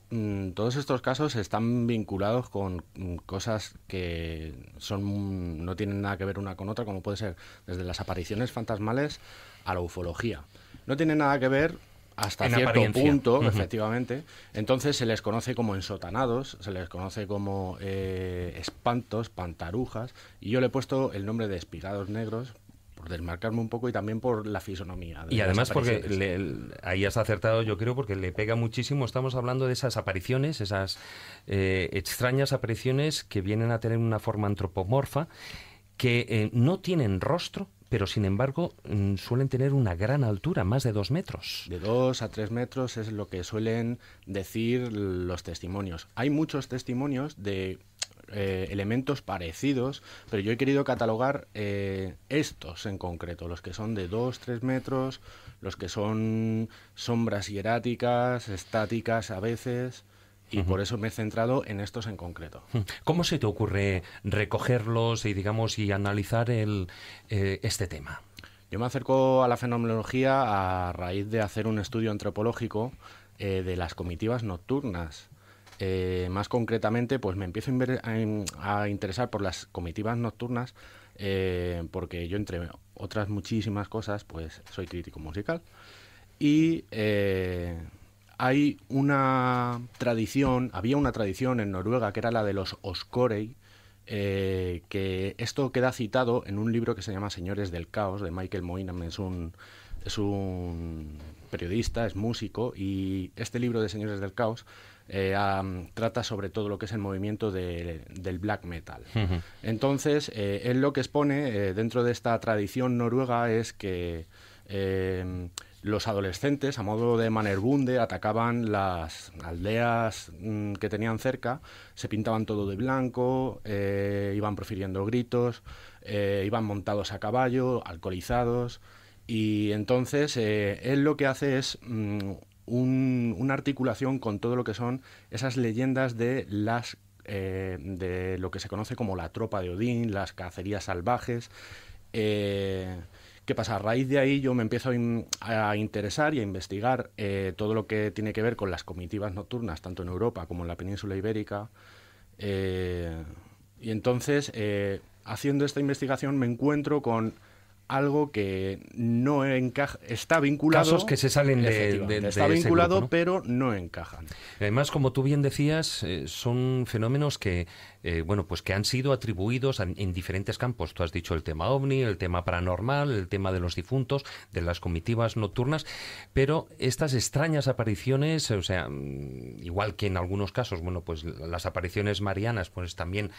estos casos están vinculados con cosas que no tienen nada que ver una con otra, como puede ser desde las apariciones fantasmales a la ufología. No tienen nada que ver hasta cierto punto, efectivamente. Entonces se les conoce como ensotanados, se les conoce como espantos, pantarujas, y yo le he puesto el nombre de espigados negros por desmarcarme un poco y también por la fisonomía. Y además porque ahí has acertado, yo creo, porque le pega muchísimo. Estamos hablando de esas apariciones, esas extrañas apariciones que vienen a tener una forma antropomorfa, que no tienen rostro, pero sin embargo suelen tener una gran altura, más de 2 metros. De 2 a 3 metros es lo que suelen decir los testimonios. Hay muchos testimonios de elementos parecidos, pero yo he querido catalogar estos en concreto, los que son de 2-3 metros, los que son sombras hieráticas, estáticas a veces, y por eso me he centrado en estos en concreto. ¿Cómo se te ocurre recogerlos y, digamos, y analizar este tema? Yo me acerco a la fenomenología a raíz de hacer un estudio antropológico de las comitivas nocturnas. Más concretamente, pues me empiezo a interesar por las comitivas nocturnas, porque yo, entre otras muchísimas cosas, pues soy crítico musical, y había una tradición en Noruega que era la de los Oscorei, que esto queda citado en un libro que se llama Señores del Caos, de Michael Moynihan. Es un periodista, es músico, y este libro de Señores del Caos trata sobre todo lo que es el movimiento del black metal. Entonces, él lo que expone dentro de esta tradición noruega es que los adolescentes, a modo de Mannerbunde, atacaban las aldeas que tenían cerca, se pintaban todo de blanco, iban profiriendo gritos, iban montados a caballo, alcoholizados, y entonces él lo que hace es una articulación con todo lo que son esas leyendas de lo que se conoce como la tropa de Odín, las cacerías salvajes. ¿Qué pasa? A raíz de ahí yo me empiezo a interesar y a investigar todo lo que tiene que ver con las comitivas nocturnas, tanto en Europa como en la península ibérica. Y entonces, haciendo esta investigación, me encuentro con algo que no encaja, está vinculado... Casos que se salen de está vinculado, grupo, ¿no? Pero no encajan. Además, como tú bien decías, son fenómenos que, pues que han sido atribuidos en diferentes campos. Tú has dicho el tema ovni, el tema paranormal, el tema de los difuntos, de las comitivas nocturnas, pero estas extrañas apariciones, o sea, igual que en algunos casos, bueno, pues las apariciones marianas, pues también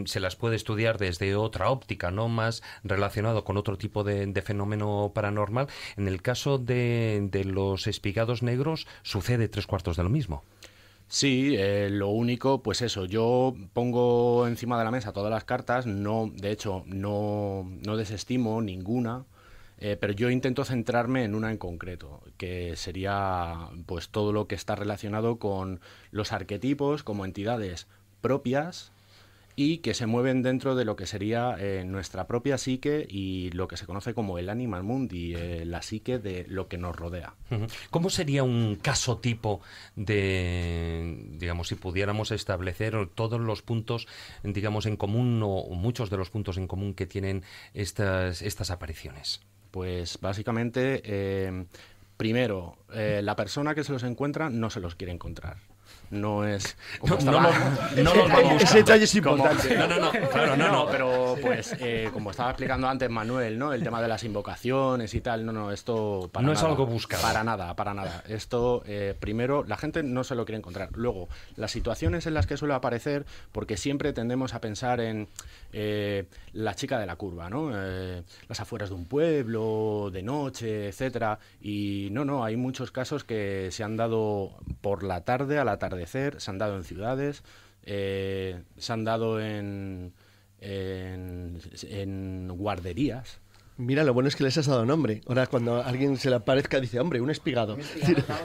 se las puede estudiar desde otra óptica, ¿no? Más relacionado con otro tipo de fenómeno paranormal. En el caso de los espigados negros sucede 3/4 de lo mismo. Sí, lo único, pues eso, yo pongo encima de la mesa todas las cartas, de hecho no desestimo ninguna, pero yo intento centrarme en una en concreto, que sería pues todo lo que está relacionado con los arquetipos como entidades propias y que se mueven dentro de lo que sería nuestra propia psique y lo que se conoce como el animal mundi, la psique de lo que nos rodea. ¿Cómo sería un caso tipo de, digamos, si pudiéramos establecer todos los puntos, digamos, en común o muchos de los puntos en común que tienen estas apariciones? Pues básicamente, primero, la persona que se los encuentra no se los quiere encontrar. No es... Ese detalle es importante. Claro, Pero pues, como estaba explicando antes Manuel, ¿no? El tema de las invocaciones y tal, esto para no nada, es algo buscado. Para nada. Esto, primero, la gente no se lo quiere encontrar. Luego, las situaciones en las que suele aparecer, porque siempre tendemos a pensar en la chica de la curva, ¿no? Las afueras de un pueblo, de noche, etcétera. Y no, hay muchos casos que se han dado por la tarde, al atardecer, se han dado en ciudades, se han dado en guarderías. Mira, lo bueno es que les has dado nombre. Ahora cuando a alguien se le aparezca dice, hombre, un espigado.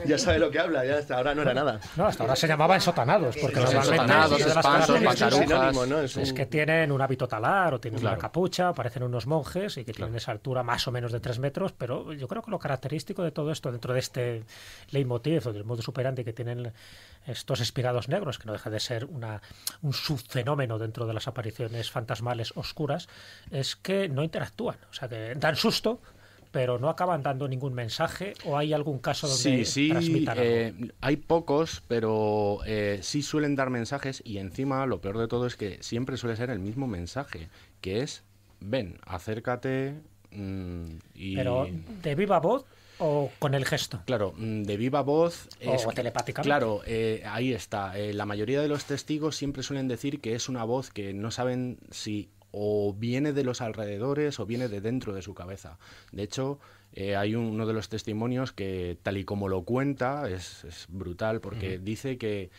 Ya sabe lo que habla, ya hasta ahora no era nada. No, hasta ahora se llamaba ensotanados, porque ensotanados, espantos, pantarujas, es que tienen un hábito talar o tienen una capucha, parecen unos monjes y que tienen esa altura más o menos de 3 metros, pero yo creo que lo característico de todo esto, dentro de este leitmotiv o del modus operandi que tienen estos espigados negros, que no deja de ser un subfenómeno dentro de las apariciones fantasmales oscuras, es que no interactúan, o sea que dan susto, pero no acaban dando ningún mensaje, o hay algún caso donde transmitan algo. Hay pocos, pero sí suelen dar mensajes, y encima lo peor de todo es que siempre suele ser el mismo mensaje, que es, ven, acércate y... Pero de viva voz o con el gesto. Claro, de viva voz. O telepáticamente. Claro, ahí está. La mayoría de los testigos siempre suelen decir que es una voz que no saben si o viene de los alrededores o viene de dentro de su cabeza. De hecho, hay uno de los testimonios que, tal y como lo cuenta, es brutal, porque dice que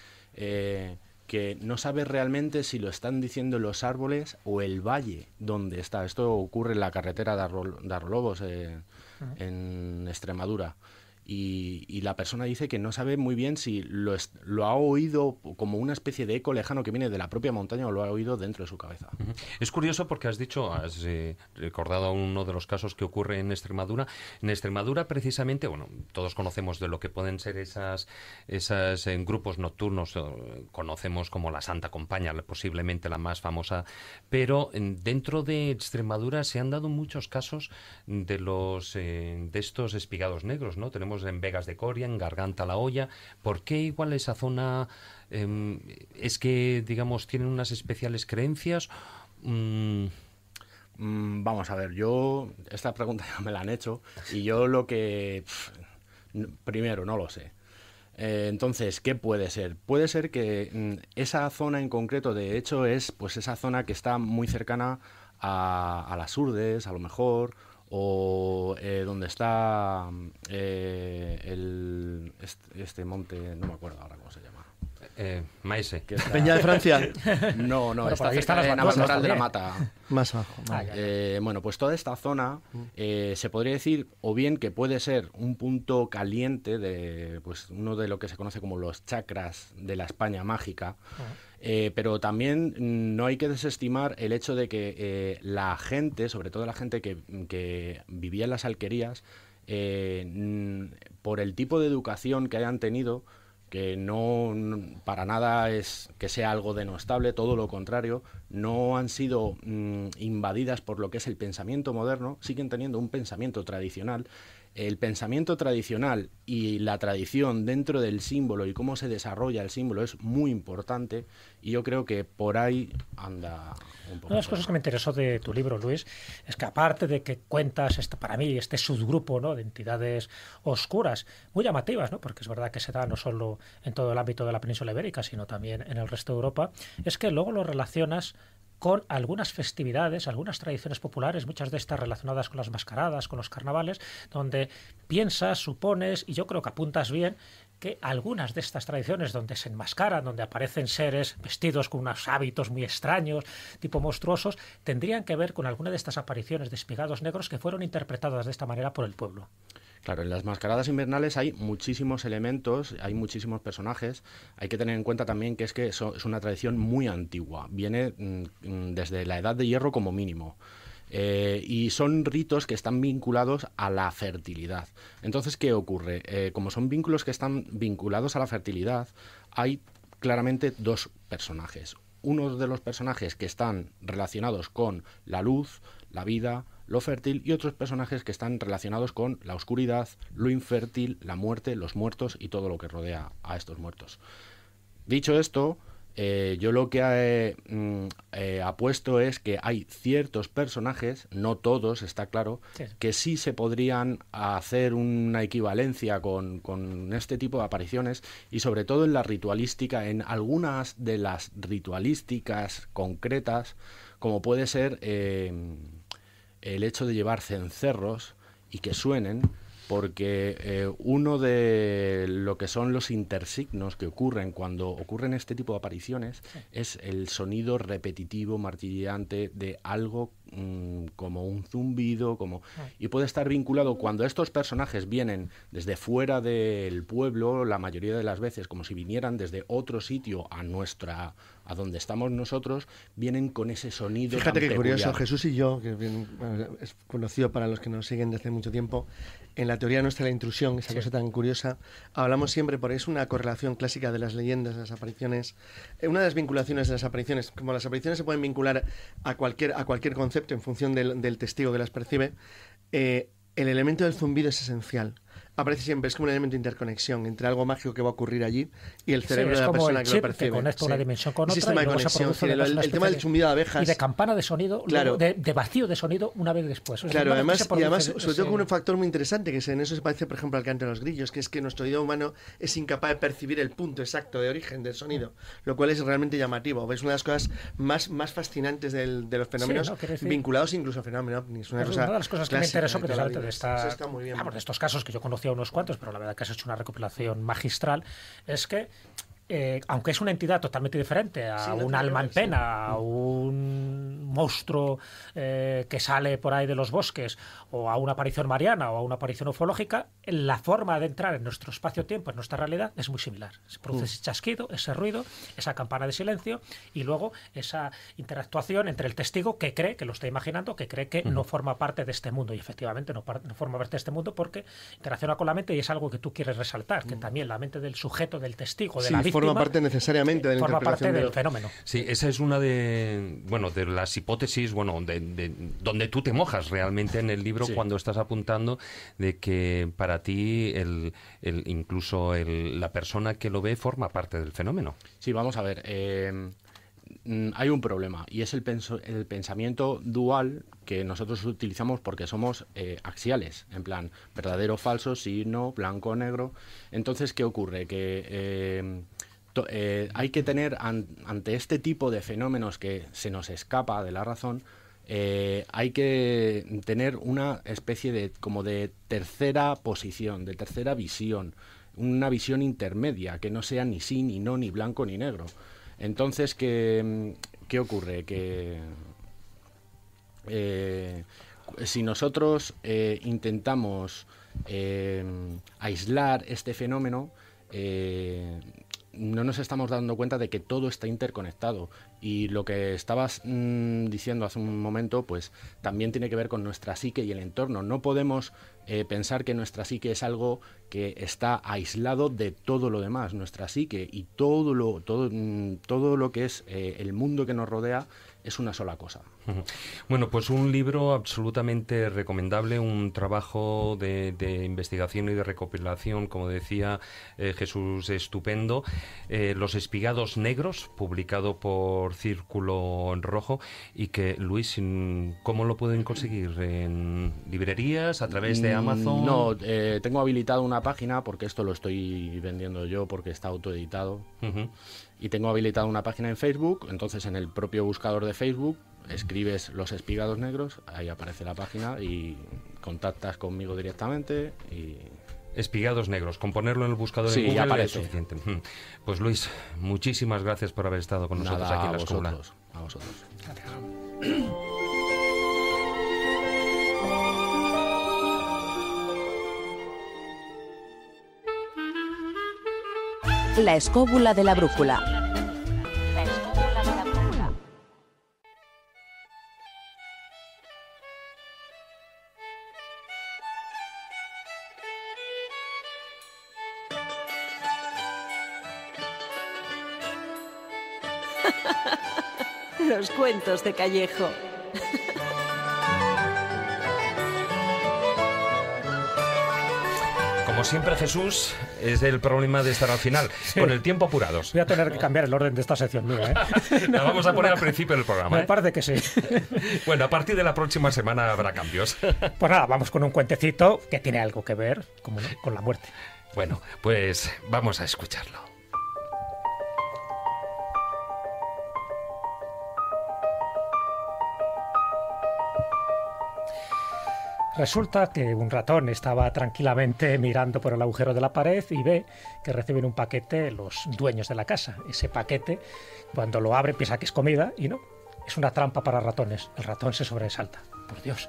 no sabe realmente si lo están diciendo los árboles o el valle donde está. Esto ocurre en la carretera de Arrolobos, en Extremadura. Y la persona dice que no sabe muy bien si lo ha oído como una especie de eco lejano que viene de la propia montaña o lo ha oído dentro de su cabeza. Es curioso porque has recordado uno de los casos que ocurre en Extremadura. En Extremadura, precisamente, bueno, todos conocemos de lo que pueden ser esas grupos nocturnos, conocemos como la Santa Compañía, posiblemente la más famosa, pero dentro de Extremadura se han dado muchos casos de estos espigados negros, ¿no? Tenemos en Vegas de Coria, en Garganta la Olla. ¿Por qué igual esa zona es que, digamos, tienen unas especiales creencias? Vamos a ver, esta pregunta ya me la han hecho y yo lo que... primero, no lo sé. Entonces, ¿qué puede ser? Puede ser que esa zona en concreto, de hecho, es pues esa zona que está muy cercana a las Urdes, a lo mejor, o donde está este monte, no me acuerdo ahora cómo se llama. Maese. Peña de Francia. No, Bueno, está ahí cerca están de las Navajoral de la Batutas Mata. Más abajo. Bueno, pues toda esta zona se podría decir o bien que puede ser un punto caliente de pues uno de lo que se conoce como los chakras de la España mágica. Pero también no hay que desestimar el hecho de que la gente, sobre todo la gente que vivía en las alquerías, por el tipo de educación que hayan tenido, que no para nada es que sea algo denostable, todo lo contrario, no han sido invadidas por lo que es el pensamiento moderno, siguen teniendo un pensamiento tradicional. El pensamiento tradicional y la tradición dentro del símbolo y cómo se desarrolla el símbolo es muy importante, y yo creo que por ahí anda un poco. Una de las cosas que me interesó de tu libro, Luis, es que aparte de que cuentas para mí este subgrupo, ¿no?, de entidades oscuras muy llamativas, ¿no?, porque es verdad que se da no solo en todo el ámbito de la península ibérica, sino también en el resto de Europa, es que luego lo relacionas con algunas festividades, algunas tradiciones populares, muchas de estas relacionadas con las mascaradas, con los carnavales, donde piensas, supones, y yo creo que apuntas bien, que algunas de estas tradiciones donde se enmascaran, donde aparecen seres vestidos con unos hábitos muy extraños, tipo monstruosos, tendrían que ver con alguna de estas apariciones de espigados negros que fueron interpretadas de esta manera por el pueblo. Claro, en las mascaradas invernales hay muchísimos elementos, hay muchísimos personajes. Hay que tener en cuenta también que es una tradición muy antigua, viene desde la Edad de Hierro como mínimo. Y son ritos que están vinculados a la fertilidad. Entonces, ¿qué ocurre? Como son vínculos que están vinculados a la fertilidad, hay claramente dos personajes. Uno de los personajes que están relacionados con la luz, la vida, lo fértil, y otros personajes que están relacionados con la oscuridad, lo infértil, la muerte, los muertos y todo lo que rodea a estos muertos. Dicho esto, Yo lo que apuesto es que hay ciertos personajes, no todos, está claro, que sí se podrían hacer una equivalencia con este tipo de apariciones, y sobre todo en la ritualística, en algunas de las ritualísticas concretas, como puede ser el hecho de llevar cencerros y que suenen, porque uno de lo que son los intersignos que ocurren cuando ocurren este tipo de apariciones es el sonido repetitivo, martilleante de algo como un zumbido, y puede estar vinculado cuando estos personajes vienen desde fuera del pueblo, la mayoría de las veces como si vinieran desde otro sitio a donde estamos nosotros, vienen con ese sonido. Fíjate tan qué peculiar. curioso, Jesús y yo, que es conocido para los que nos siguen desde mucho tiempo, en la teoría nuestra de la intrusión, esa cosa tan curiosa, hablamos siempre, porque es una correlación clásica de las leyendas, de las apariciones, una de las vinculaciones de las apariciones, como las apariciones se pueden vincular a cualquier concepto en función del testigo que las percibe, el elemento del zumbido es esencial. Aparece siempre, es como un elemento de interconexión entre algo mágico que va a ocurrir allí y el cerebro de la persona que lo percibe. Que conecta una dimensión con otra, sistema de conexión. El tema del zumbido de abejas. Y de campana de sonido, claro, de vacío de sonido una vez después. Claro, además, sobre todo con un factor muy interesante, que en eso se parece, por ejemplo, al canto de los grillos, que es que nuestro oído humano es incapaz de percibir el punto exacto de origen del sonido, lo cual es realmente llamativo. Es una de las cosas más fascinantes de los fenómenos vinculados incluso a fenómenos ovnis. Una de las cosas que me interesó precisamente de estos casos, que yo conocía unos cuantos, pero la verdad que has hecho una recopilación magistral, es que aunque es una entidad totalmente diferente a un alma en pena, a un monstruo que sale por ahí de los bosques, o a una aparición mariana, o a una aparición ufológica, la forma de entrar en nuestro espacio-tiempo, en nuestra realidad, es muy similar. Se produce ese chasquido, ese ruido, esa campana de silencio, y luego esa interactuación entre el testigo que cree, que lo está imaginando, que cree que no forma parte de este mundo, y efectivamente no forma parte de este mundo porque interacciona con la mente, y es algo que tú quieres resaltar, que también la mente del sujeto, del testigo, de la víctima, forma parte necesariamente de la forma interpretación parte del fenómeno. Sí, esa es una de las hipótesis, de donde tú te mojas realmente en el libro cuando estás apuntando de que para ti incluso la persona que lo ve forma parte del fenómeno. Sí, vamos a ver. Hay un problema, y es el pensamiento dual que nosotros utilizamos porque somos axiales, en plan verdadero, falso, sí, no, blanco, negro. Entonces, ¿qué ocurre? Que hay que tener ante este tipo de fenómenos que se nos escapa de la razón, hay que tener una especie de tercera posición, de tercera visión, una visión intermedia, que no sea ni sí, ni no, ni blanco, ni negro. Entonces, ¿qué ocurre? Que si nosotros intentamos aislar este fenómeno, no nos estamos dando cuenta de que todo está interconectado, y lo que estabas diciendo hace un momento, pues también tiene que ver con nuestra psique y el entorno. No podemos pensar que nuestra psique es algo que está aislado de todo lo demás. Nuestra psique y todo lo que es el mundo que nos rodea es una sola cosa. Bueno, pues un libro absolutamente recomendable, un trabajo de investigación y de recopilación, como decía Jesús, estupendo. Los Espigados Negros, publicado por Círculo Rojo, y que, Luis, ¿cómo lo pueden conseguir? ¿En librerías? ¿A través de Amazon? No, tengo habilitada una página, porque esto lo estoy vendiendo yo porque está autoeditado. Y tengo habilitada una página en Facebook. Entonces, en el propio buscador de Facebook escribes Los Espigados Negros, ahí aparece la página y contactas conmigo directamente. Espigados Negros, con ponerlo en el buscador en Google aparece. Es suficiente. Pues Luis, muchísimas gracias por haber estado con nosotros aquí en la escuela. A vosotros. La escóbula de la brújula. Los cuentos de Callejo. Como Como siempre, Jesús, es el problema de estar al final, con el tiempo apurados. Voy a tener que cambiar el orden de esta sección mía, ¿eh? La vamos a poner al principio del programa. Me parece que sí. Bueno, a partir de la próxima semana habrá cambios. Pues nada, vamos con un cuentecito que tiene algo que ver, como no, con la muerte. Bueno, pues vamos a escucharlo. Resulta que un ratón estaba tranquilamente mirando por el agujero de la pared y ve que reciben un paquete los dueños de la casa. Ese paquete, cuando lo abre, piensa que es comida y no, es una trampa para ratones. El ratón se sobresalta. Por Dios.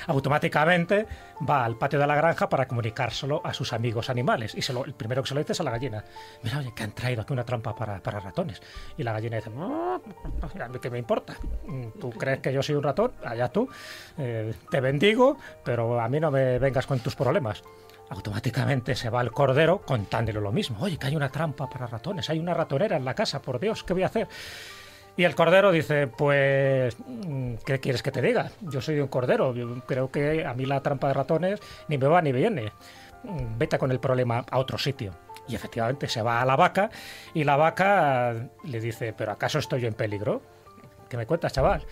Automáticamente va al patio de la granja para comunicárselo a sus amigos animales. Y el primero que se lo dice es a la gallina. Mira, oye, que han traído aquí una trampa para ratones. Y la gallina dice, a mí qué me importa. ¿Tú crees que yo soy un ratón? Allá tú. Te bendigo, pero a mí no me vengas con tus problemas. Automáticamente se va al cordero contándole lo mismo. Oye, que hay una trampa para ratones. Hay una ratonera en la casa. Por Dios, ¿qué voy a hacer? Y el cordero dice, pues, ¿qué quieres que te diga? Yo soy un cordero, yo creo que a mí la trampa de ratones ni me va ni viene. Vete con el problema a otro sitio. Y efectivamente se va a la vaca y la vaca le dice, ¿pero acaso estoy yo en peligro? ¿Qué me cuentas, chaval?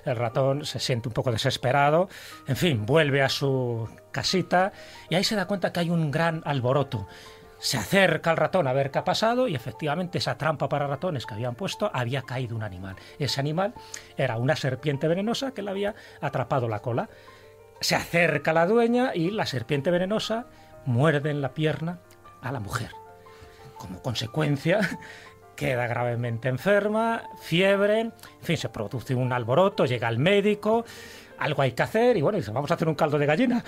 El ratón se siente un poco desesperado, en fin, vuelve a su casita y ahí se da cuenta que hay un gran alboroto. Se acerca al ratón a ver qué ha pasado y efectivamente esa trampa para ratones que habían puesto había caído un animal. Ese animal era una serpiente venenosa que le había atrapado la cola. Se acerca la dueña y la serpiente venenosa muerde en la pierna a la mujer. Como consecuencia, queda gravemente enferma, fiebre, en fin, se produce un alboroto, llega el médico, algo hay que hacer y bueno, dice, vamos a hacer un caldo de gallina.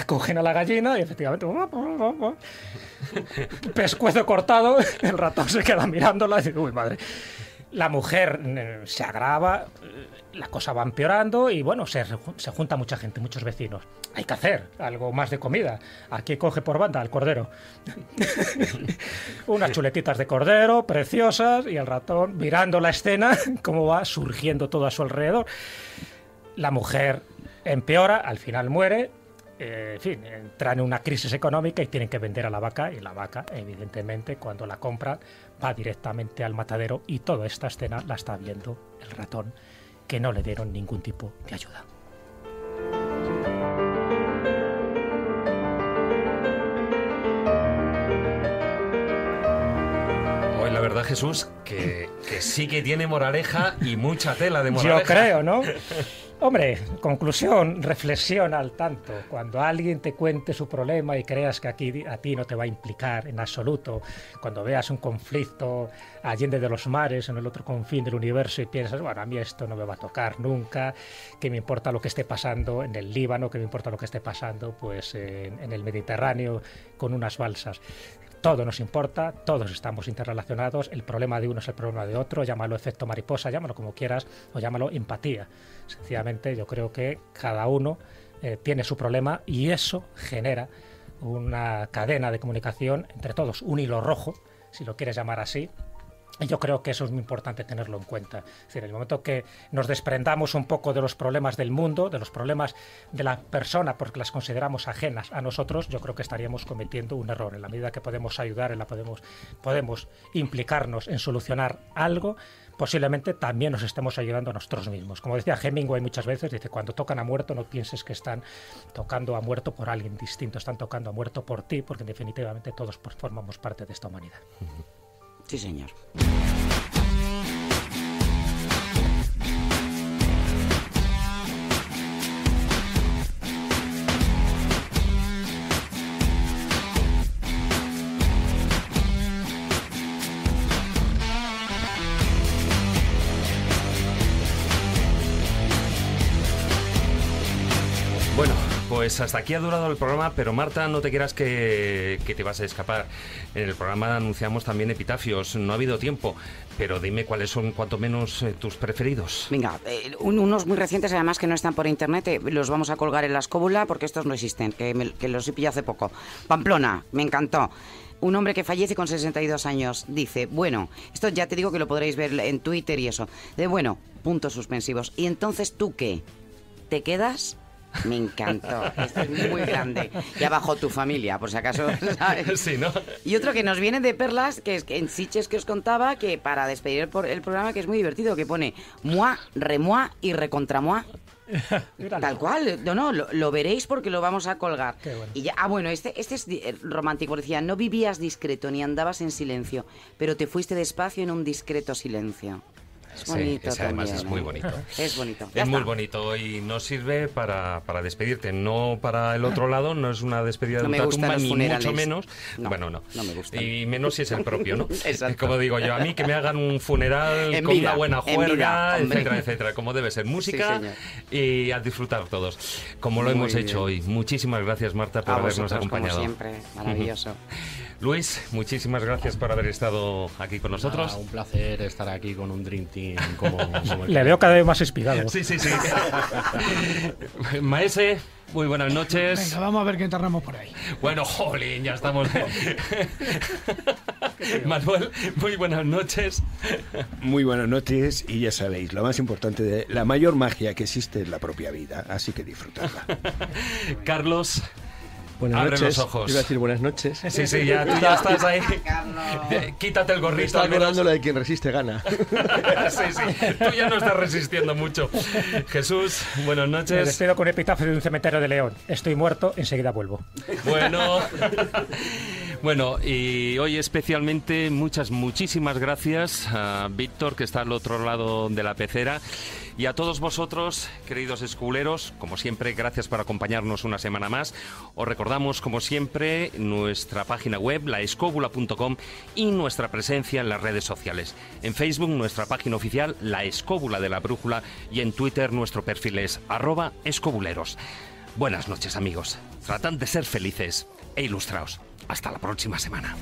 Cogen a la gallina y efectivamente pescuezo cortado, el ratón se queda mirándola y dice, uy, madre. La mujer se agrava, la cosa va empeorando y bueno, se junta mucha gente, muchos vecinos. Hay que hacer algo más de comida. Aquí coge por banda al cordero. Unas chuletitas de cordero, preciosas, y el ratón mirando la escena, cómo va surgiendo todo a su alrededor. La mujer empeora, al final muere. En fin, entra en una crisis económica y tienen que vender a la vaca y la vaca, evidentemente, cuando la compran, va directamente al matadero y toda esta escena la está viendo el ratón, que no le dieron ningún tipo de ayuda. Hoy la verdad, Jesús, que sí que tiene moraleja y mucha tela de moraleja. Yo creo, ¿no? Hombre, conclusión, reflexiona al tanto. Cuando alguien te cuente su problema y creas que aquí a ti no te va a implicar en absoluto, cuando veas un conflicto allende de los mares, en el otro confín del universo y piensas, bueno, a mí esto no me va a tocar nunca, que me importa lo que esté pasando en el Líbano, que me importa lo que esté pasando pues en el Mediterráneo con unas balsas. Todo nos importa, todos estamos interrelacionados, el problema de uno es el problema de otro, llámalo efecto mariposa, llámalo como quieras, o llámalo empatía. Sencillamente yo creo que cada uno tiene su problema y eso genera una cadena de comunicación entre todos, un hilo rojo, si lo quieres llamar así. Y yo creo que eso es muy importante tenerlo en cuenta. Es decir, en el momento que nos desprendamos un poco de los problemas del mundo, de los problemas de la persona, porque las consideramos ajenas a nosotros, yo creo que estaríamos cometiendo un error. En la medida que podemos ayudar, podemos implicarnos en solucionar algo, posiblemente también nos estemos ayudando a nosotros mismos. Como decía Hemingway muchas veces, dice, cuando tocan a muerto no pienses que están tocando a muerto por alguien distinto, están tocando a muerto por ti, porque definitivamente todos formamos parte de esta humanidad. Sí, señor. Bueno, pues hasta aquí ha durado el programa, pero Marta, no te quieras que te vas a escapar. En el programa anunciamos también epitafios, no ha habido tiempo, pero dime cuáles son, cuanto menos, tus preferidos. Venga, unos muy recientes, además que no están por internet, los vamos a colgar en la escóbula porque estos no existen, que los he pillado hace poco. Pamplona, me encantó. Un hombre que fallece con 62 años dice, bueno, esto ya te digo que lo podréis ver en Twitter y eso, de bueno, puntos suspensivos. ¿Y entonces tú qué? ¿Te quedas Me encantó. Esto es muy grande. Y abajo tu familia, por si acaso, ¿sabes? Sí, ¿no? Y otro que nos viene de perlas, que es que en Sitges, que os contaba, que para despedir el programa, que es muy divertido, que pone moi, remoi y recontramois. Tal cual, no, lo veréis porque lo vamos a colgar. Bueno. Y ya, bueno, este es romántico, decía, no vivías discreto ni andabas en silencio, pero te fuiste despacio en un discreto silencio. Es bonito, sí, además también, es muy bonito. Es bonito. Es Ya muy está. bonito y nos sirve para despedirte, no para el otro lado, no es una despedida No de me gustan ultratumba, los ni funerales. mucho menos. No, Bueno, no. no me gustan. Y menos si es el propio, ¿no? Exacto. Como digo yo, a mí que me hagan un funeral En con vida, una buena en juerga, vida, hombre. etcétera, etcétera, como debe ser. Música señor. y a disfrutar todos, como lo Muy hemos hecho bien. hoy. Muchísimas gracias, Marta, por A habernos vosotros, acompañado. como siempre, maravilloso. Luis, muchísimas gracias por haber estado aquí con nosotros. Nada, un placer estar aquí con un Dream Team como el Le que- veo cada vez más inspirado. Sí. Maese, muy buenas noches. Venga, vamos a ver qué enterramos por ahí. Bueno, jolín, ya estamos. Manuel, muy buenas noches. Muy buenas noches y ya sabéis, lo más importante, la mayor magia que existe es la propia vida, así que disfrutadla. Carlos, Buenas abre noches. los ojos. Iba a decir buenas noches. Sí, ya, tú ya estás ahí. Quítate el Me gorrito. está al menos. acordando la de quien resiste gana. Sí, tú ya no estás resistiendo mucho. Jesús, buenas Me noches. despido con un epitafio de un cementerio de León. Estoy muerto, enseguida vuelvo. Bueno, y hoy especialmente muchísimas gracias a Víctor, que está al otro lado de la pecera, y a todos vosotros, queridos esculeros, como siempre, gracias por acompañarnos una semana más. Os recordamos, como siempre, nuestra página web, laescóbula.com, y nuestra presencia en las redes sociales. En Facebook, nuestra página oficial, La Escóbula de la Brújula, y en Twitter, nuestro perfil es @escobuleros. Buenas noches, amigos. Tratad de ser felices e ilustraos. Hasta la próxima semana.